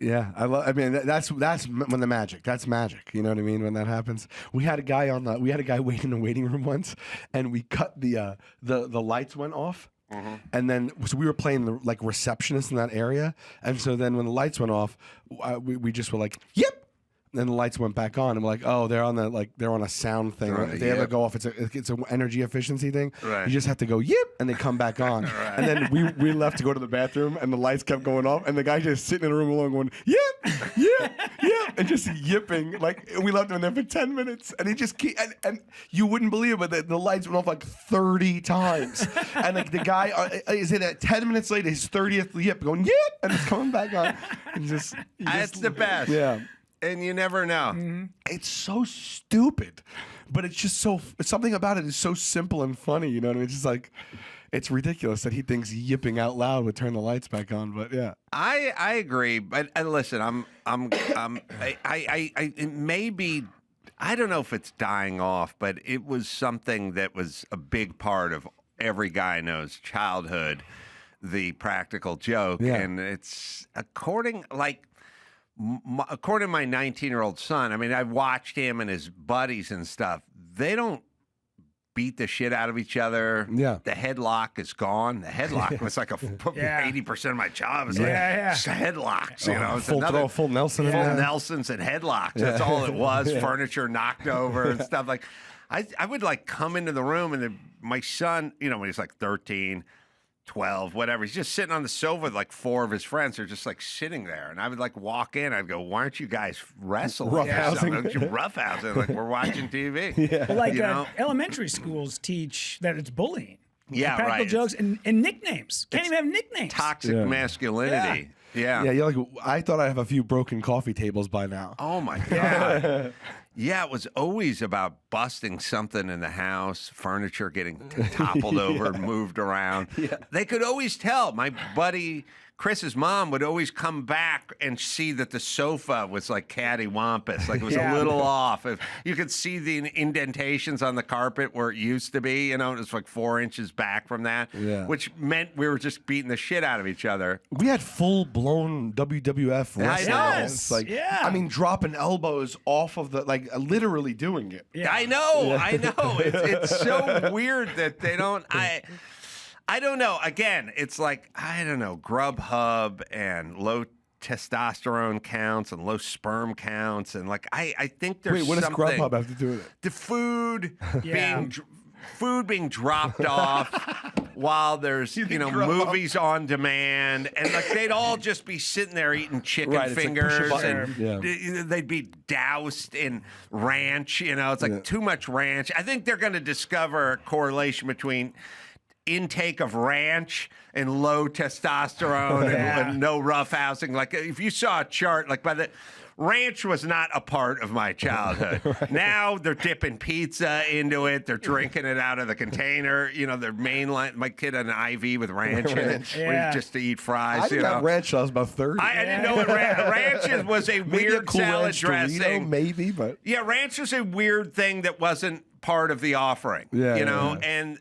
Speaker 4: Yeah, I mean that's when that's magic. You know what I mean? When that happens, we had a guy waiting in the waiting room once, and we cut the lights went off, and then so we were playing the receptionist in that area, and so then when the lights went off, we just were like, yep. then the lights went back on. And we're like, oh, they're on a sound thing. If they ever go off, it's an energy efficiency thing.
Speaker 2: Right.
Speaker 4: You just have to go yip, and they come back on. And then we left to go to the bathroom, and the lights kept going off, and the guy just sitting in the room alone going yip, yip, yip, and just yipping. Like we left him in there for 10 minutes, and he just and you wouldn't believe it, but the lights went off like 30 times, and like the guy is in at 10 minutes later, his 30th yip, going yip, and it's coming back on. And
Speaker 2: That's the best.
Speaker 4: Yeah.
Speaker 2: And you never know.
Speaker 3: Mm-hmm.
Speaker 4: It's so stupid, but it's just something about it is so simple and funny. You know what I mean? It's just like, it's ridiculous that he thinks yipping out loud would turn the lights back on. But yeah,
Speaker 2: I agree. But listen, it may be, I don't know if it's dying off, but it was something that was a big part of every guy knows childhood, the practical joke.
Speaker 4: Yeah.
Speaker 2: And it's according to my 19-year-old son, I mean, I've watched him and his buddies and stuff. They don't beat the shit out of each other.
Speaker 4: Yeah.
Speaker 2: The headlock is gone. The headlock was like 80% of my job was headlocks. You know, it's
Speaker 4: full Nelson.
Speaker 2: Full Nelsons and headlocks. That's all it was. Furniture knocked over and stuff. Like, I would like come into the room and my son, you know, when he's like 13, 12, whatever. He's just sitting on the sofa with like 4 of his friends. They're just like sitting there. And I would like walk in. I'd go, why aren't you guys wrestling? Roughhousing. Like we're watching TV.
Speaker 3: Yeah. Well, like
Speaker 2: you know?
Speaker 3: Elementary schools teach that it's bullying.
Speaker 2: Yeah,
Speaker 3: practical
Speaker 2: right.
Speaker 3: jokes and nicknames. Can't even have nicknames.
Speaker 2: Toxic masculinity. Yeah.
Speaker 4: Yeah, you're like, I thought I'd have a few broken coffee tables by now.
Speaker 2: Oh my God. Yeah, it was always about busting something in the house, furniture getting toppled over, moved around. Yeah. They could always tell. My buddy Chris's mom would always come back and see that the sofa was like cattywampus, like it was a little off. If you could see the indentations on the carpet where it used to be, you know, it was like 4 inches back from that, which meant we were just beating the shit out of each other.
Speaker 4: We had full-blown WWF wrestling.
Speaker 2: I know.
Speaker 4: It's like, I mean, dropping elbows off of the, like, literally doing it.
Speaker 2: Yeah. I know. It's so weird that they don't. I don't know. Again, it's like, I don't know, Grubhub and low testosterone counts and low sperm counts. And like, I think there's
Speaker 4: Wait, what
Speaker 2: something.
Speaker 4: does Grubhub have to do with it?
Speaker 2: The food being dropped off while there's, you know, movies on demand. And like, they'd all just be sitting there eating chicken fingers.
Speaker 4: Like
Speaker 2: and they'd be doused in ranch. You know, it's like too much ranch. I think they're going to discover a correlation between intake of ranch and low testosterone and no roughhousing. Like if you saw a chart, like ranch was not a part of my childhood. Now they're dipping pizza into it. They're drinking it out of the container. You know, they're mainline. My kid had an IV with ranch in it just to eat fries.
Speaker 4: I didn't have ranch till I was about 30.
Speaker 2: I didn't know what ranch was a weird
Speaker 4: cool
Speaker 2: salad dressing.
Speaker 4: Dorito, maybe, but
Speaker 2: yeah, ranch was a weird thing that wasn't part of the offering, you know, and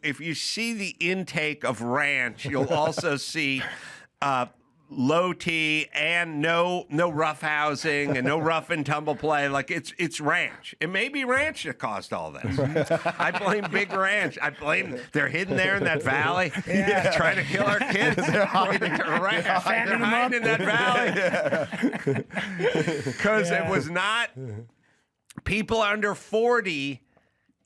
Speaker 2: if you see the intake of ranch, you'll also see low T and no roughhousing and no rough and tumble play. Like it's ranch. It may be ranch that caused all this. I blame Big Ranch. I blame they're hidden there in that valley, trying to kill our kids. They're hiding in that valley because it was not people under 40.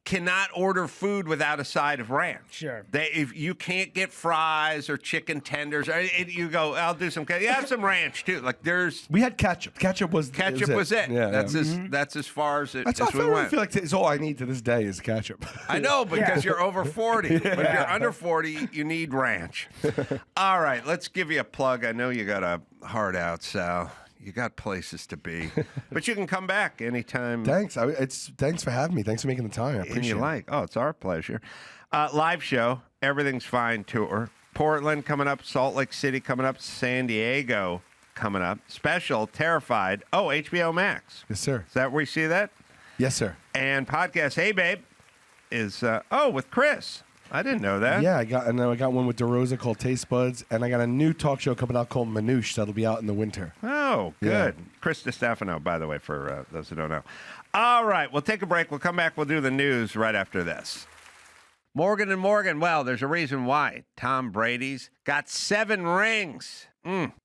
Speaker 2: Cannot order food without a side of ranch.
Speaker 3: Sure.
Speaker 2: If you can't get fries or chicken tenders, you go, I'll do some. You have some ranch too. Like
Speaker 4: we had ketchup. Ketchup was it.
Speaker 2: Yeah, that's as far as it.
Speaker 4: That's
Speaker 2: as we went.
Speaker 4: I feel like it's all I need to this day is ketchup.
Speaker 2: I know because you're over 40. But if you're under 40, you need ranch. All right, let's give you a plug. I know you got a heart out, Sal. You got places to be, but you can come back anytime.
Speaker 4: Thanks. Thanks for having me. Thanks for making the time. I appreciate it.
Speaker 2: Oh, it's our pleasure. Live show, Everything's Fine tour. Portland coming up, Salt Lake City coming up, San Diego coming up. Special, Terrified. Oh, HBO Max.
Speaker 4: Yes, sir.
Speaker 2: Is that where you see that?
Speaker 4: Yes, sir.
Speaker 2: And podcast, Hey Babe, is with Chris. I didn't know that.
Speaker 4: Yeah, I got one with DeRosa called Taste Buds, and I got a new talk show coming out called Manouche that'll be out in the winter.
Speaker 2: Oh, good. Yeah. Chris DiStefano, by the way, for those who don't know. All right, we'll take a break. We'll come back. We'll do the news right after this. Morgan & Morgan. Well, there's a reason why. Tom Brady's got 7 rings.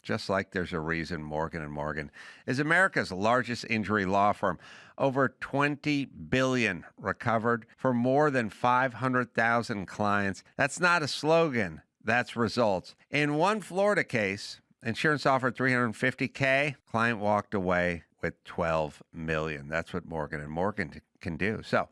Speaker 2: Just like there's a reason Morgan & Morgan is America's largest injury law firm. Over $20 billion recovered for more than 500,000 clients. That's not a slogan. That's results. In one Florida case, insurance offered $350K. Client walked away with $12 million. That's what Morgan & Morgan can do. So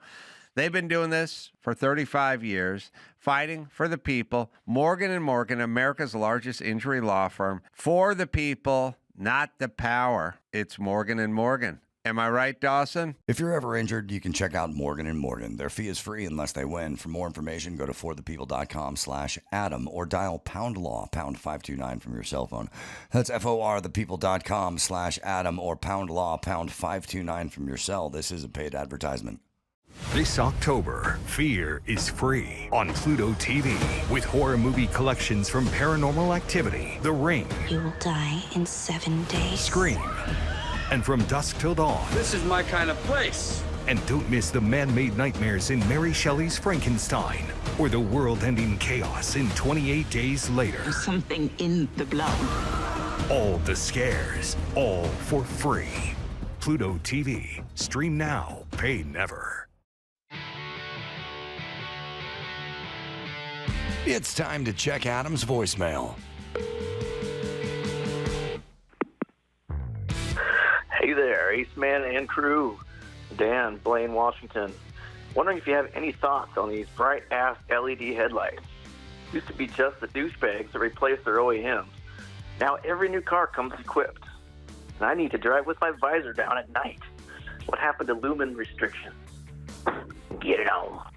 Speaker 2: they've been doing this for 35 years, fighting for the people. Morgan & Morgan, America's largest injury law firm, for the people, not the power. It's Morgan & Morgan. Am I right, Dawson?
Speaker 1: If you're ever injured, you can check out Morgan & Morgan. Their fee is free unless they win. For more information, go to forthepeople.com/Adam or dial #law, #529 from your cell phone. That's forthepeople.com/Adam or #law, #529 from your cell. This is a paid advertisement.
Speaker 10: This October, Fear is free on Pluto TV with horror movie collections from Paranormal Activity, The Ring,
Speaker 11: You will die in 7 days.
Speaker 10: Scream, and From Dusk Till Dawn.
Speaker 12: This is my kind of place.
Speaker 10: And don't miss the man-made nightmares in Mary Shelley's Frankenstein or the world-ending chaos in 28 Days Later.
Speaker 11: There's something in the blood.
Speaker 10: All the scares, all for free. Pluto TV. Stream now, pay never.
Speaker 1: It's time to check Adam's voicemail.
Speaker 13: Hey there, Ace Man and crew. Dan, Blaine, Washington. Wondering if you have any thoughts on these bright-ass LED headlights. Used to be just the douchebags that replaced their OEMs. Now every new car comes equipped. And I need to drive with my visor down at night. What happened to lumen restrictions? Get it on.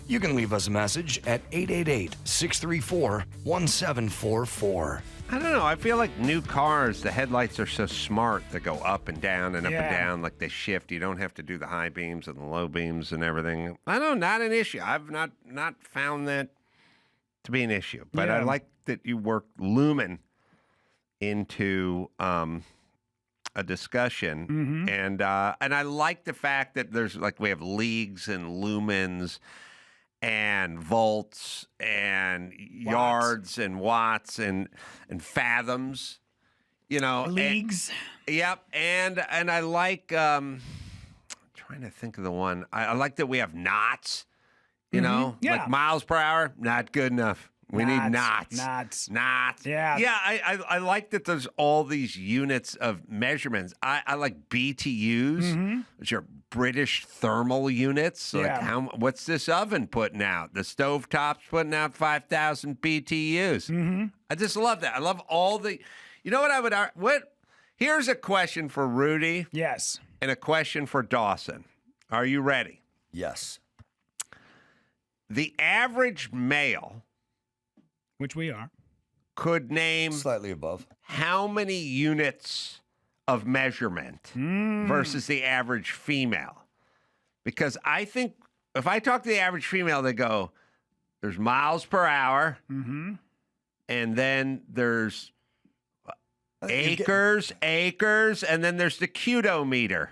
Speaker 1: You can leave us a message at 888-634-1744.
Speaker 2: I don't know. I feel like new cars, the headlights are so smart. They go up and down and up and down, like they shift. You don't have to do the high beams and the low beams and everything. I don't know, not an issue. I've not found that to be an issue. But I like that you work lumen into a discussion. And I like the fact that there's we have leagues and lumens and volts and yards and watts and fathoms,
Speaker 3: leagues.
Speaker 2: Yep, and I like trying to think of the one. I like that we have knots. Like miles per hour, not good enough. We need knots. Knots.
Speaker 3: Yeah.
Speaker 2: Yeah, I like that there's all these units of measurements. I like BTUs, which are British thermal units. Like what's this oven putting out? The stovetop's putting out 5,000 BTUs. I just love that. I love all the, you know what here's a question for Rudy.
Speaker 3: Yes.
Speaker 2: And a question for Dawson. Are you ready?
Speaker 1: Yes.
Speaker 2: The average male,
Speaker 3: which we are,
Speaker 2: could name
Speaker 1: slightly above
Speaker 2: how many units of measurement versus the average female. Because I think if I talk to the average female, they go, there's miles per hour, and then there's acres, and then there's the cutometer.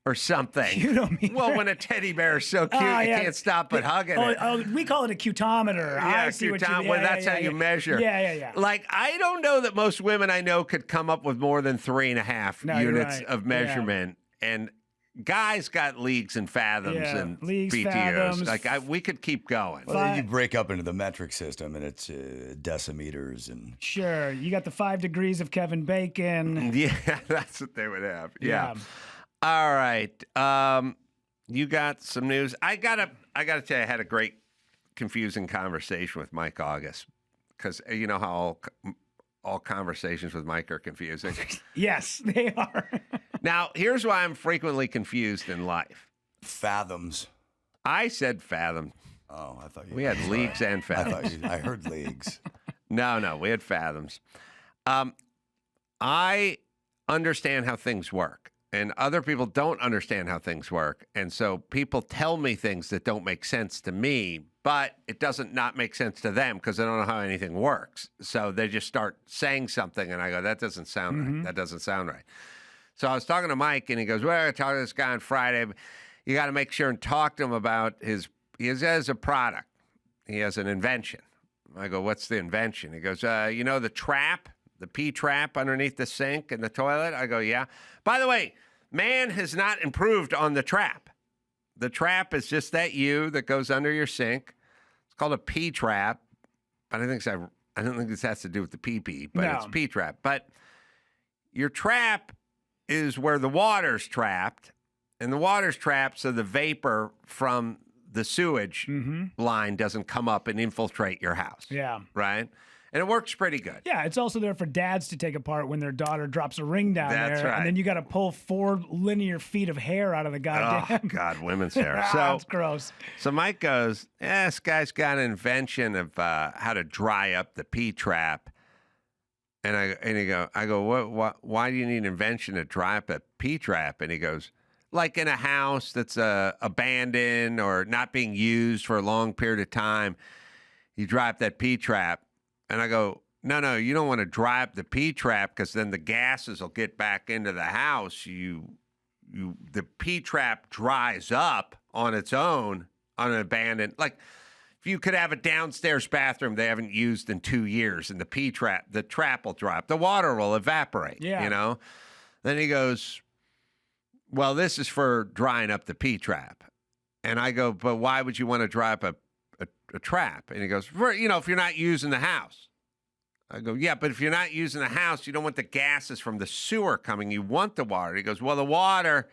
Speaker 2: Or something. Well, when a teddy bear is so cute, you can't stop but hugging it.
Speaker 3: We call it a cutometer.
Speaker 2: Yeah,
Speaker 3: I see what you mean.
Speaker 2: Well, that's how you measure.
Speaker 3: Yeah.
Speaker 2: Like, I don't know that most women I know could come up with more than 3.5 units of measurement. And guys got leagues and fathoms and
Speaker 3: leagues,
Speaker 2: BTUs.
Speaker 3: fathoms.
Speaker 2: We could keep going.
Speaker 1: Well, you break up into the metric system, and it's decimeters and.
Speaker 3: Sure, you got the 5 degrees of Kevin Bacon.
Speaker 2: Yeah, that's what they would have. Yeah. All right. You got some news. I gotta tell you, I had a great confusing conversation with Mike August, because you know how all conversations with Mike are confusing.
Speaker 3: Yes, they are.
Speaker 2: Now, here's why I'm frequently confused in life.
Speaker 1: Fathoms.
Speaker 2: I said fathom.
Speaker 1: Oh, I thought you.
Speaker 2: We had leagues and fathoms.
Speaker 1: I heard leagues.
Speaker 2: No, we had fathoms. I understand how things work. And other people don't understand how things work. And so people tell me things that don't make sense to me, but it doesn't not make sense to them because they don't know how anything works. So they just start saying something, and I go, that doesn't sound right. That doesn't sound right. So I was talking to Mike, and he goes, well, I talked to this guy on Friday. You got to make sure and talk to him about he has a product. He has an invention. I go, what's the invention? He goes, the trap The P-trap underneath the sink in the toilet? I go, yeah. By the way, man has not improved on the trap. The trap is just that U that goes under your sink. It's called a P-trap. But I don't think this has to do with the pee-pee, but it's P-trap. But your trap is where the water's trapped, and the water's trapped so the vapor from the sewage line doesn't come up and infiltrate your house.
Speaker 3: Yeah.
Speaker 2: Right? And it works pretty good.
Speaker 3: Yeah, it's also there for dads to take apart when their daughter drops a ring down
Speaker 2: That's
Speaker 3: there.
Speaker 2: right.
Speaker 3: And then you got to pull 4 linear feet of hair out of the goddamn.
Speaker 2: Oh, God, women's hair.
Speaker 3: That's gross.
Speaker 2: So Mike goes, this guy's got an invention of how to dry up the P-trap. And I go, why do you need an invention to dry up a P-trap? And he goes, like in a house that's abandoned or not being used for a long period of time, you dry up that P-trap. And I go, no, you don't want to dry up the P-trap because then the gases will get back into the house. The P-trap dries up on its own on an abandoned, like if you could have a downstairs bathroom they haven't used in 2 years and the trap will dry up. The water will evaporate, you know? Then he goes, well, this is for drying up the P-trap. And I go, but why would you want to dry up a trap? And he goes, if you're not using the house. I go, yeah, but if you're not using the house, you don't want the gases from the sewer coming. You want the water. He goes, well, the water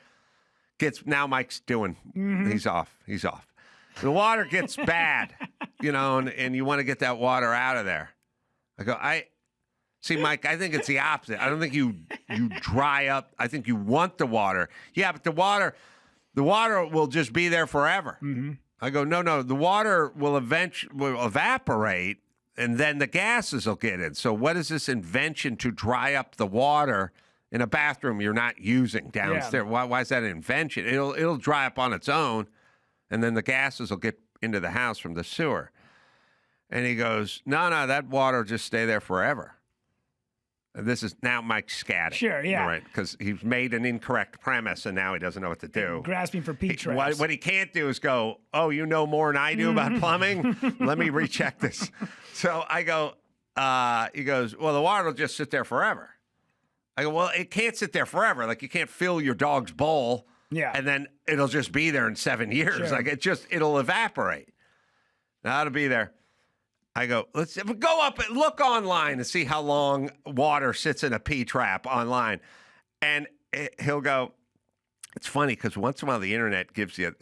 Speaker 2: gets, now Mike's doing, he's off. The water gets bad, and you want to get that water out of there. I go, see, Mike, I think it's the opposite. I don't think you dry up. I think you want the water. Yeah, but the water will just be there forever. I go, no, the water will evaporate, and then the gases will get in. So what is this invention to dry up the water in a bathroom you're not using downstairs? Yeah. Why is that an invention? It'll dry up on its own, and then the gases will get into the house from the sewer. And he goes, no, that water will just stay there forever. This is now Mike's scatting.
Speaker 3: Sure, yeah.
Speaker 2: Right, because he's made an incorrect premise, and now he doesn't know what to do.
Speaker 3: Grasping for P-traps.
Speaker 2: What he can't do is go, oh, you know more than I do about plumbing? Let me recheck this. So I go, he goes, well, the water will just sit there forever. I go, well, it can't sit there forever. Like, you can't fill your dog's bowl, and then it'll just be there in 7 years.
Speaker 3: Sure.
Speaker 2: Like, it'll evaporate. Now it'll be there. I go, let's go up and look online and see how long water sits in a P-trap online. And he'll go, it's funny because once in a while the internet gives you,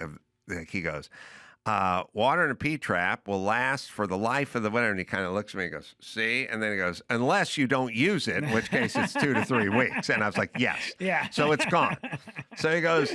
Speaker 2: he goes, water in a P-trap will last for the life of the winter. And he kind of looks at me and goes, see? And then he goes, unless you don't use it, in which case it's 2 to 3 weeks. And I was like, yes.
Speaker 3: Yeah.
Speaker 2: So it's gone. So he goes,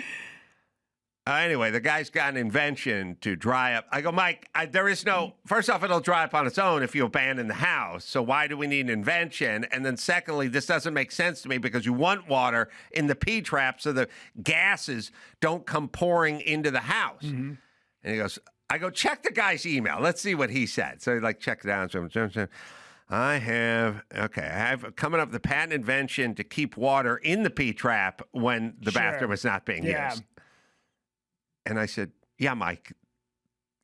Speaker 2: anyway, the guy's got an invention to dry up. I go, Mike, there is no, first off, it'll dry up on its own if you abandon the house. So why do we need an invention? And then secondly, this doesn't make sense to me because you want water in the P-trap so the gases don't come pouring into the house. And he goes, I go, check the guy's email. Let's see what he said. So he check it out. I have coming up the patent invention to keep water in the P-trap when the bathroom is not being used. And I said, yeah, Mike,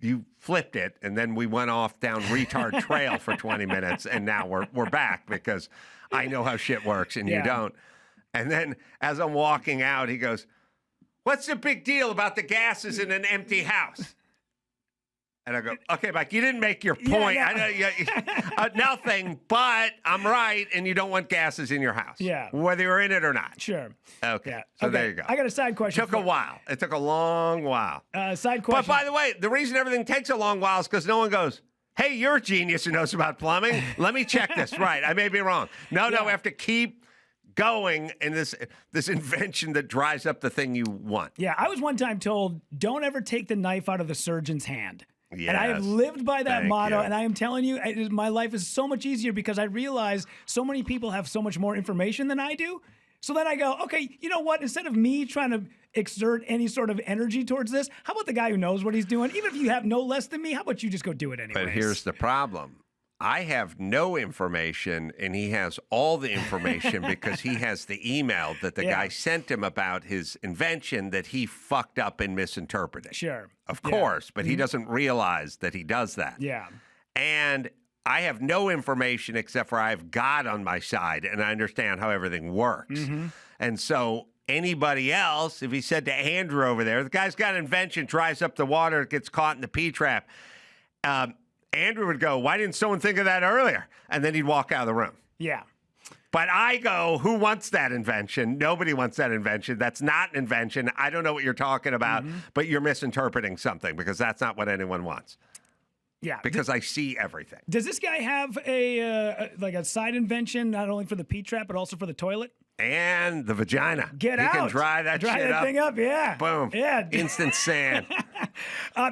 Speaker 2: you flipped it. And then we went off down retard trail for 20 minutes. And now we're back because I know how shit works and you don't. And then as I'm walking out, he goes, what's the big deal about the gases in an empty house? And I go, okay, Mike, you didn't make your point. Nothing, but I'm right, and you don't want gases in your house.
Speaker 3: Yeah.
Speaker 2: Whether you're in it or not.
Speaker 3: Sure.
Speaker 2: Okay.
Speaker 3: Yeah.
Speaker 2: So there you go.
Speaker 3: I got a side question.
Speaker 2: Took a while. It took a long while.
Speaker 3: Side question.
Speaker 2: But by the way, the reason everything takes a long while is because no one goes, hey, you're a genius who knows about plumbing. Let me check this. Right. I may be wrong. No, we have to keep going in this invention that dries up the thing you want.
Speaker 3: Yeah. I was one time told, don't ever take the knife out of the surgeon's hand.
Speaker 2: Yes.
Speaker 3: And I have lived by that motto,
Speaker 2: you.
Speaker 3: and I am telling you, my life is so much easier because I realize so many people have so much more information than I do. So then I go, okay, you know what? Instead of me trying to exert any sort of energy towards this, how about the guy who knows what he's doing? Even if you have no less than me, how about you just go do it anyway?
Speaker 2: But here's the problem. I have no information, and he has all the information because he has the email that the guy sent him about his invention that he fucked up and misinterpreted.
Speaker 3: Sure.
Speaker 2: Of course, but he doesn't realize that he does that.
Speaker 3: Yeah.
Speaker 2: And I have no information except for I have God on my side, and I understand how everything works. And so anybody else, if he said to Andrew over there, the guy's got an invention, dries up the water, gets caught in the P-trap, Andrew would go, why didn't someone think of that earlier? And then he'd walk out of the room.
Speaker 3: Yeah.
Speaker 2: But I go, who wants that invention? Nobody wants that invention. That's not an invention. I don't know what you're talking about, but you're misinterpreting something because that's not what anyone wants.
Speaker 3: Yeah.
Speaker 2: Because I see everything.
Speaker 3: Does this guy have a side invention, not only for the P-trap, but also for the toilet?
Speaker 2: And the vagina.
Speaker 3: Get out.
Speaker 2: He can dry that
Speaker 3: thing up, yeah.
Speaker 2: Boom.
Speaker 3: Yeah.
Speaker 2: Instant sand.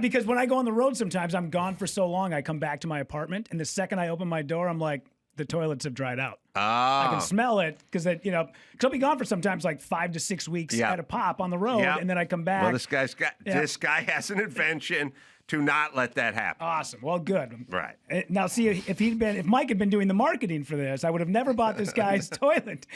Speaker 3: Because when I go on the road sometimes, I'm gone for so long, I come back to my apartment, and the second I open my door, I'm like, the toilets have dried out.
Speaker 2: Oh.
Speaker 3: I can smell it because I'll be gone for sometimes like 5 to 6 weeks at a pop on the road, and then I come back.
Speaker 2: Well, this guy has an invention to not let that happen.
Speaker 3: Awesome. Well, good.
Speaker 2: Right.
Speaker 3: Now, see, if Mike had been doing the marketing for this, I would have never bought this guy's toilet.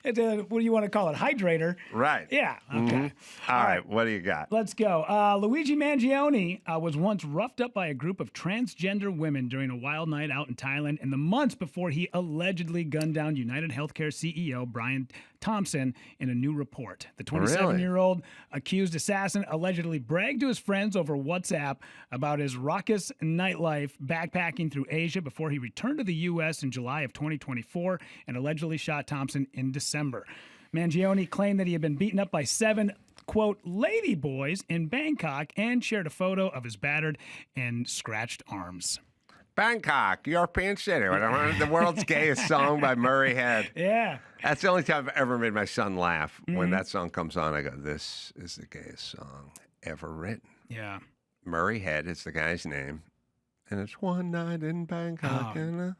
Speaker 3: What do you want to call it? Hydrator.
Speaker 2: Right.
Speaker 3: Yeah. Okay.
Speaker 2: All right. What do you got?
Speaker 3: Let's go. Luigi Mangione was once roughed up by a group of transgender women during a wild night out in Thailand in the months before he allegedly gunned down United Healthcare CEO Brian Thompson in a new report. The 27-year-old accused assassin allegedly bragged to his friends over WhatsApp about his raucous nightlife backpacking through Asia before he returned to the U.S. in July of 2024 and allegedly shot Thompson in December. Mangione claimed that he had been beaten up by 7, quote, lady boys in Bangkok and shared a photo of his battered and scratched arms.
Speaker 2: Bangkok, European city. The world's gayest song by Murray Head.
Speaker 3: Yeah.
Speaker 2: That's the only time I've ever made my son laugh. When that song comes on, I go, this is the gayest song ever written.
Speaker 3: Yeah.
Speaker 2: Murray Head is the guy's name. And it's one night in Bangkok.
Speaker 3: Did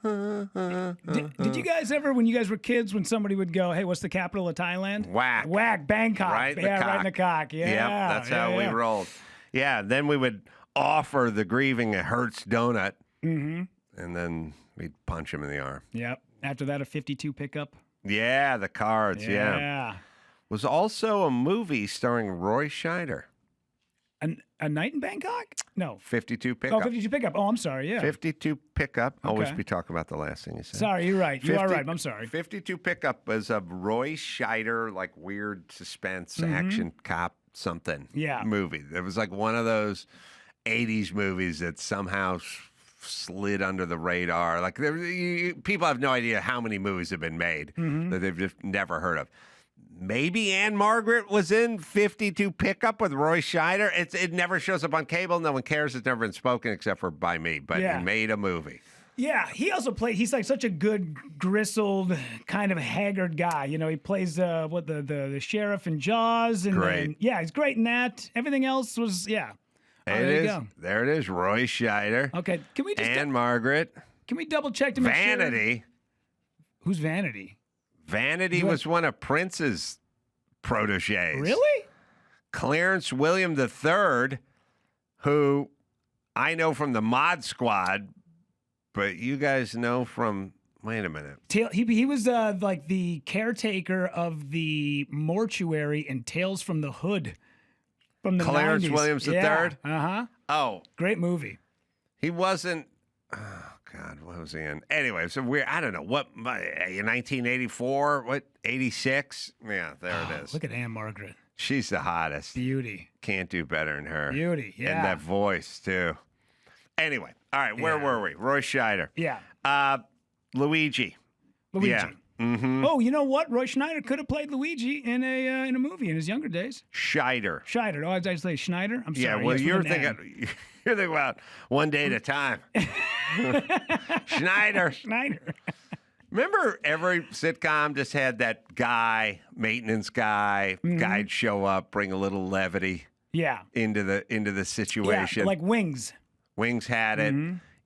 Speaker 3: you guys ever, when you guys were kids, when somebody would go, hey, what's the capital of Thailand?
Speaker 2: Whack.
Speaker 3: Whack, Bangkok.
Speaker 2: Right in the
Speaker 3: yeah,
Speaker 2: cock.
Speaker 3: right in the cock. Yeah.
Speaker 2: Yep, that's how we rolled. Yeah, then we would offer the grieving a Hertz donut. And then we'd punch him in the arm.
Speaker 3: Yep. After that, a 52 pickup.
Speaker 2: Yeah, the cards. Yeah. Was also a movie starring Roy Scheider.
Speaker 3: A night in Bangkok? No.
Speaker 2: 52 pickup.
Speaker 3: Oh, 52 pickup. Oh, I'm sorry. Yeah.
Speaker 2: 52 pickup. Always
Speaker 3: Okay.
Speaker 2: be talking about the last thing you said.
Speaker 3: Sorry, you're right. You are right. I'm sorry.
Speaker 2: 52 pickup was a Roy Scheider, like weird suspense action cop something movie. It was like one of those 80s movies that somehow slid under the radar. Like people have no idea how many movies have been made that they've just never heard of. Maybe Anne Margaret was in 52 Pickup with Roy Scheider. It never shows up on cable. No one cares. It's never been spoken except for by me. But he made a movie.
Speaker 3: Yeah, he also he's like such a good, gristled, kind of haggard guy. You know, he plays the sheriff in Jaws. And
Speaker 2: Great.
Speaker 3: He's great in that. Everything else was,
Speaker 2: There it is, Roy Scheider.
Speaker 3: Okay, can we just...
Speaker 2: Anne Margaret.
Speaker 3: Can we double check to make sure?
Speaker 2: Vanity.
Speaker 3: Who's Vanity?
Speaker 2: Vanity was one of Prince's proteges.
Speaker 3: Really?
Speaker 2: Clarence William III, who I know from the Mod Squad, but you guys know from... Wait a minute.
Speaker 3: He was like the caretaker of the mortuary in Tales from the Hood. From the
Speaker 2: Clarence
Speaker 3: 90s.
Speaker 2: Williams III?
Speaker 3: Uh-huh.
Speaker 2: Oh.
Speaker 3: Great movie.
Speaker 2: He wasn't... Oh, God, what was he in? Anyway, so weird. I don't know. What, 1984? What, 86? Yeah, there it is.
Speaker 3: Look at Anne Margaret.
Speaker 2: She's the hottest.
Speaker 3: Beauty.
Speaker 2: Can't do better than her.
Speaker 3: Beauty, yeah.
Speaker 2: And that voice, too. Anyway, all right, where were we? Roy Scheider.
Speaker 3: Yeah.
Speaker 2: Luigi. Yeah. Mm-hmm.
Speaker 3: Oh, you know what? Roy Schneider could have played Luigi in a movie in his younger days.
Speaker 2: Scheider.
Speaker 3: Oh, I say Schneider? I'm sorry.
Speaker 2: Yeah, well,
Speaker 3: Yes,
Speaker 2: you're
Speaker 3: with an
Speaker 2: thinking about one day at a time. Schneider. Remember every sitcom just had that guy, maintenance guy, guy'd show up, bring a little levity into the situation.
Speaker 3: Yeah, like Wings.
Speaker 2: Wings had it.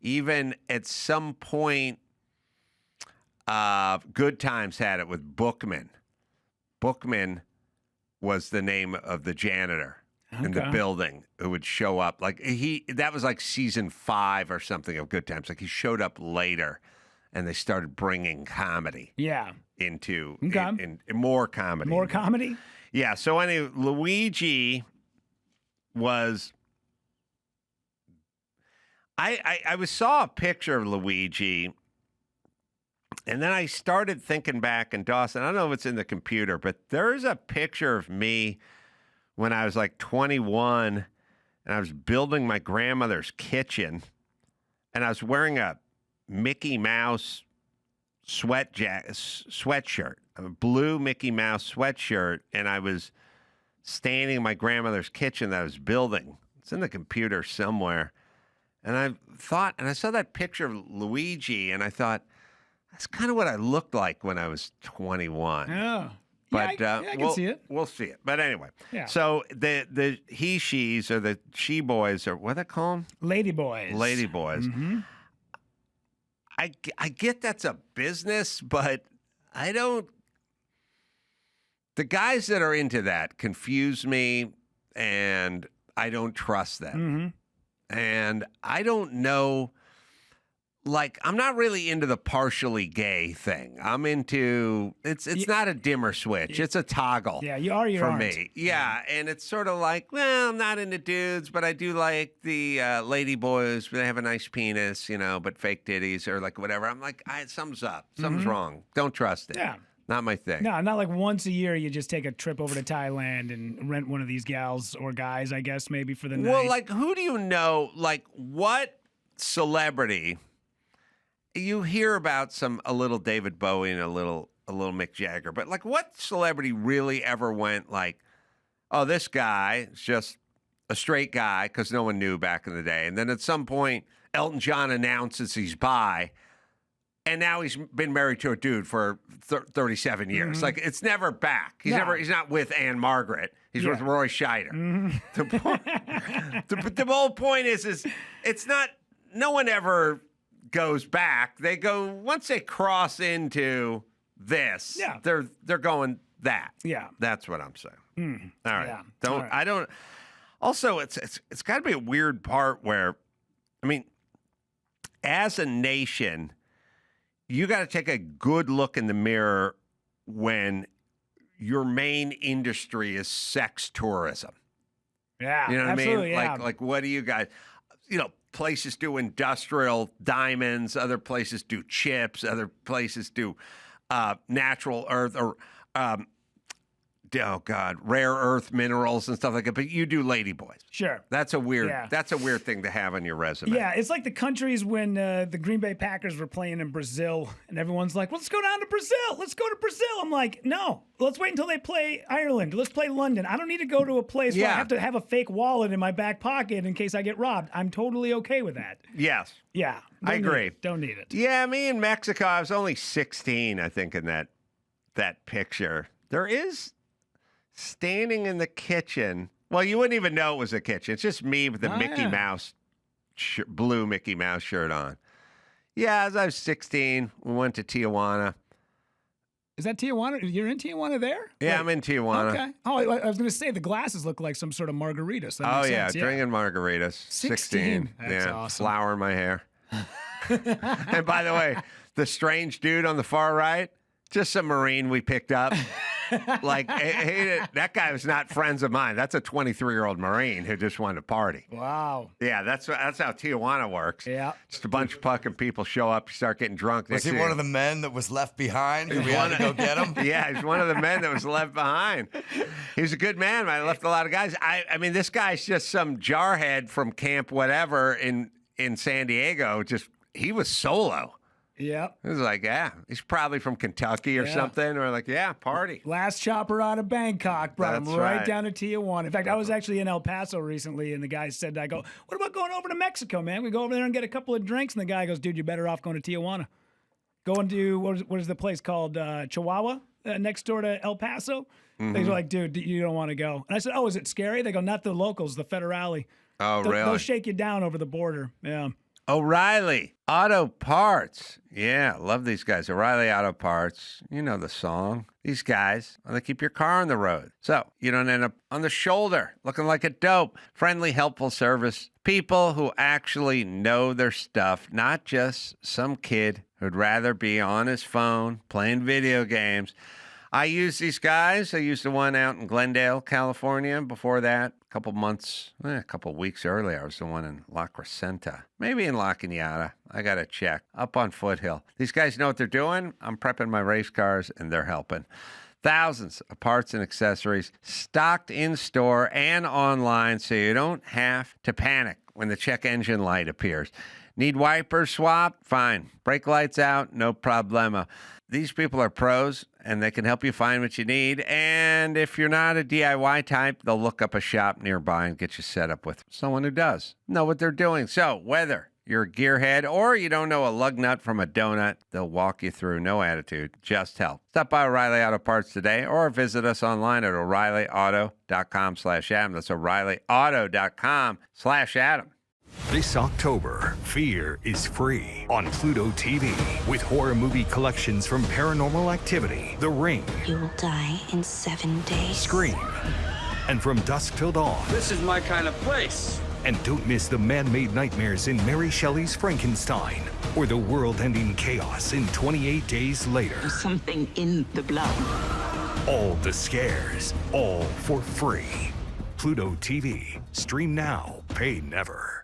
Speaker 2: Even at some point, Good Times had it with Bookman. Bookman was the name of the janitor in the building who would show up. Like that was like season 5 or something of Good Times. Like he showed up later, and they started bringing comedy. Into in more comedy.
Speaker 3: More comedy.
Speaker 2: Yeah. So anyway, Luigi was. I saw a picture of Luigi, and then I started thinking back, and Dawson, I don't know if it's in the computer, but there's a picture of me when I was like 21, and I was building my grandmother's kitchen, and I was wearing a Mickey Mouse sweatshirt, a blue Mickey Mouse sweatshirt, and I was standing in my grandmother's kitchen that I was building. It's in the computer somewhere. And I saw that picture of Luigi, and I thought, that's kind of what I looked like when I was 21.
Speaker 3: Yeah.
Speaker 2: But
Speaker 3: I can see it.
Speaker 2: We'll see it. But anyway,
Speaker 3: Yeah.
Speaker 2: So the he-she's or the she-boys, or what do they call them?
Speaker 3: Ladyboys.
Speaker 2: Ladyboys.
Speaker 3: Mm-hmm.
Speaker 2: I get that's a business, but I don't. The guys that are into that confuse me, and I don't trust them.
Speaker 3: Mm-hmm.
Speaker 2: And I don't know. Like, I'm not really into the partially gay thing. I'm into it's not a dimmer switch. It's a toggle.
Speaker 3: Yeah, you are. You
Speaker 2: for
Speaker 3: aren't.
Speaker 2: me. Yeah, and it's sort of like, well, I'm not into dudes, but I do like the lady boys. They have a nice penis, but fake titties or like whatever. I'm like, something's up. Something's wrong. Don't trust it.
Speaker 3: Yeah.
Speaker 2: Not my thing.
Speaker 3: No, not like once a year you just take a trip over to Thailand and rent one of these gals or guys, I guess, maybe for the night.
Speaker 2: Well, like, who do you know? Like, what celebrity? You hear about a little David Bowie and a little Mick Jagger, but like, what celebrity really ever went like, oh, this guy is just a straight guy because no one knew back in the day, and then at some point Elton John announces he's bi, and now he's been married to a dude for 37 years.
Speaker 3: Mm-hmm.
Speaker 2: Like, it's never back. He's not with Anne Margaret. He's with Roy Scheider.
Speaker 3: Mm-hmm.
Speaker 2: The whole point is it's not. No one ever goes back. They go once they cross into this.
Speaker 3: Yeah.
Speaker 2: They're going that.
Speaker 3: Yeah.
Speaker 2: That's what I'm saying. All right.
Speaker 3: Yeah.
Speaker 2: All right. I don't. Also, it's got to be a weird part where, I mean, as a nation, you got to take a good look in the mirror when your main industry is sex tourism.
Speaker 3: Yeah.
Speaker 2: You know what
Speaker 3: absolutely,
Speaker 2: I mean?
Speaker 3: Yeah.
Speaker 2: Like what do you guys? Places do industrial diamonds, other places do chips, other places do natural earth or rare earth minerals and stuff like that. But you do ladyboys.
Speaker 3: Sure.
Speaker 2: That's a weird thing to have on your resume.
Speaker 3: Yeah, it's like the countries when the Green Bay Packers were playing in Brazil, and everyone's like, let's go down to Brazil. Let's go to Brazil. I'm like, no, let's wait until they play Ireland. Let's play London. I don't need to go to a place where I have to have a fake wallet in my back pocket in case I get robbed. I'm totally okay with that.
Speaker 2: Yes.
Speaker 3: Yeah.
Speaker 2: I agree.
Speaker 3: Don't need it.
Speaker 2: Yeah, me in Mexico, I was only 16, I think, in that picture. There is standing in the kitchen. Well, you wouldn't even know it was a kitchen. It's just me with the Mickey Mouse, blue Mickey Mouse shirt on. Yeah, as I was 16, we went to Tijuana.
Speaker 3: Is that Tijuana? You're in Tijuana there?
Speaker 2: Yeah, I'm in Tijuana.
Speaker 3: Okay. Oh, I was going to say the glasses look like some sort of margarita. So that makes sense.
Speaker 2: Drinking margaritas. 16.
Speaker 3: That's awesome.
Speaker 2: Flower in my hair. And by the way, the strange dude on the far right, just a Marine we picked up. Like, that guy was not friends of mine. That's a 23-year-old Marine who just wanted to party.
Speaker 3: Wow.
Speaker 2: Yeah, that's how Tijuana works.
Speaker 3: Yeah.
Speaker 2: Just a bunch of fucking people show up, you start getting drunk.
Speaker 1: Was he one of the men that was left behind? We had to go get him?
Speaker 2: Yeah, he's one of the men that was left behind. He was a good man, but I left a lot of guys. I mean, this guy's just some jarhead from camp whatever in San Diego. He was solo.
Speaker 3: Yeah.
Speaker 2: It was like, he's probably from Kentucky or something. Or like, party.
Speaker 3: Last chopper out of Bangkok brought him
Speaker 2: That's
Speaker 3: right
Speaker 2: right.
Speaker 3: down to Tijuana. In fact, I was actually in El Paso recently, and the guy said, I go, what about going over to Mexico, man? We go over there and get a couple of drinks. And the guy goes, dude, you're better off going to Tijuana. Going to, what is the place called? Chihuahua, next door to El Paso.
Speaker 2: Mm-hmm.
Speaker 3: They were like, dude, you don't want to go. And I said, oh, is it scary? They go, not the locals, the federale.
Speaker 2: Oh, really?
Speaker 3: They'll shake you down over the border. Yeah.
Speaker 2: O'Reilly Auto Parts. Yeah, love these guys. O'Reilly Auto Parts. You know the song. These guys, they keep your car on the road. So you don't end up on the shoulder looking like a dope. Friendly, helpful service. People who actually know their stuff, not just some kid who'd rather be on his phone playing video games. I use these guys. I used the one out in Glendale, California. Before that, a couple weeks earlier, I was the one in La Crescenta. Maybe in La Cañada. I got to check. Up on Foothill. These guys know what they're doing. I'm prepping my race cars, and they're helping. Thousands of parts and accessories stocked in store and online, so you don't have to panic when the check engine light appears. Need wipers swapped? Fine. Brake lights out? No problema. These people are pros, and they can help you find what you need. And if you're not a DIY type, they'll look up a shop nearby and get you set up with someone who does know what they're doing. So whether you're a gearhead or you don't know a lug nut from a donut, they'll walk you through. No attitude, just help. Stop by O'Reilly Auto Parts today or visit us online at O'ReillyAuto.com/Adam. That's O'ReillyAuto.com/Adam.
Speaker 10: This October, Fear is free on Pluto TV with horror movie collections from Paranormal Activity, The Ring,
Speaker 11: You will die in 7 days.
Speaker 10: Scream, and From Dusk Till Dawn.
Speaker 12: This is my kind of place.
Speaker 10: And don't miss the man-made nightmares in Mary Shelley's Frankenstein or the world-ending chaos in 28 Days Later.
Speaker 11: There's something in the blood.
Speaker 10: All the scares, all for free. Pluto TV. Stream now, pay never.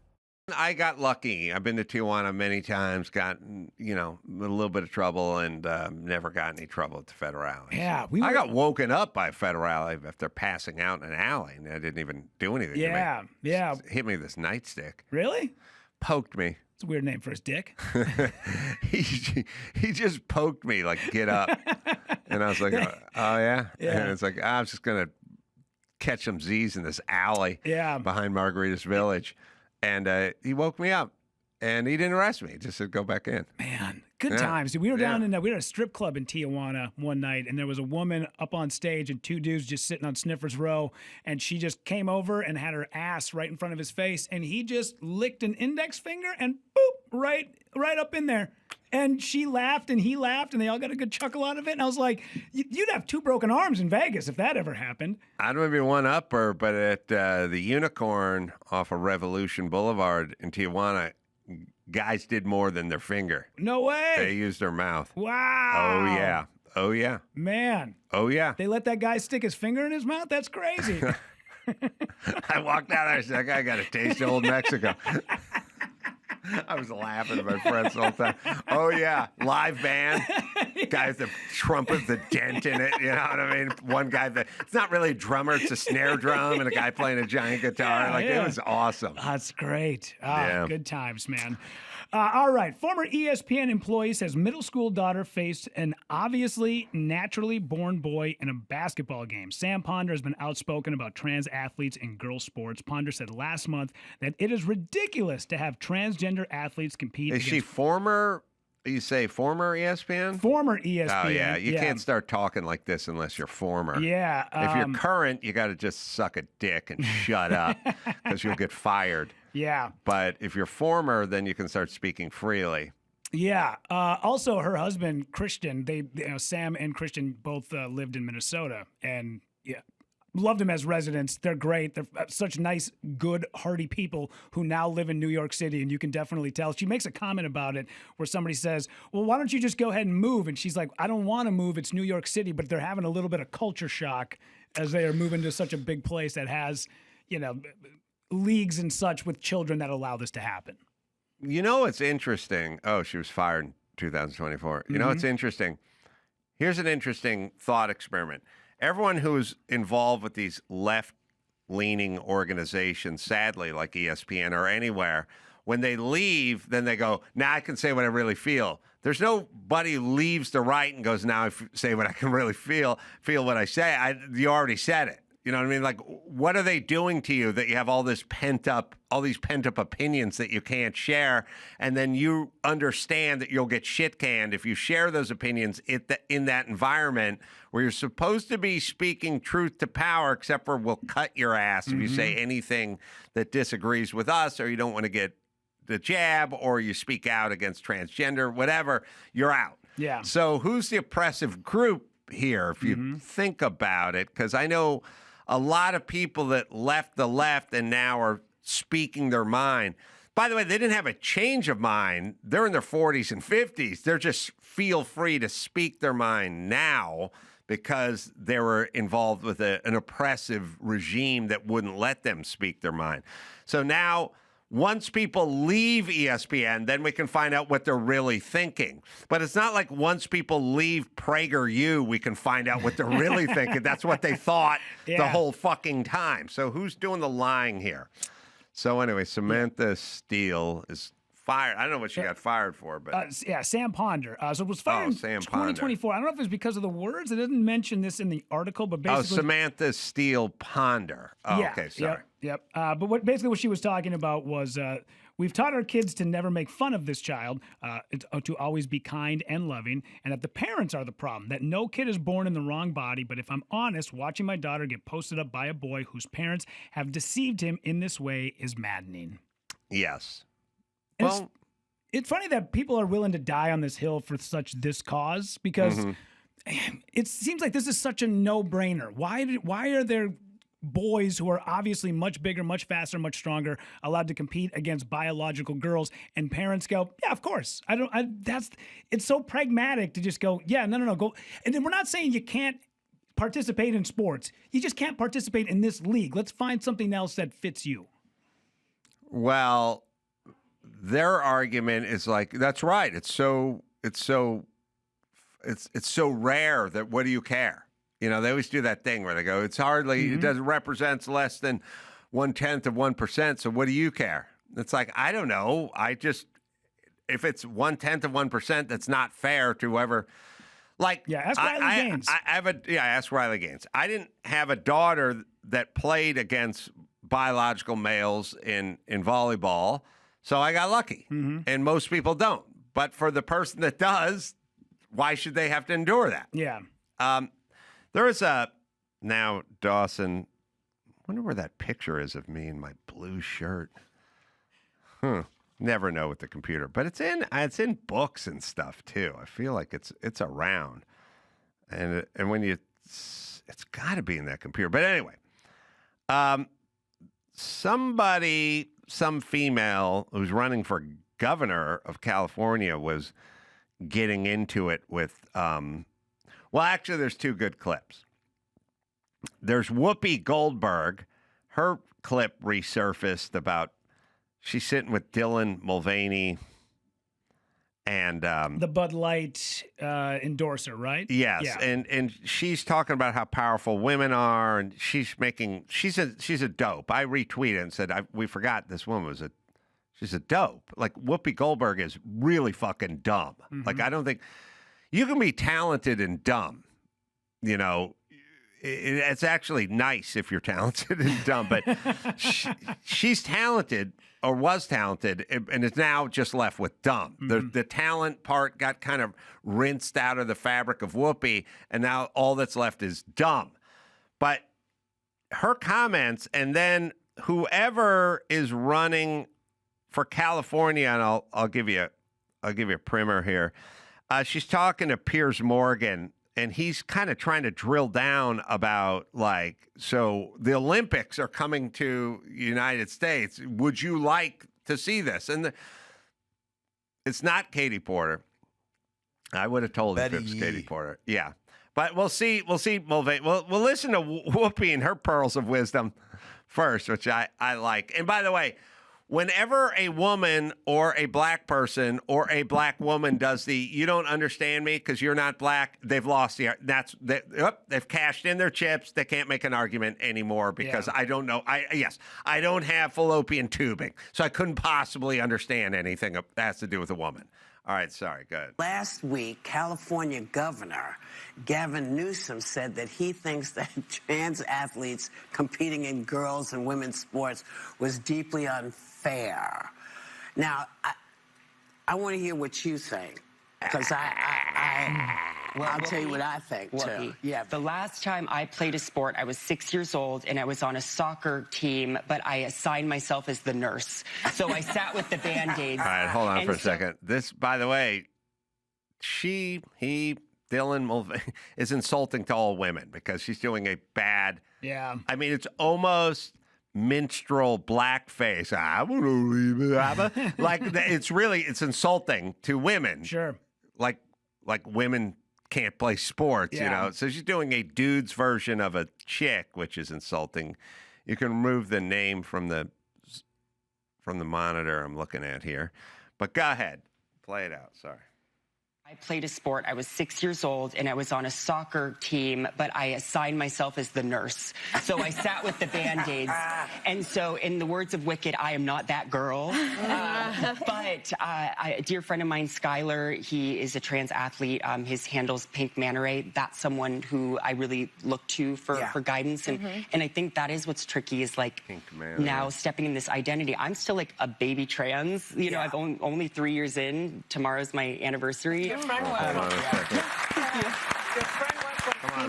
Speaker 2: I got lucky. I've been to Tijuana many times, gotten, a little bit of trouble, and never got any trouble at the Federale.
Speaker 3: Yeah.
Speaker 2: I got woken up by Federale after passing out in an alley, and I didn't even do anything to me.
Speaker 3: Yeah.
Speaker 2: Just hit me with this nightstick.
Speaker 3: Really?
Speaker 2: Poked me.
Speaker 3: It's a weird name for his dick.
Speaker 2: he just poked me, like, get up. And I was like, oh, yeah?
Speaker 3: Yeah.
Speaker 2: And it's like, I'm just going to catch some Z's in this alley behind Margaritas Village. And he woke me up, and he didn't arrest me. He just said, go back in.
Speaker 3: Man, good times. We were down we were at a strip club in Tijuana one night, and there was a woman up on stage and two dudes just sitting on Sniffer's Row, and she just came over and had her ass right in front of his face, and he just licked an index finger and boop, right up in there. And she laughed, and he laughed, and they all got a good chuckle out of it. And I was like, you'd have two broken arms in Vegas if that ever happened.
Speaker 2: I don't maybe one upper, but at the Unicorn off of Revolution Boulevard in Tijuana, guys did more than their finger.
Speaker 3: No way.
Speaker 2: They used their mouth.
Speaker 3: Wow.
Speaker 2: Oh, yeah. Oh, yeah.
Speaker 3: Man.
Speaker 2: Oh, yeah.
Speaker 3: They let that guy stick his finger in his mouth? That's crazy.
Speaker 2: I walked out there and said, that guy got a taste of old Mexico. I was laughing at my friends the whole time. Oh, yeah. Live band. Guy with the trumpet, the dent in it. You know what I mean? One guy, it's not really a drummer, it's a snare drum, and a guy playing a giant guitar. It was awesome.
Speaker 3: That's great. Good times, man. All right. Former ESPN employee says middle school daughter faced an obviously naturally born boy in a basketball game. Sam Ponder has been outspoken about trans athletes in girls' sports. Ponder said last month that it is ridiculous to have transgender athletes compete.
Speaker 2: Is she former? You say former ESPN?
Speaker 3: Former ESPN.
Speaker 2: Oh, yeah. You can't start talking like this unless you're former.
Speaker 3: Yeah.
Speaker 2: If you're current, you got to just suck a dick and shut up because you'll get fired.
Speaker 3: Yeah.
Speaker 2: But if you're former, then you can start speaking freely.
Speaker 3: Yeah. Also, her husband, Christian, Sam and Christian both lived in Minnesota. And, loved them as residents. They're great. They're such nice, good, hearty people who now live in New York City, and you can definitely tell. She makes a comment about it where somebody says, well, why don't you just go ahead and move? And she's like, I don't want to move. It's New York City, but they're having a little bit of culture shock as they are moving to such a big place that has, leagues and such with children that allow this to happen.
Speaker 2: It's interesting. Oh, she was fired in 2024. It's interesting. Here's an interesting thought experiment. Everyone who's involved with these left-leaning organizations, sadly, like ESPN or anywhere, when they leave, then they go, now I can say what I really feel. There's nobody who leaves the right and goes, now I say what I can really feel what I say. You already said it. You know what I mean? Like, what are they doing to you that you have all these pent up opinions that you can't share, and then you understand that you'll get shit canned if you share those opinions in that environment where you're supposed to be speaking truth to power, except for we'll cut your ass if you say anything that disagrees with us, or you don't want to get the jab, or you speak out against transgender, whatever, you're out.
Speaker 3: Yeah.
Speaker 2: So who's the oppressive group here, if you think about it? Because I know a lot of people that left the left and now are speaking their mind. By the way, they didn't have a change of mind. They're in their 40s and 50s. They're just feel free to speak their mind now because they were involved with an oppressive regime that wouldn't let them speak their mind. So now, once people leave ESPN, then we can find out what they're really thinking. But it's not like once people leave PragerU, we can find out what they're really thinking. That's what they thought the whole fucking time. So who's doing the lying here? So anyway, Samantha Steele is fired. I don't know what she got fired for, but
Speaker 3: Sam Ponder. So it was fired in
Speaker 2: Sam
Speaker 3: 2024. I don't know if it's because of the words. It doesn't mention this in the article, but basically,
Speaker 2: Samantha Steele Ponder. Oh, okay, sorry.
Speaker 3: Yep. But what she was talking about was we've taught our kids to never make fun of this child, to always be kind and loving, and that the parents are the problem, that no kid is born in the wrong body. But if I'm honest, watching my daughter get posted up by a boy whose parents have deceived him in this way is maddening.
Speaker 2: Yes.
Speaker 3: And
Speaker 2: Well,
Speaker 3: it's funny that people are willing to die on this hill for this cause, because it seems like this is such a no-brainer. Why are there boys who are obviously much bigger, much faster, much stronger allowed to compete against biological girls, and parents go, yeah, of course. It's so pragmatic to just go, yeah, no, go. And then we're not saying you can't participate in sports. You just can't participate in this league. Let's find something else that fits you.
Speaker 2: Well, their argument is like, that's right. It's so rare that what do you care? You know, they always do that thing where they go, it's hardly, it doesn't represents less than 1/10 of 1%. So what do you care? It's like, I don't know. If it's 1/10 of 1%, that's not fair to whoever. Like,
Speaker 3: ask Riley Gaines.
Speaker 2: Ask Riley Gaines. I didn't have a daughter that played against biological males in volleyball, so I got lucky. And most people don't. But for the person that does, why should they have to endure that?
Speaker 3: Yeah.
Speaker 2: There is now Dawson. I wonder where that picture is of me in my blue shirt. Never know with the computer, but it's in books and stuff too. I feel like it's around, and when it's got to be in that computer. But anyway, some female who's running for governor of California was getting into it with. Well, actually, there's two good clips. There's Whoopi Goldberg. Her clip resurfaced about she's sitting with Dylan Mulvaney and
Speaker 3: the Bud Light endorser, right?
Speaker 2: Yes,
Speaker 3: yeah.
Speaker 2: and she's talking about how powerful women are, and she's a dope. I retweeted and said we forgot this woman she's a dope. Like Whoopi Goldberg is really fucking dumb. Like I don't think. You can be talented and dumb, you know. It's actually nice if you're talented and dumb, but she's talented or was talented and is now just left with dumb. The talent part got kind of rinsed out of the fabric of Whoopi, and now all that's left is dumb. But her comments, and then whoever is running for California, and I'll give you a primer here. She's talking to Piers Morgan, and he's kind of trying to drill down about, like, so the Olympics are coming to the United States. Would you like to see this? And it's not Katie Porter. I would have told if it was Katie Porter. Yeah. But we'll see. We'll listen to Whoopi and her pearls of wisdom first, which I like. And by the way, whenever a woman or a black person or a black woman does you don't understand me because you're not black, they've lost they've cashed in their chips. They can't make an argument anymore because I don't know. I don't have fallopian tubing, so I couldn't possibly understand anything that has to do with a woman. All right, sorry, go ahead.
Speaker 14: Last week, California Governor Gavin Newsom said that he thinks that trans athletes competing in girls' and women's sports was deeply unfair. Now, I want to hear what you think, because I'll tell you what I think, too.
Speaker 15: Yeah. The last time I played a sport, I was 6 years old, and I was on a soccer team, but I assigned myself as the nurse. So I sat with the Band-Aids.
Speaker 2: All right, hold on for a second. This, by the way, Dylan Mulvaney is insulting to all women because she's doing a bad.
Speaker 3: Yeah.
Speaker 2: I mean, it's almost minstrel blackface. I want to leave. Like it's insulting to women.
Speaker 3: Sure.
Speaker 2: Like women can't play sports, you know. So she's doing a dude's version of a chick, which is insulting. You can remove the name from the monitor I'm looking at here. But go ahead. Play it out. Sorry.
Speaker 15: I played a sport. I was 6 years old, and I was on a soccer team, but I assigned myself as the nurse. So I sat with the Band-Aids. And so, in the words of Wicked, I am not that girl. But a dear friend of mine, Skylar, he is a trans athlete. His handle's Pink Manta Ray. That's someone who I really look to for guidance. And I think that is what's tricky is like now stepping in this identity. I'm still like a baby trans. You know, I've only 3 years in. Tomorrow's my anniversary.
Speaker 16: Your friend went from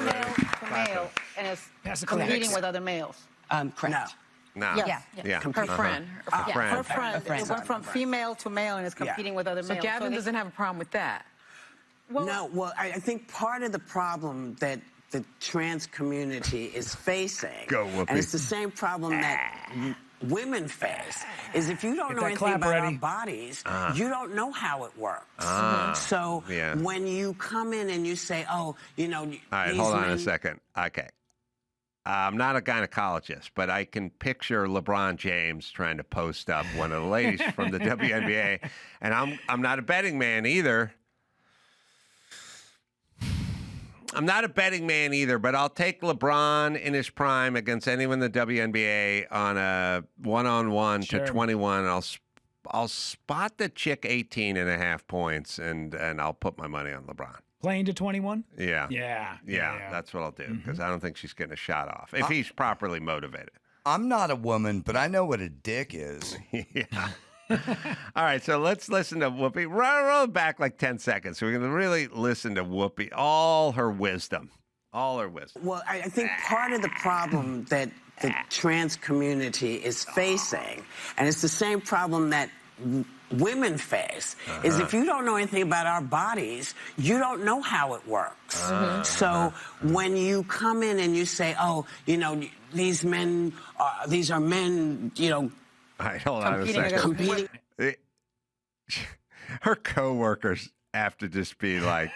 Speaker 16: female to male and is competing with other males.
Speaker 15: Correct.
Speaker 2: No.
Speaker 16: Yeah.
Speaker 17: Her friend.
Speaker 16: Her friend. It went from female to male and is competing with other
Speaker 17: So
Speaker 16: males.
Speaker 17: Gavin doesn't have a problem with that.
Speaker 14: Well, I think part of the problem that the trans community is facing, and it's the same problem that women face, is if you don't know anything about our bodies, you don't know how it works. So when you come in and you say, oh, you know... All
Speaker 2: right, hold on a second. Okay. I'm not a gynecologist, but I can picture LeBron James trying to post up one of the ladies from the WNBA, and I'm not a betting man either. I'm not a betting man either, but I'll take LeBron in his prime against anyone in the WNBA on a 1-on-1 to 21. I'll spot the chick 18.5 points, and I'll put my money on LeBron.
Speaker 3: Playing to 21?
Speaker 2: Yeah, that's what I'll do, because I don't think she's getting a shot off if he's properly motivated.
Speaker 1: I'm not a woman, but I know what a dick is.
Speaker 2: Yeah. All right, so let's listen to Whoopi. Roll back like 10 seconds. So we're going to really listen to Whoopi, all her wisdom.
Speaker 14: Well, I think part of the problem that the trans community is facing, and it's the same problem that women face, is if you don't know anything about our bodies, you don't know how it works. So when you come in and you say, oh, you know, these are men, you know,
Speaker 2: all right, hold on a second. Her coworkers have to just be like,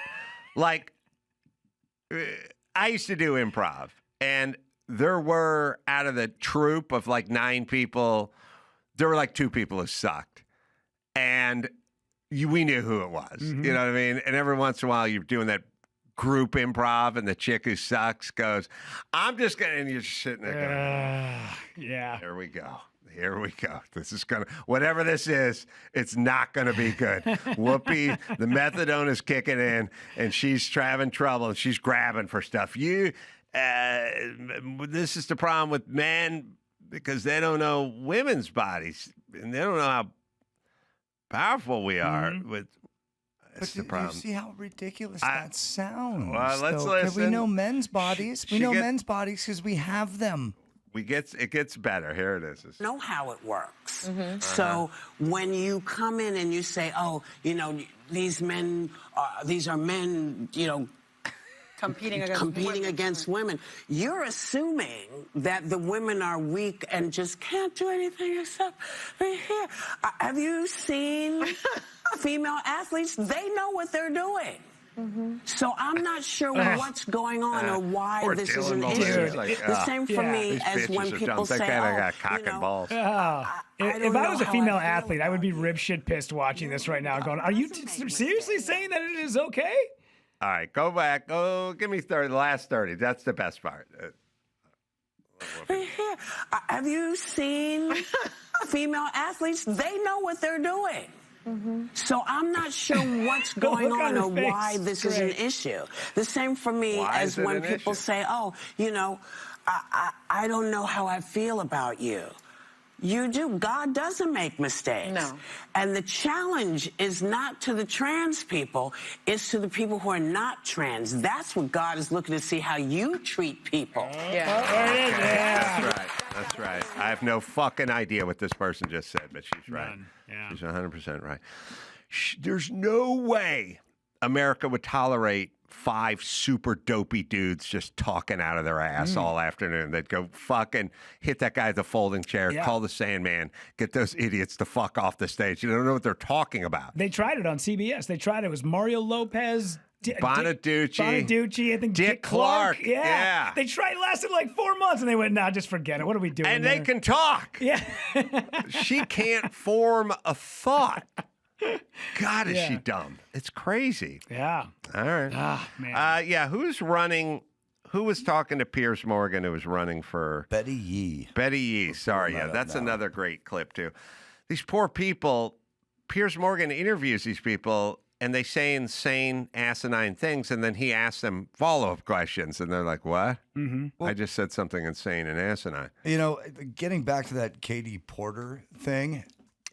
Speaker 2: I used to do improv, and there were, out of the troupe of like 9 people, there were like 2 people who sucked, and we knew who it was. You know what I mean? And every once in a while, you're doing that group improv, and the chick who sucks goes, "I'm just gonna," and you're just sitting there going, Here we go. This is whatever this is, it's not gonna be good. Whoopi, the methadone is kicking in, and she's having trouble, and she's grabbing for stuff. This is the problem with men, because they don't know women's bodies, and they don't know how powerful we are. That's the problem.
Speaker 1: You see how ridiculous that sounds?
Speaker 2: Well, let's listen.
Speaker 1: We know men's bodies. We know men's bodies because we have them.
Speaker 2: It gets better. Here it is.
Speaker 14: Know how it works. So when you come in and you say, oh, you know, these are men, you know, competing against women, you're assuming that the women are weak and just can't do anything except be here. Have you seen female athletes? They know what they're doing. So I'm not sure what's going on or why this is an issue. The same for me as when people say,
Speaker 2: balls.
Speaker 3: If I was a female athlete, I would be rib shit pissed watching this right now going, are you seriously saying that it is okay?
Speaker 2: All right, go back. Oh, give me 30, the last 30. That's the best part.
Speaker 14: Have you seen female athletes? They know what they're doing. So I'm not sure what's going on or why this is an issue. The same for me as when people say, oh, you know, I don't know how I feel about you. You do. God doesn't make mistakes. No. And the challenge is not to the trans people, it's to the people who are not trans. That's what God is looking to see, how you treat people.
Speaker 2: That's right. I have no fucking idea what this person just said, but she's right.
Speaker 3: Yeah.
Speaker 2: She's 100% right. There's no way America would tolerate 5 super dopey dudes just talking out of their ass all afternoon. They'd go fucking hit that guy at the folding chair, call the Sandman, get those idiots to fuck off the stage. You don't know what they're talking about.
Speaker 3: They tried it on CBS. They tried it. It was Mario Lopez,
Speaker 2: Bonaducci,
Speaker 3: I think
Speaker 2: Dick Clark.
Speaker 3: Yeah. They tried, it lasted like 4 months, and they went, nah, just forget it. What are we doing?
Speaker 2: And they can talk.
Speaker 3: Yeah.
Speaker 2: She can't form a thought. God, is she dumb? It's crazy.
Speaker 3: Yeah.
Speaker 2: All right.
Speaker 3: Ah, man.
Speaker 2: Who's running? Who was talking to Piers Morgan who was running for?
Speaker 1: Betty Yee.
Speaker 2: Betty Yee. Sorry. Yeah, that's another great clip, too. These poor people, Piers Morgan interviews these people, and they say insane, asinine things, and then he asks them follow-up questions, and they're like, what?
Speaker 3: Mm-hmm.
Speaker 2: I just said something insane and asinine.
Speaker 1: You know, getting back to that Katie Porter thing,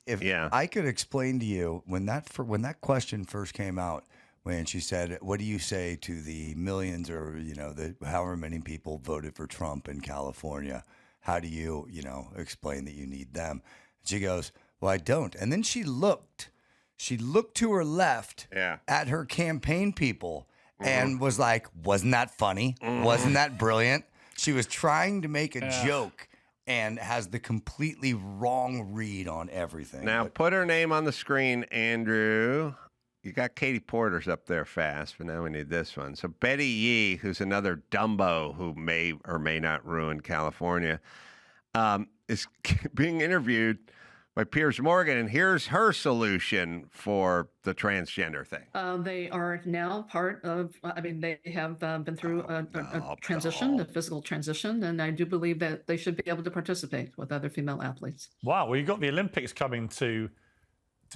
Speaker 1: if I could explain to you when that question first came out, when she said, "What do you say to the millions or the however many people voted for Trump in California? How do you explain that you need them?" She goes, "Well, I don't." And then she looked to her left at her campaign people and was like, "Wasn't that funny? Wasn't that brilliant?" She was trying to make a joke. And has the completely wrong read on everything.
Speaker 2: Now, put her name on the screen, Andrew. You got Katie Porter's up there fast, but now we need this one. So Betty Yee, who's another Dumbo who may or may not ruin California, is being interviewed by Piers Morgan, and here's her solution for the transgender thing.
Speaker 18: They are now part of, they have been through a transition, a physical transition, and I do believe that they should be able to participate with other female athletes.
Speaker 19: Wow, well, you've got the Olympics coming to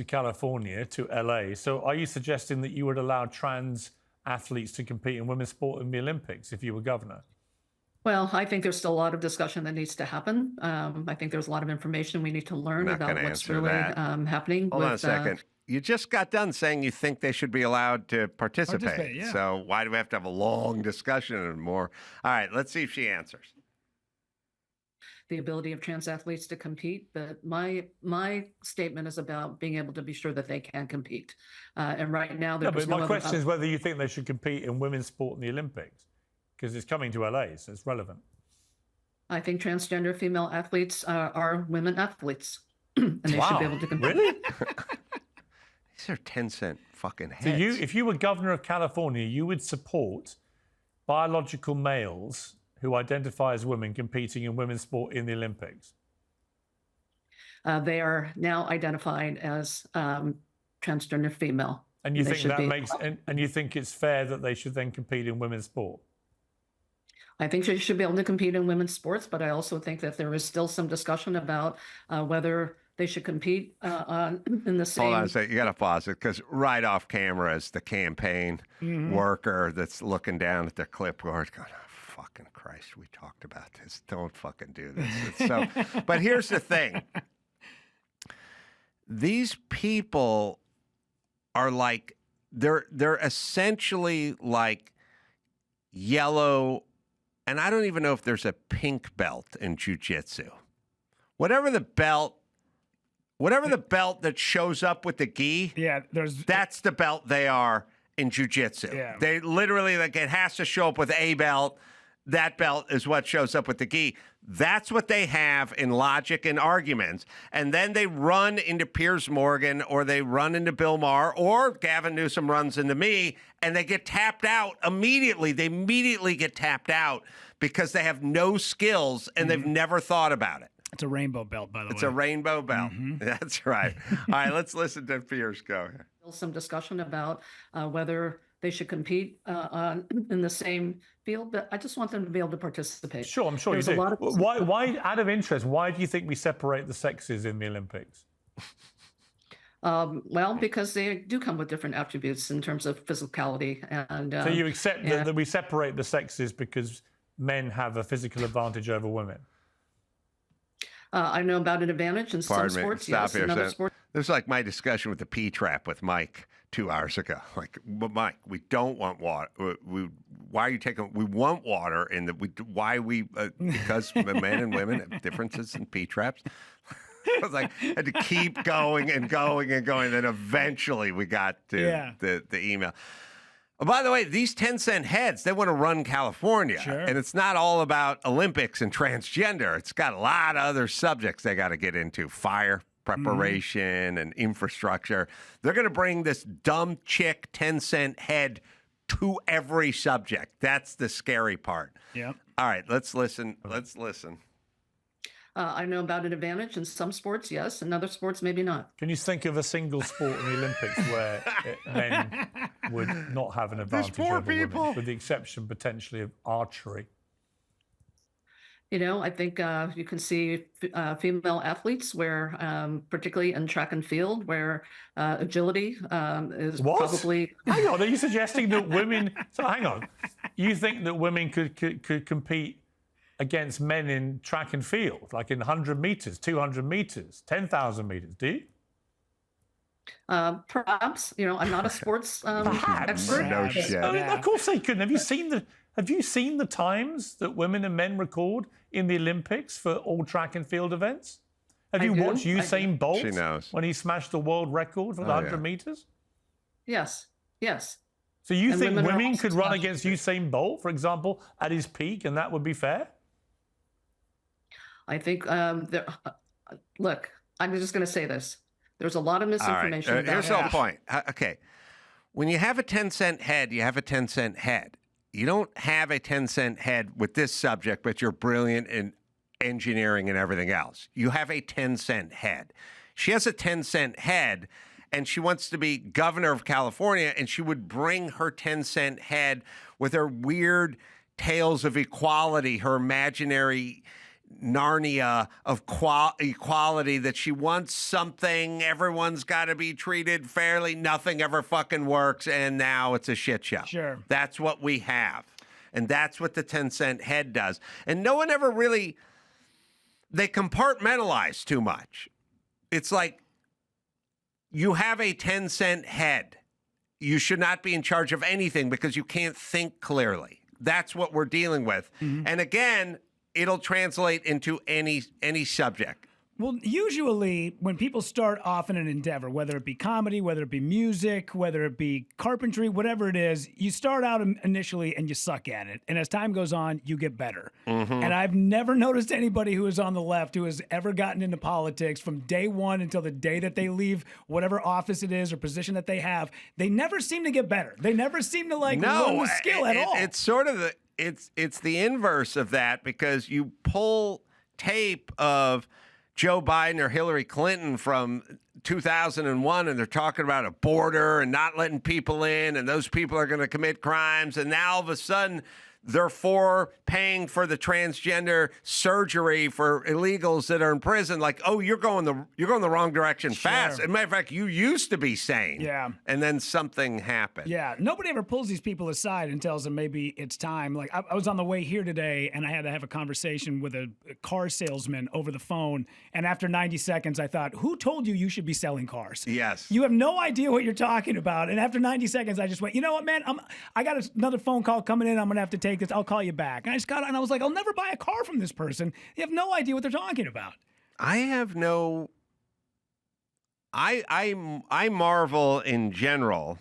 Speaker 19: California, to LA. So are you suggesting that you would allow trans athletes to compete in women's sport in the Olympics if you were governor?
Speaker 18: Well, I think there's still a lot of discussion that needs to happen. I think there's a lot of information we need to learn about what's really happening.
Speaker 2: Hold on a second. You just got done saying you think they should be allowed to participate.
Speaker 3: Yeah.
Speaker 2: So why do we have to have a long discussion and more? All right, let's see if she answers.
Speaker 18: The ability of trans athletes to compete, but my statement is about being able to be sure that they can compete. And right now,
Speaker 19: but my question is whether you think they should compete in women's sport in the Olympics. Because it's coming to LA, so it's relevant.
Speaker 18: I think transgender female athletes are women athletes, and they should be able to compete.
Speaker 19: Really?
Speaker 2: These are 10-cent fucking heads.
Speaker 19: So if you were governor of California, you would support biological males who identify as women competing in women's sport in the Olympics?
Speaker 18: They are now identified as transgender female.
Speaker 19: And you think that and you think it's fair that they should then compete in women's sport?
Speaker 18: I think they should be able to compete in women's sports, but I also think that there is still some discussion about whether they should compete in the same...
Speaker 2: Hold on a second. You got to pause it, because right off camera is the campaign worker that's looking down at their clipboard going, oh, fucking Christ, we talked about this. Don't fucking do this. It's so... But here's the thing. These people are like, they're essentially like yellow... And I don't even know if there's a pink belt in jiu-jitsu. Whatever the belt that shows up with the gi, that's the belt they are in jiu-jitsu.
Speaker 3: Yeah.
Speaker 2: They literally, like, it has to show up with a belt. That belt is what shows up with the gi. That's what they have in logic and arguments. And then they run into Piers Morgan, or they run into Bill Maher, or Gavin Newsom runs into me, and they get tapped out immediately. They immediately get tapped out because they have no skills and they've never thought about it.
Speaker 3: It's a rainbow belt, by the way.
Speaker 2: It's a rainbow belt. That's right. All right, let's listen to Piers go.
Speaker 18: Some discussion about whether they should compete in the same field, but I just want them to be able to participate.
Speaker 19: Sure, I'm sure
Speaker 18: There's
Speaker 19: you do.
Speaker 18: a lot of...
Speaker 19: Why, out of interest, why do you think we separate the sexes in the Olympics?
Speaker 18: Well, because they do come with different attributes in terms of physicality. And
Speaker 19: so you accept that we separate the sexes because men have a physical advantage over women?
Speaker 18: I know about an advantage in some sports.
Speaker 2: Stop
Speaker 18: yes,
Speaker 2: here.
Speaker 18: in other sports.
Speaker 2: This is like my discussion with the P-trap with Mike 2 hours ago. Like, but Mike, we don't want water. Why are you taking? We want water, and because men and women have differences in P-traps. I was like, I had to keep going and going and going. Then eventually we got to the email. Oh, by the way, these 10-cent heads, they want to run California.
Speaker 3: Sure.
Speaker 2: And it's not all about Olympics and transgender. It's got a lot of other subjects they got to get into. Fire preparation and infrastructure. They're going to bring this dumb chick 10-cent head to every subject. That's the scary part.
Speaker 3: Yep.
Speaker 2: All right, let's listen. Let's listen.
Speaker 18: I know about an advantage in some sports, yes. In other sports, maybe not.
Speaker 19: Can you think of a single sport in the Olympics where men would not have an advantage over women, with the exception potentially of archery?
Speaker 18: You know, I think you can see female athletes where, particularly in track and field, where agility is probably...
Speaker 19: Hang on, are you suggesting that women... So hang on. You think that women could compete against men in track and field, like in 100 meters, 200 meters, 10,000 meters, do you?
Speaker 18: Perhaps. You know, I'm not a sports expert.
Speaker 2: No shit.
Speaker 19: I mean, of course they couldn't. Have you seen the times that women and men record in the Olympics for all track and field events? Have you watched Usain Bolt
Speaker 2: She knows.
Speaker 19: when he smashed the world record for the 100 meters?
Speaker 18: Yes.
Speaker 19: So you
Speaker 18: And
Speaker 19: think
Speaker 18: women are
Speaker 19: women
Speaker 18: also
Speaker 19: could run
Speaker 18: smashing
Speaker 19: against Usain Bolt, for example, at his peak, and that would be fair?
Speaker 18: I think, look, I'm just going to say this. There's a lot of misinformation.
Speaker 2: All right. Here's the
Speaker 18: about
Speaker 2: whole point. Okay. When you have a 10-cent head, you have a 10-cent head. You don't have a 10-cent head with this subject, but you're brilliant in engineering and everything else. You have a 10-cent head. She has a 10-cent head, and she wants to be governor of California, and she would bring her 10-cent head with her weird tales of equality, her imaginary Narnia of equality, that she wants something, everyone's got to be treated fairly, nothing ever fucking works, and now it's a shit show.
Speaker 3: Sure.
Speaker 2: That's what we have. And that's what the 10-cent head does. And no one ever really, they compartmentalize too much. It's like, you have a 10-cent head. You should not be in charge of anything because you can't think clearly. That's what we're dealing with.
Speaker 3: Mm-hmm.
Speaker 2: And again, it'll translate into any subject.
Speaker 3: Well, usually when people start off in an endeavor, whether it be comedy, whether it be music, whether it be carpentry, whatever it is, you start out initially and you suck at it. And as time goes on, you get better.
Speaker 2: Mm-hmm.
Speaker 3: And I've never noticed anybody who is on the left who has ever gotten into politics from day one until the day that they leave whatever office it is or position that they have. They never seem to get better. They never seem to learn the skill at all.
Speaker 2: It's sort of it's the inverse of that, because you pull tape of Joe Biden or Hillary Clinton from 2001, and they're talking about a border and not letting people in, and those people are going to commit crimes, and now all of a sudden they're for paying for the transgender surgery for illegals that are in prison. Like, oh, you're going the wrong direction fast. As a matter of fact, you used to be sane.
Speaker 3: Yeah.
Speaker 2: And then something happened.
Speaker 3: Yeah. Nobody ever pulls these people aside and tells them maybe it's time. Like, I was on the way here today, and I had to have a conversation with a car salesman over the phone. And after 90 seconds, I thought, who told you should be selling cars?
Speaker 2: Yes.
Speaker 3: You have no idea what you're talking about. And after 90 seconds, I just went, you know what, man? I got another phone call coming in. I'm going to have to take this. I'll call you back. And I just got on, and I was like, I'll never buy a car from this person. You have no idea what they're talking about.
Speaker 2: I have no. I marvel in general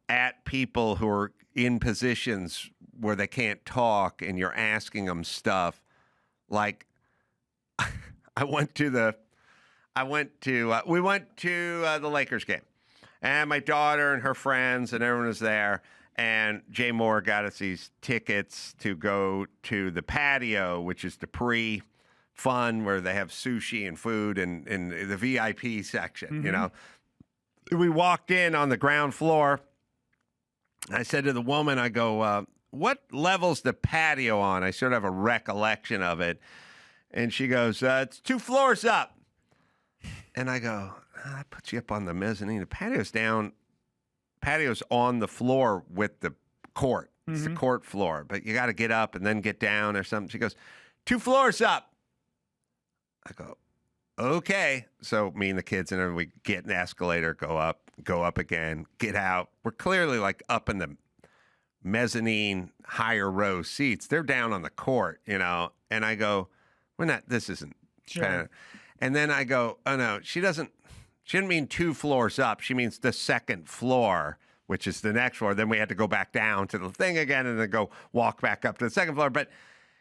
Speaker 2: at people who are in positions where they can't talk, and you're asking them stuff. Like, we went to the Lakers game, and my daughter and her friends and everyone was there. And Jay Moore got us these tickets to go to the patio, which is the pre-fun, where they have sushi and food and the VIP section, you know. We walked in on the ground floor. I said to the woman, I go, what level's the patio on? I sort of have a recollection of it. And she goes, it's 2 floors up. And I go, that puts you up on the mezzanine. The patio's down. Patio's on the floor with the court. It's the court floor, but you got to get up and then get down or something. She goes, 2 floors up. I go, okay. So me and the kids and we get in the escalator, go up again, get out. We're clearly like up in the mezzanine, higher row seats. They're down on the court, you know. And I go, this isn't.
Speaker 3: Sure.
Speaker 2: And then I go, oh no, she didn't mean 2 floors up. She means the second floor, which is the next floor. Then we had to go back down to the thing again and then go walk back up to the second floor. But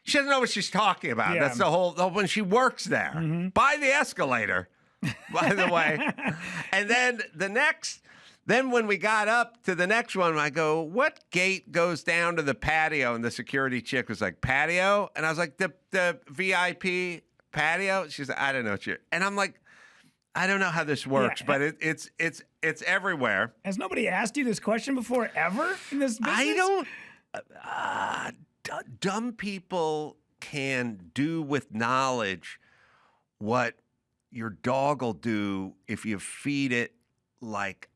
Speaker 2: she doesn't know what she's talking about.
Speaker 3: Yeah.
Speaker 2: That's the whole, when she works there. By the escalator, by the way. And then then when we got up to the next one, I go, what gate goes down to the patio? And the security chick was like, patio? And I was like, the VIP patio? She's like, I don't know what you're. And I'm like, I don't know how this works, but it's everywhere.
Speaker 3: Has nobody asked you this question before ever in this business?
Speaker 2: I don't. Dumb people can do with knowledge what your dog will do if you feed it like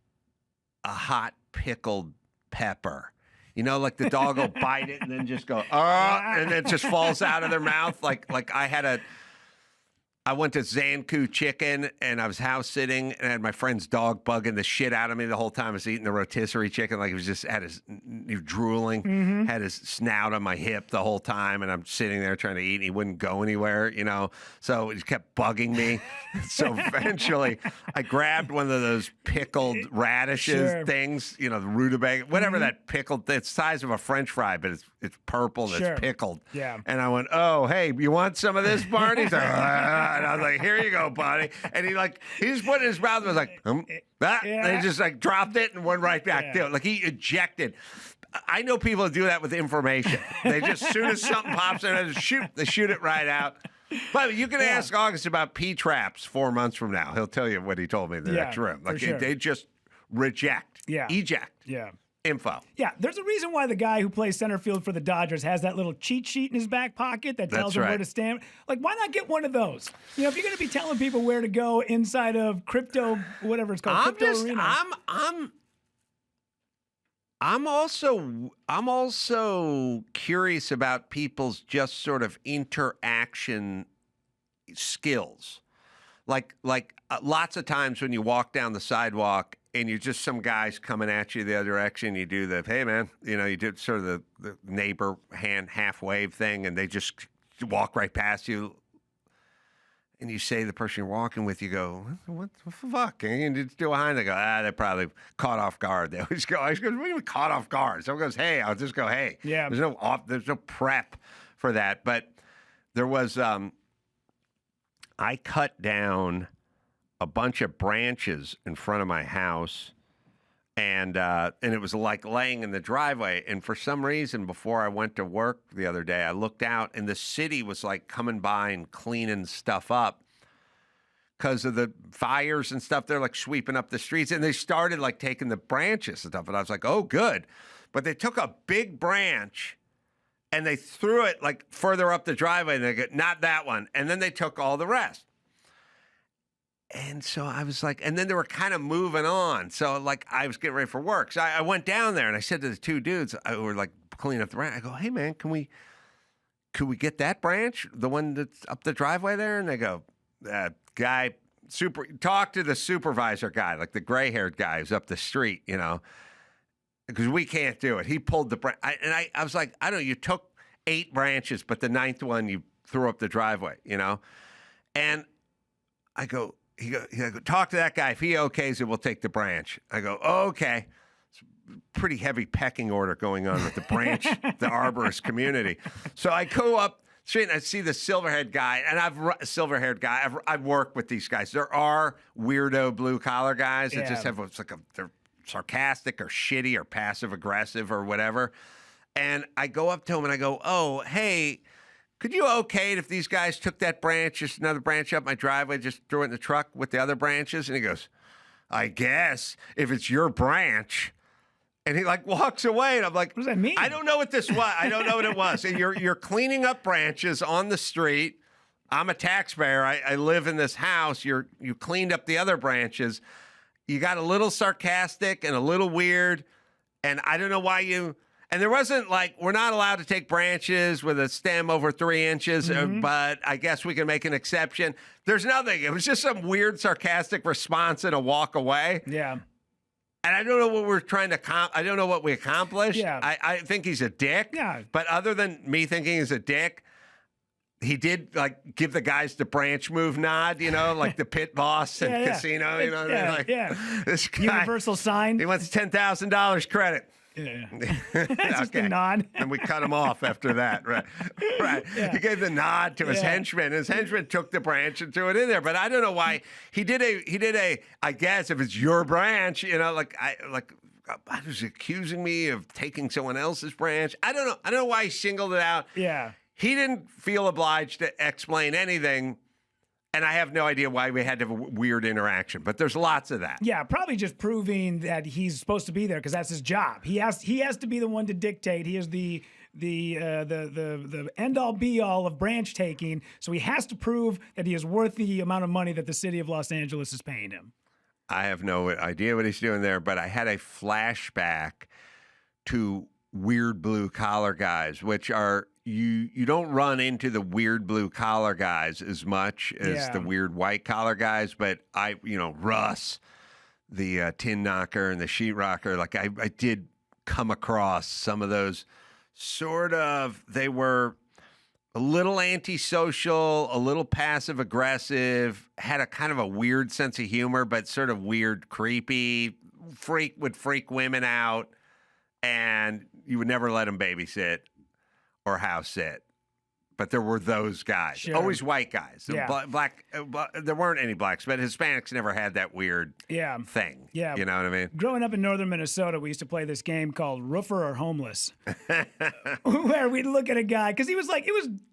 Speaker 2: a hot pickled pepper. You know, like the dog will bite it and then just go, and it just falls out of their mouth. Like I went to Zanku Chicken and I was house sitting and I had my friend's dog bugging the shit out of me the whole time I was eating the rotisserie chicken. Like he was just he was drooling, had his snout on my hip the whole time. And I'm sitting there trying to eat and he wouldn't go anywhere, you know? So he kept bugging me. So eventually I grabbed one of those pickled radishes things, you know, the rutabaga, whatever that pickled, it's the size of a French fry, but it's purple and it's pickled.
Speaker 3: Yeah.
Speaker 2: And I went, oh, hey, you want some of this, Barney? He's like, and I was like, here you go, buddy. And he just put it in his mouth and was like, and he just like dropped it and went right back to it. Like he ejected. I know people that do that with information. They just, as soon as something pops in, they shoot it right out. But you can ask August about P-traps 4 months from now. He'll tell you what he told me in the next room. Like they just reject, eject. Info.
Speaker 3: Yeah, there's a reason why the guy who plays center field for the Dodgers has that little cheat sheet in his back pocket that tells him where to stand. Like, why not get one of those? You know, if you're going to be telling people where to go inside of crypto, whatever it's called, crypto arena.
Speaker 2: I'm also curious about people's just sort of interaction skills. Like lots of times when you walk down the sidewalk and you're just some guys coming at you the other direction, you do the, hey, man, you know, you do sort of the neighbor hand half wave thing, and they just walk right past you. And you say to the person you're walking with, you go, what the fuck? And you just do behind. They go, they're probably caught off guard. They always go, what do you mean caught off guard? Someone goes, hey, I'll just go, hey.
Speaker 3: Yeah.
Speaker 2: There's no prep for that. But there was, I cut down a bunch of branches in front of my house, and it was like laying in the driveway. And for some reason, before I went to work the other day, I looked out, and the city was like coming by and cleaning stuff up because of the fires and stuff. They're like sweeping up the streets, and they started like taking the branches and stuff. And I was like, oh, good. But they took a big branch and they threw it like further up the driveway, and they go, not that one. And then they took all the rest. And so I was like, and then they were kind of moving on. So like I was getting ready for work. So I went down there and I said to the two dudes who were like cleaning up the branch, I go, hey man, could we get that branch, the one that's up the driveway there? And they go, talk to the supervisor guy, like the gray-haired guy who's up the street, you know, because we can't do it. He pulled the branch. I was like, I don't know, you took 8 branches, but the 9th one you threw up the driveway, you know? And I go, he go, talk to that guy. If he okays it, we'll take the branch. I go, okay. It's a pretty heavy pecking order going on with the branch, the arborist community. So I go up street and I see the silver-haired guy, and I've worked with these guys. There are weirdo blue-collar guys that just have they're sarcastic or shitty or passive-aggressive or whatever. And I go up to him and I go, oh, hey, could you okay it if these guys took that branch, just another branch up my driveway, just threw it in the truck with the other branches? And he goes, I guess, if it's your branch. And he like walks away, and I'm like,
Speaker 3: what does that mean?
Speaker 2: I don't know what this was. I don't know what it was. And you're cleaning up branches on the street. I'm a taxpayer. I live in this house. You cleaned up the other branches. You got a little sarcastic and a little weird, and I don't know why you. And there wasn't like, we're not allowed to take branches with a stem over 3 inches, but I guess we can make an exception. There's nothing. It was just some weird sarcastic response and a walk away.
Speaker 3: Yeah.
Speaker 2: And I don't know what we're trying to I don't know what we accomplished.
Speaker 3: Yeah.
Speaker 2: I think he's a dick.
Speaker 3: Yeah.
Speaker 2: But other than me thinking he's a dick, he did like give the guys the branch move nod, like the pit boss in casino. You know what I mean? Like, this guy,
Speaker 3: universal sign.
Speaker 2: He wants $10,000 credit.
Speaker 3: Yeah. That's just a nod.
Speaker 2: And we cut him off after that. Right.
Speaker 3: Yeah.
Speaker 2: He gave the nod to his henchman. His henchman took the branch and threw it in there. But I don't know why he did a. I guess if it's your branch, I was accusing me of taking someone else's branch. I don't know why he singled it out.
Speaker 3: Yeah.
Speaker 2: He didn't feel obliged to explain anything. And I have no idea why we had to have a weird interaction, but there's lots of that.
Speaker 3: Yeah, probably just proving that he's supposed to be there because that's his job. He has to be the one to dictate. He is the end all be all of branch taking, so he has to prove that he is worth the amount of money that the city of Los Angeles is paying him.
Speaker 2: I have no idea what he's doing there, but I had a flashback to weird blue collar guys, which are you don't run into the weird blue collar guys as much as the weird white collar guys, but Russ, the tin knocker and the sheet rocker, like I did come across some of those they were a little antisocial, a little passive aggressive, had a kind of a weird sense of humor, but sort of weird, creepy, would freak women out, and you would never let them babysit or house sit. But there were those guys.
Speaker 3: Sure.
Speaker 2: Always white guys.
Speaker 3: Yeah.
Speaker 2: Black. There weren't any blacks, but Hispanics never had that weird thing.
Speaker 3: Yeah.
Speaker 2: You know what I mean?
Speaker 3: Growing up in northern Minnesota, we used to play this game called Roofer or Homeless, where we'd look at a guy, because it was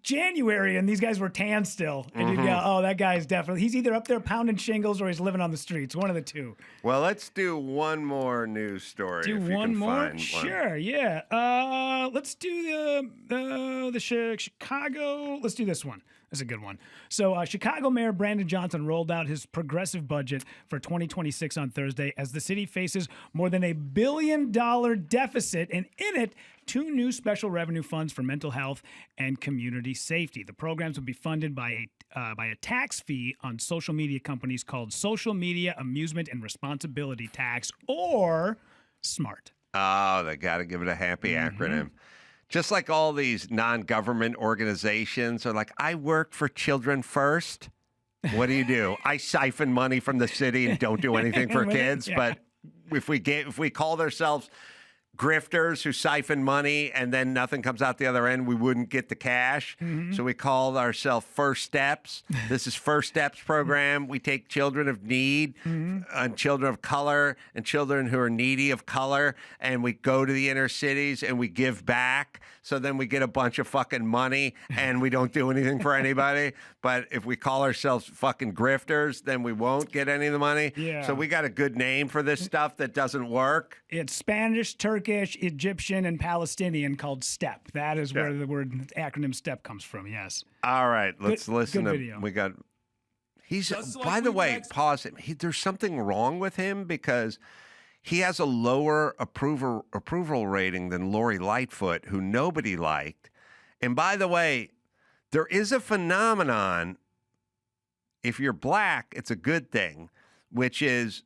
Speaker 3: January and these guys were tan still. And you'd go, oh, that guy is he's either up there pounding shingles or he's living on the streets. One of the two.
Speaker 2: Well, let's do one more news story.
Speaker 3: Do
Speaker 2: if you
Speaker 3: one
Speaker 2: can
Speaker 3: more?
Speaker 2: Find one.
Speaker 3: Sure, yeah. Let's do the Chicago. Let's do this one. That's a good one. So Chicago Mayor Brandon Johnson rolled out his progressive budget for 2026 on Thursday as the city faces more than $1 billion deficit, and in it, 2 new special revenue funds for mental health and community safety. The programs will be funded by a tax fee on social media companies called Social Media Amusement and Responsibility Tax, or SMART.
Speaker 2: Oh, they got to give it a happy acronym. Just like all these non-government organizations are like, I work for Children First. What do? I siphon money from the city and don't do anything for kids. But if we called ourselves grifters who siphon money and then nothing comes out the other end, we wouldn't get the cash. So we called ourselves First Steps. This is First Steps program. We take children of need and children of color and children who are needy of color, and we go to the inner cities and we give back. So then we get a bunch of fucking money and we don't do anything for anybody. But if we call ourselves fucking grifters, then we won't get any of the money.
Speaker 3: Yeah.
Speaker 2: So we got a good name for this stuff that doesn't work.
Speaker 3: It's Spanish, Turkish, Egyptian, and Palestinian, called STEP. That is where the word acronym STEP comes from, yes.
Speaker 2: All right, let's listen
Speaker 3: good
Speaker 2: to
Speaker 3: video.
Speaker 2: We got by the way, pause him. There's something wrong with him because he has a lower approval rating than Lori Lightfoot, who nobody liked. And by the way, there is a phenomenon. If you're black, it's a good thing, which is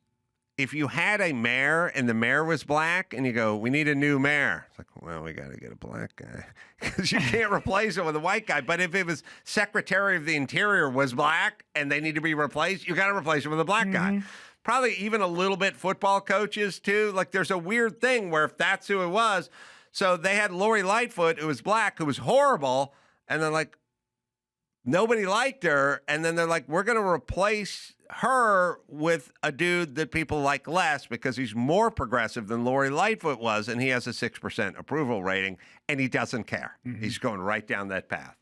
Speaker 2: if you had a mayor and the mayor was black and you go, we need a new mayor. It's like, well, we got to get a black guy because you can't replace it with a white guy. But if it was Secretary of the Interior was black and they need to be replaced, you got to replace it with a black guy. Probably even a little bit football coaches too. Like there's a weird thing where if that's who it was. So they had Lori Lightfoot, who was black, who was horrible. And they're like, nobody liked her. And then they're like, we're going to replace her with a dude that people like less because he's more progressive than Lori Lightfoot was. And he has a 6% approval rating and he doesn't care. He's going right down that path.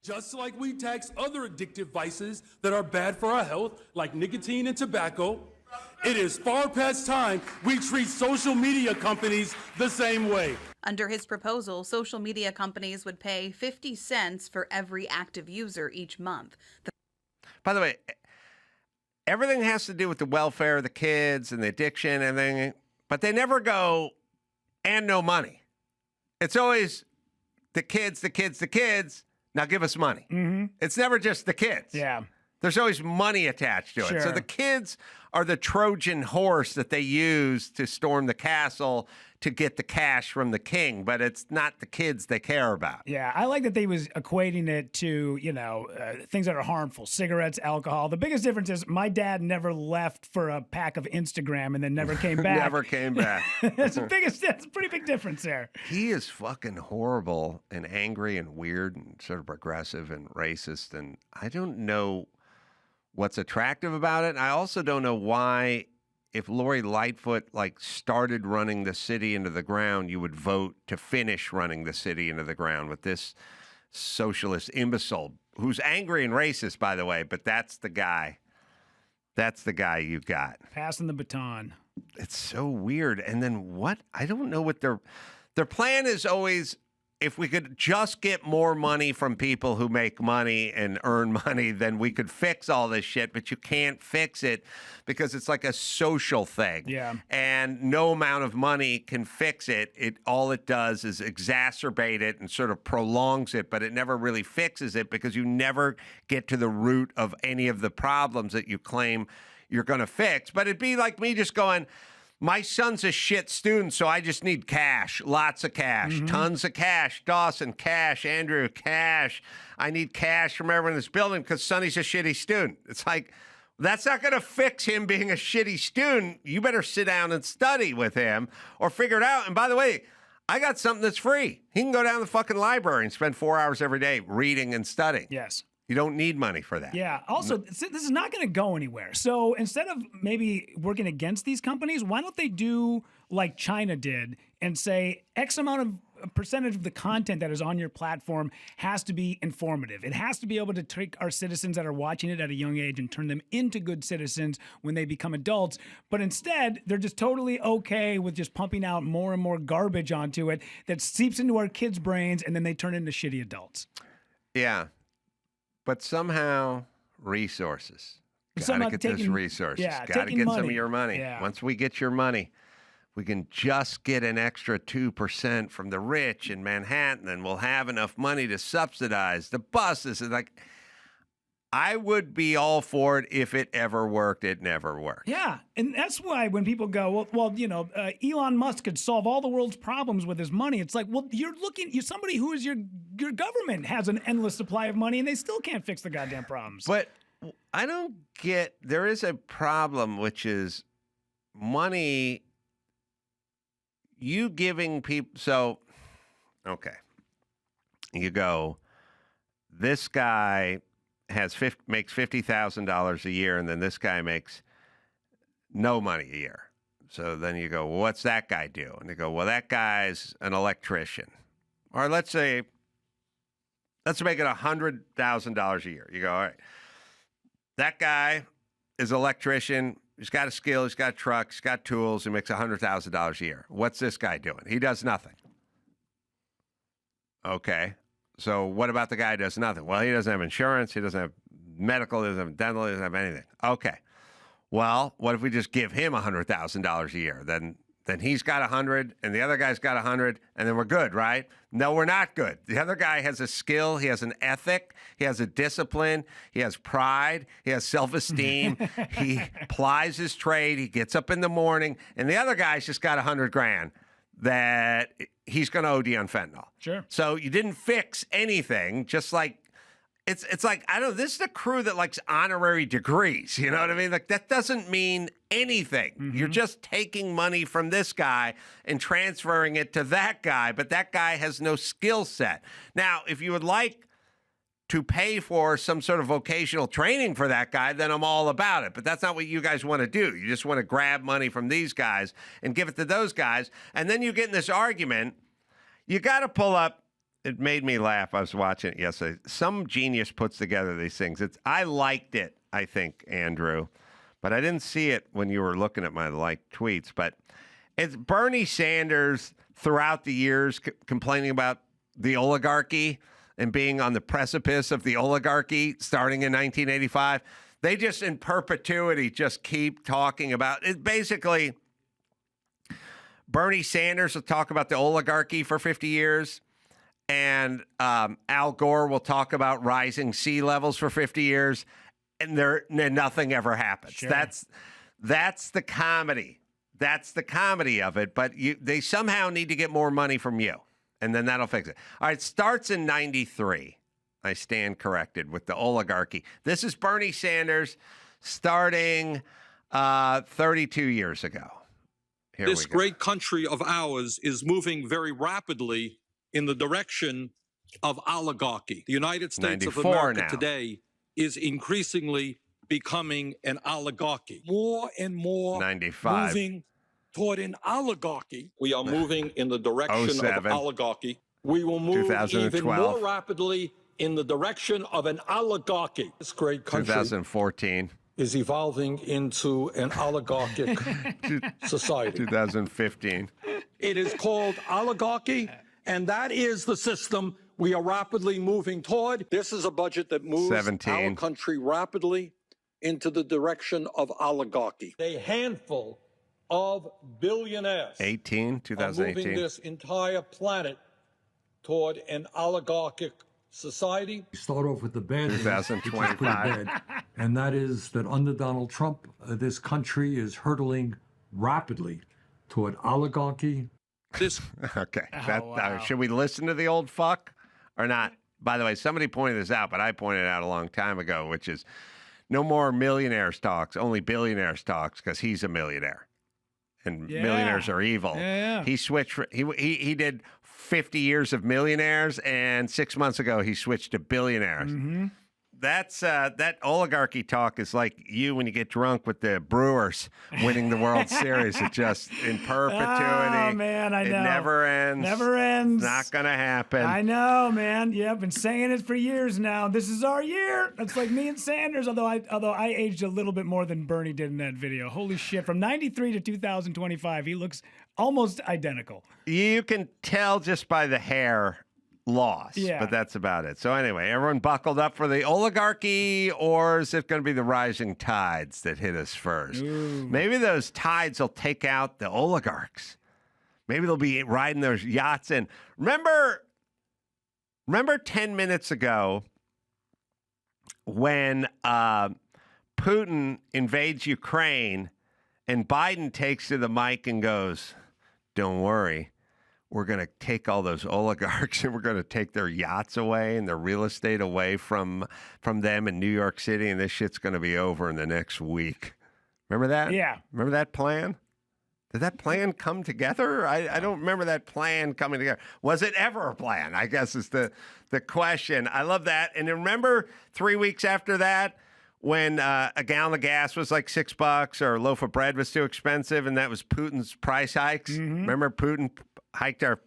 Speaker 20: Just like we tax other addictive vices that are bad for our health, like nicotine and tobacco, it is far past time we treat social media companies the same way.
Speaker 21: Under his proposal, social media companies would pay 50 cents for every active user each month.
Speaker 2: By the way, everything has to do with the welfare of the kids and the addiction and everything, but they never go, and no money. It's always the kids, the kids, the kids. Now give us money. It's never just the kids.
Speaker 3: Yeah.
Speaker 2: There's always money attached to it. So the kids are the Trojan horse that they use to storm the castle to get the cash from the king, but it's not the kids they care about.
Speaker 3: Yeah, I like that they was equating it to, things that are harmful, cigarettes, alcohol. The biggest difference is my dad never left for a pack of Instagram and then never came back.
Speaker 2: Never came back.
Speaker 3: That's a pretty big difference there.
Speaker 2: He is fucking horrible and angry and weird and sort of aggressive and racist, and I don't know what's attractive about it. I also don't know why, if Lori Lightfoot started running the city into the ground, you would vote to finish running the city into the ground with this socialist imbecile who's angry and racist, by the way, but that's the guy. That's the guy you got.
Speaker 3: Passing the baton.
Speaker 2: It's so weird. And then what? I don't know what their plan is always, if we could just get more money from people who make money and earn money, then we could fix all this shit. But you can't fix it because it's like a social thing.
Speaker 3: Yeah.
Speaker 2: And no amount of money can fix it. All it does is exacerbate it and sort of prolongs it, but it never really fixes it because you never get to the root of any of the problems that you claim you're going to fix. But it'd be like me just going, my son's a shit student, so I just need cash. Lots of cash. Tons of cash. Dawson, cash. Andrew, cash. I need cash from everyone in this building because Sonny's a shitty student. It's like, that's not going to fix him being a shitty student. You better sit down and study with him or figure it out. And by the way, I got something that's free. He can go down to the fucking library and spend 4 hours every day reading and studying.
Speaker 3: Yes.
Speaker 2: You don't need money for that.
Speaker 3: Yeah. Also, this is not going to go anywhere. So instead of maybe working against these companies, why don't they do like China did and say X amount of percentage of the content that is on your platform has to be informative. It has to be able to take our citizens that are watching it at a young age and turn them into good citizens when they become adults. But instead, they're just totally okay with just pumping out more and more garbage onto it that seeps into our kids' brains and then they turn into shitty adults.
Speaker 2: Yeah. But somehow, resources. Gotta get those resources.
Speaker 3: Yeah,
Speaker 2: Gotta get some of
Speaker 3: money.
Speaker 2: your money.
Speaker 3: Yeah.
Speaker 2: Once we get your money, we can just get an extra 2% from the rich in Manhattan, and we'll have enough money to subsidize the buses. And I would be all for it if it ever worked. It never worked.
Speaker 3: Yeah, and that's why when people go, Elon Musk could solve all the world's problems with his money. It's like, well, you're somebody who is your government has an endless supply of money, and they still can't fix the goddamn problems.
Speaker 2: But I don't get. There is a problem, which is money. You giving people. So, okay, you go. This guy makes $50,000 a year, and then this guy makes no money a year. So then you go, well, what's that guy do? And they go, well, that guy's an electrician. Or let's make it $100,000 a year. You go, all right, that guy is an electrician. He's got a skill. He's got a truck. He's got tools. He makes $100,000 a year. What's this guy doing? He does nothing. Okay. So what about the guy who does nothing? Well, he doesn't have insurance. He doesn't have medical. He doesn't have dental. He doesn't have anything. Okay. Well, what if we just give him $100,000 a year? Then he's got 100 and the other guy's got 100 and then we're good, right? No, we're not good. The other guy has a skill. He has an ethic. He has a discipline. He has pride. He has self-esteem. He plies his trade. He gets up in the morning, and the other guy's just got $100,000 that he's going to OD on fentanyl.
Speaker 3: Sure.
Speaker 2: So you didn't fix anything, just like it's like, I don't know, this is a crew that likes honorary degrees. You know what I mean? Like, that doesn't mean anything.
Speaker 3: Mm-hmm.
Speaker 2: You're just taking money from this guy and transferring it to that guy, but that guy has no skill set. Now, if you would like to pay for some sort of vocational training for that guy, then I'm all about it. But that's not what you guys want to do. You just want to grab money from these guys and give it to those guys. And then you get in this argument. You got to pull up. It made me laugh. I was watching it yesterday. Some genius puts together these things. I liked it, I think, Andrew, but I didn't see it when you were looking at my tweets. But it's Bernie Sanders throughout the years complaining about the oligarchy and being on the precipice of the oligarchy starting in 1985. They just in perpetuity just keep talking about it. Basically, Bernie Sanders will talk about the oligarchy for 50 years. And Al Gore will talk about rising sea levels for 50 years, and nothing ever happens.
Speaker 3: Sure.
Speaker 2: That's the comedy That's the comedy of it. But they somehow need to get more money from you, and then that'll fix it. All right, starts in 93. I stand corrected with the oligarchy. This is Bernie Sanders starting 32 years ago.
Speaker 6: This great country of ours is moving very rapidly in the direction of oligarchy. The United States of America
Speaker 2: now.
Speaker 6: today is increasingly becoming an oligarchy. More and more
Speaker 2: 95.
Speaker 6: moving toward an oligarchy. We are moving in the direction of
Speaker 2: 07.
Speaker 6: oligarchy. We will move even
Speaker 2: 2012.
Speaker 6: more rapidly in the direction of an oligarchy. This great country
Speaker 2: 2014.
Speaker 6: is evolving into an oligarchic society.
Speaker 2: 2015.
Speaker 6: It is called oligarchy, and that is the system we are rapidly moving toward. This is a budget that moves
Speaker 2: 17.
Speaker 6: our country rapidly into the direction of oligarchy. A handful of billionaires
Speaker 2: 18,
Speaker 6: are moving
Speaker 2: 2018.
Speaker 6: this entire planet toward an oligarchic society.
Speaker 22: Start off with the bad news, which is pretty
Speaker 2: 2025.
Speaker 22: bad, and that is that under Donald Trump, this country is hurtling rapidly toward oligarchy.
Speaker 6: This
Speaker 2: Okay.
Speaker 3: wow.
Speaker 2: Should we listen to the old fuck or not? By the way, somebody pointed this out, but I pointed it out a long time ago, which is no more millionaires talks, only billionaires talks, because he's a millionaire. And millionaires are evil.
Speaker 3: Yeah.
Speaker 2: He switched. He did 50 years of millionaires, and 6 months ago he switched to billionaires.
Speaker 3: Mm-hmm.
Speaker 2: That's that oligarchy talk is like you when you get drunk with the Brewers winning the World Series. It just in perpetuity.
Speaker 3: Oh, man, I know.
Speaker 2: It never ends.
Speaker 3: Never ends.
Speaker 2: It's not gonna happen.
Speaker 3: I know, man. Yeah, I've been saying it for years now. This is our year. That's like me and Sanders, although I aged a little bit more than Bernie did in that video. Holy shit. From 93 to 2025, he looks almost identical.
Speaker 2: You can tell just by the hair loss,
Speaker 3: Yeah.
Speaker 2: but that's about it. So anyway, everyone buckled up for the oligarchy, or is it going to be the rising tides that hit us first?
Speaker 3: Ooh.
Speaker 2: Maybe those tides will take out the oligarchs. Maybe they'll be riding those yachts in. Remember 10 minutes ago when Putin invades Ukraine and Biden takes to the mic and goes, "Don't worry. We're going to take all those oligarchs and we're going to take their yachts away and their real estate away from them in New York City, and this shit's going to be over in the next week." Remember that?
Speaker 3: Yeah.
Speaker 2: Remember that plan? Did that plan come together? I don't remember that plan coming together. Was it ever a plan? I guess is the question. I love that. And then remember 3 weeks after that when a gallon of gas was like $6 or a loaf of bread was too expensive, and that was Putin's price hikes?
Speaker 3: Mm-hmm.
Speaker 2: Remember Putin hiked our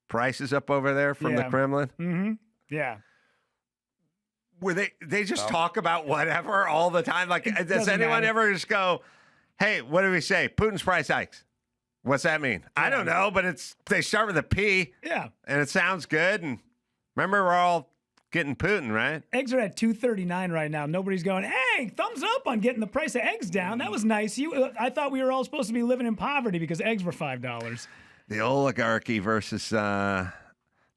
Speaker 2: prices up over there from the Kremlin?
Speaker 3: Mm-hmm. Yeah.
Speaker 2: Were they just talk about whatever all the time? Like, does
Speaker 3: doesn't
Speaker 2: anyone
Speaker 3: matter.
Speaker 2: ever just go, "Hey, what do we say? Putin's price hikes." What's that mean? I don't know, but they start with a P.
Speaker 3: Yeah.
Speaker 2: And it sounds good. And remember, we're all getting Putin, right?
Speaker 3: Eggs are at $2.39 right now. Nobody's going, "Hey, thumbs up on getting the price of eggs down. That was nice." I thought we were all supposed to be living in poverty because eggs were $5.
Speaker 2: The oligarchy versus the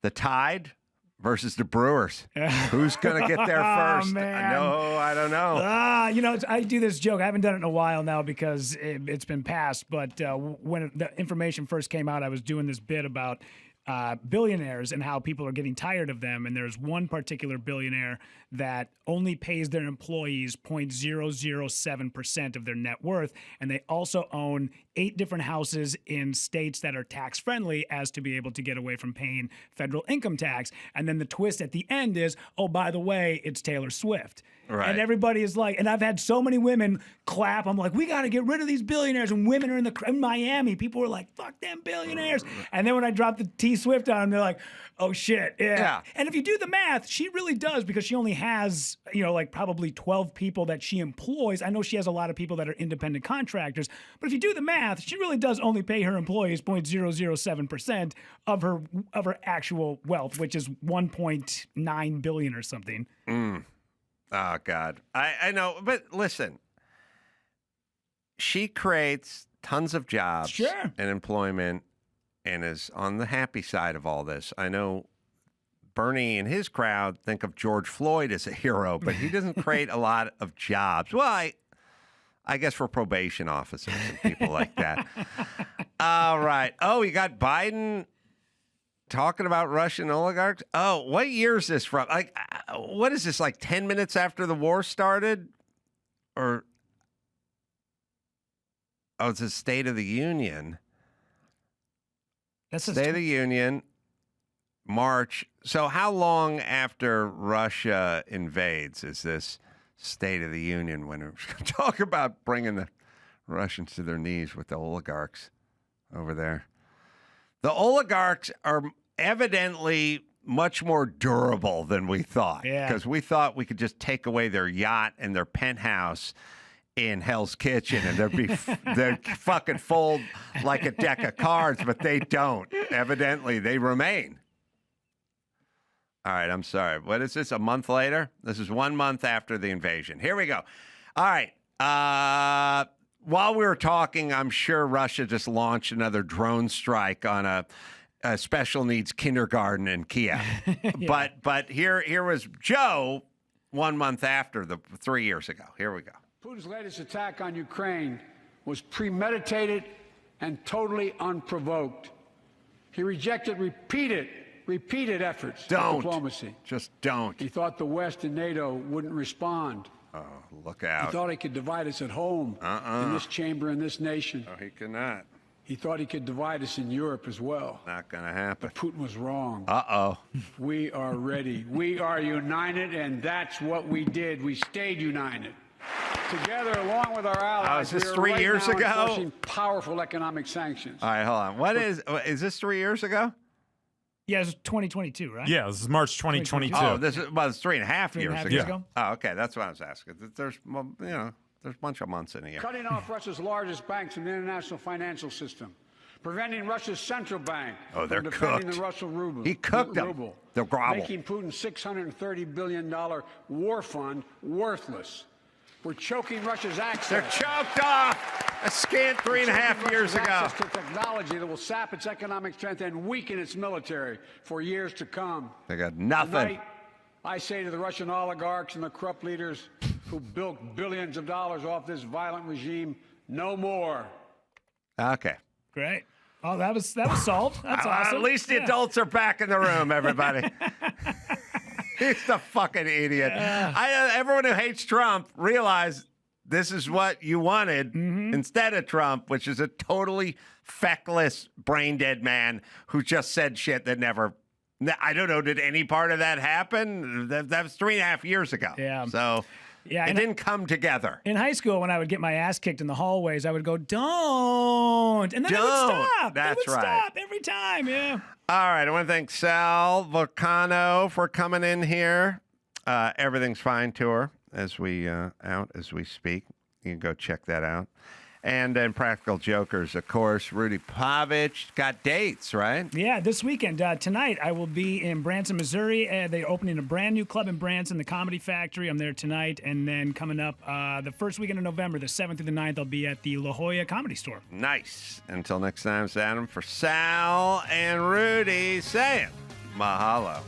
Speaker 2: Tide versus the Brewers. Who's going to get there first?
Speaker 3: Man.
Speaker 2: No, I don't know.
Speaker 3: I do this joke. I haven't done it in a while now because it's been passed. But when the information first came out, I was doing this bit about billionaires and how people are getting tired of them. And there's one particular billionaire that only pays their employees 0.007% of their net worth. And they also own 8 different houses in states that are tax friendly as to be able to get away from paying federal income tax. And then the twist at the end is, oh, by the way, it's Taylor Swift.
Speaker 2: Right.
Speaker 3: And everybody is like, and I've had so many women clap. I'm like, we got to get rid of these billionaires. And women are in Miami. People were like, fuck them billionaires. And then when I dropped the T Swift on them, they're like, oh shit. Yeah. And if you do the math, she really does, because she only has, like probably 12 people that she employs. I know she has a lot of people that are independent contractors, but if you do the math, she really does only pay her employees 0.007% of her actual wealth, which is 1.9 billion or something.
Speaker 2: Oh, God. I know. But listen, she creates tons of jobs and employment and is on the happy side of all this. I know Bernie and his crowd think of George Floyd as a hero, but he doesn't create a lot of jobs. Well, I guess for probation officers and people like that. All right. Oh, you got Biden talking about Russian oligarchs. Oh, what year is this from? Like, what is this, like 10 minutes after the war started? Or, oh, it's a State of the Union.
Speaker 3: That's
Speaker 2: State of the Union, March. So how long after Russia invades is this State of the Union when we're going to talk about bringing the Russians to their knees with the oligarchs over there? The oligarchs are evidently much more durable than we thought.
Speaker 3: Yeah.
Speaker 2: Because we thought we could just take away their yacht and their penthouse in Hell's Kitchen and they'd fucking fold like a deck of cards, but they don't. Evidently, they remain. All right, I'm sorry. What is this, a month later? This is 1 month after the invasion. Here we go. All right. While we were talking, I'm sure Russia just launched another drone strike on a special needs kindergarten in Kiev.
Speaker 3: Yeah.
Speaker 2: But here was Joe 1 month after 3 years ago. Here we go.
Speaker 5: Putin's latest attack on Ukraine was premeditated and totally unprovoked. He rejected repeated efforts at diplomacy.
Speaker 2: Just don't.
Speaker 5: He thought the West and NATO wouldn't respond.
Speaker 2: Oh, look out.
Speaker 5: He thought he could divide us at home, in this chamber, in this nation.
Speaker 2: Oh, he cannot.
Speaker 5: He thought he could divide us in Europe as well.
Speaker 2: Not going to happen.
Speaker 5: But Putin was wrong.
Speaker 2: Uh-oh.
Speaker 5: We are ready. We are united, and that's what we did. We stayed united. Together, along with our allies,
Speaker 2: is this
Speaker 5: we are
Speaker 2: 3
Speaker 5: right
Speaker 2: years
Speaker 5: now
Speaker 2: ago?
Speaker 5: enforcing powerful economic sanctions.
Speaker 2: All right, hold on. What is this 3 years ago?
Speaker 3: Yeah, it was 2022, right?
Speaker 9: Yeah, this is March 2022.
Speaker 2: Oh, it's 3.5
Speaker 3: years
Speaker 2: years
Speaker 3: ago.
Speaker 2: Oh, okay, that's what I was asking. There's there's a bunch of months in a year.
Speaker 5: Cutting off Russia's largest banks in the international financial system. Preventing Russia's central bank
Speaker 2: Oh, they're
Speaker 5: from defending
Speaker 2: cooked.
Speaker 5: the Russian ruble.
Speaker 2: He cooked them.
Speaker 5: ruble,
Speaker 2: They'll grovel.
Speaker 5: Making Putin's $630 billion war fund worthless. We're choking Russia's access.
Speaker 2: They're choked off a scant 3.5 years ago.
Speaker 5: Access to technology that will sap its economic strength and weaken its military for years to come.
Speaker 2: They got nothing.
Speaker 5: Tonight, I say to the Russian oligarchs and the corrupt leaders who built billions of dollars off this violent regime, no more.
Speaker 2: Okay.
Speaker 3: Great. Oh, that was solved. That's awesome.
Speaker 2: At least the adults are back in the room, everybody. He's the fucking idiot. Everyone who hates Trump realize this is what you wanted instead of Trump, which is a totally feckless, brain-dead man who just said shit that never... I don't know, did any part of that happen? That was 3.5 years ago.
Speaker 3: Yeah.
Speaker 2: So...
Speaker 3: Yeah,
Speaker 2: it didn't come together.
Speaker 3: In high school, when I would get my ass kicked in the hallways, I would go, don't. And then it would stop.
Speaker 2: That's
Speaker 3: it would
Speaker 2: right.
Speaker 3: stop every time, yeah.
Speaker 2: All right. I want to thank Sal Vulcano for coming in here. Everything's Fine tour as we speak. You can go check that out. And Impractical Jokers, of course. RUDY PAVICH got dates, right?
Speaker 3: Yeah, this weekend. Tonight, I will be in Branson, Missouri. They're opening a brand new club in Branson, the Comedy Factory. I'm there tonight. And then coming up the first weekend of November, the 7th through the 9th, I'll be at the La Jolla Comedy Store.
Speaker 2: Nice. Until next time, it's Adam for Sal and Rudy saying mahalo.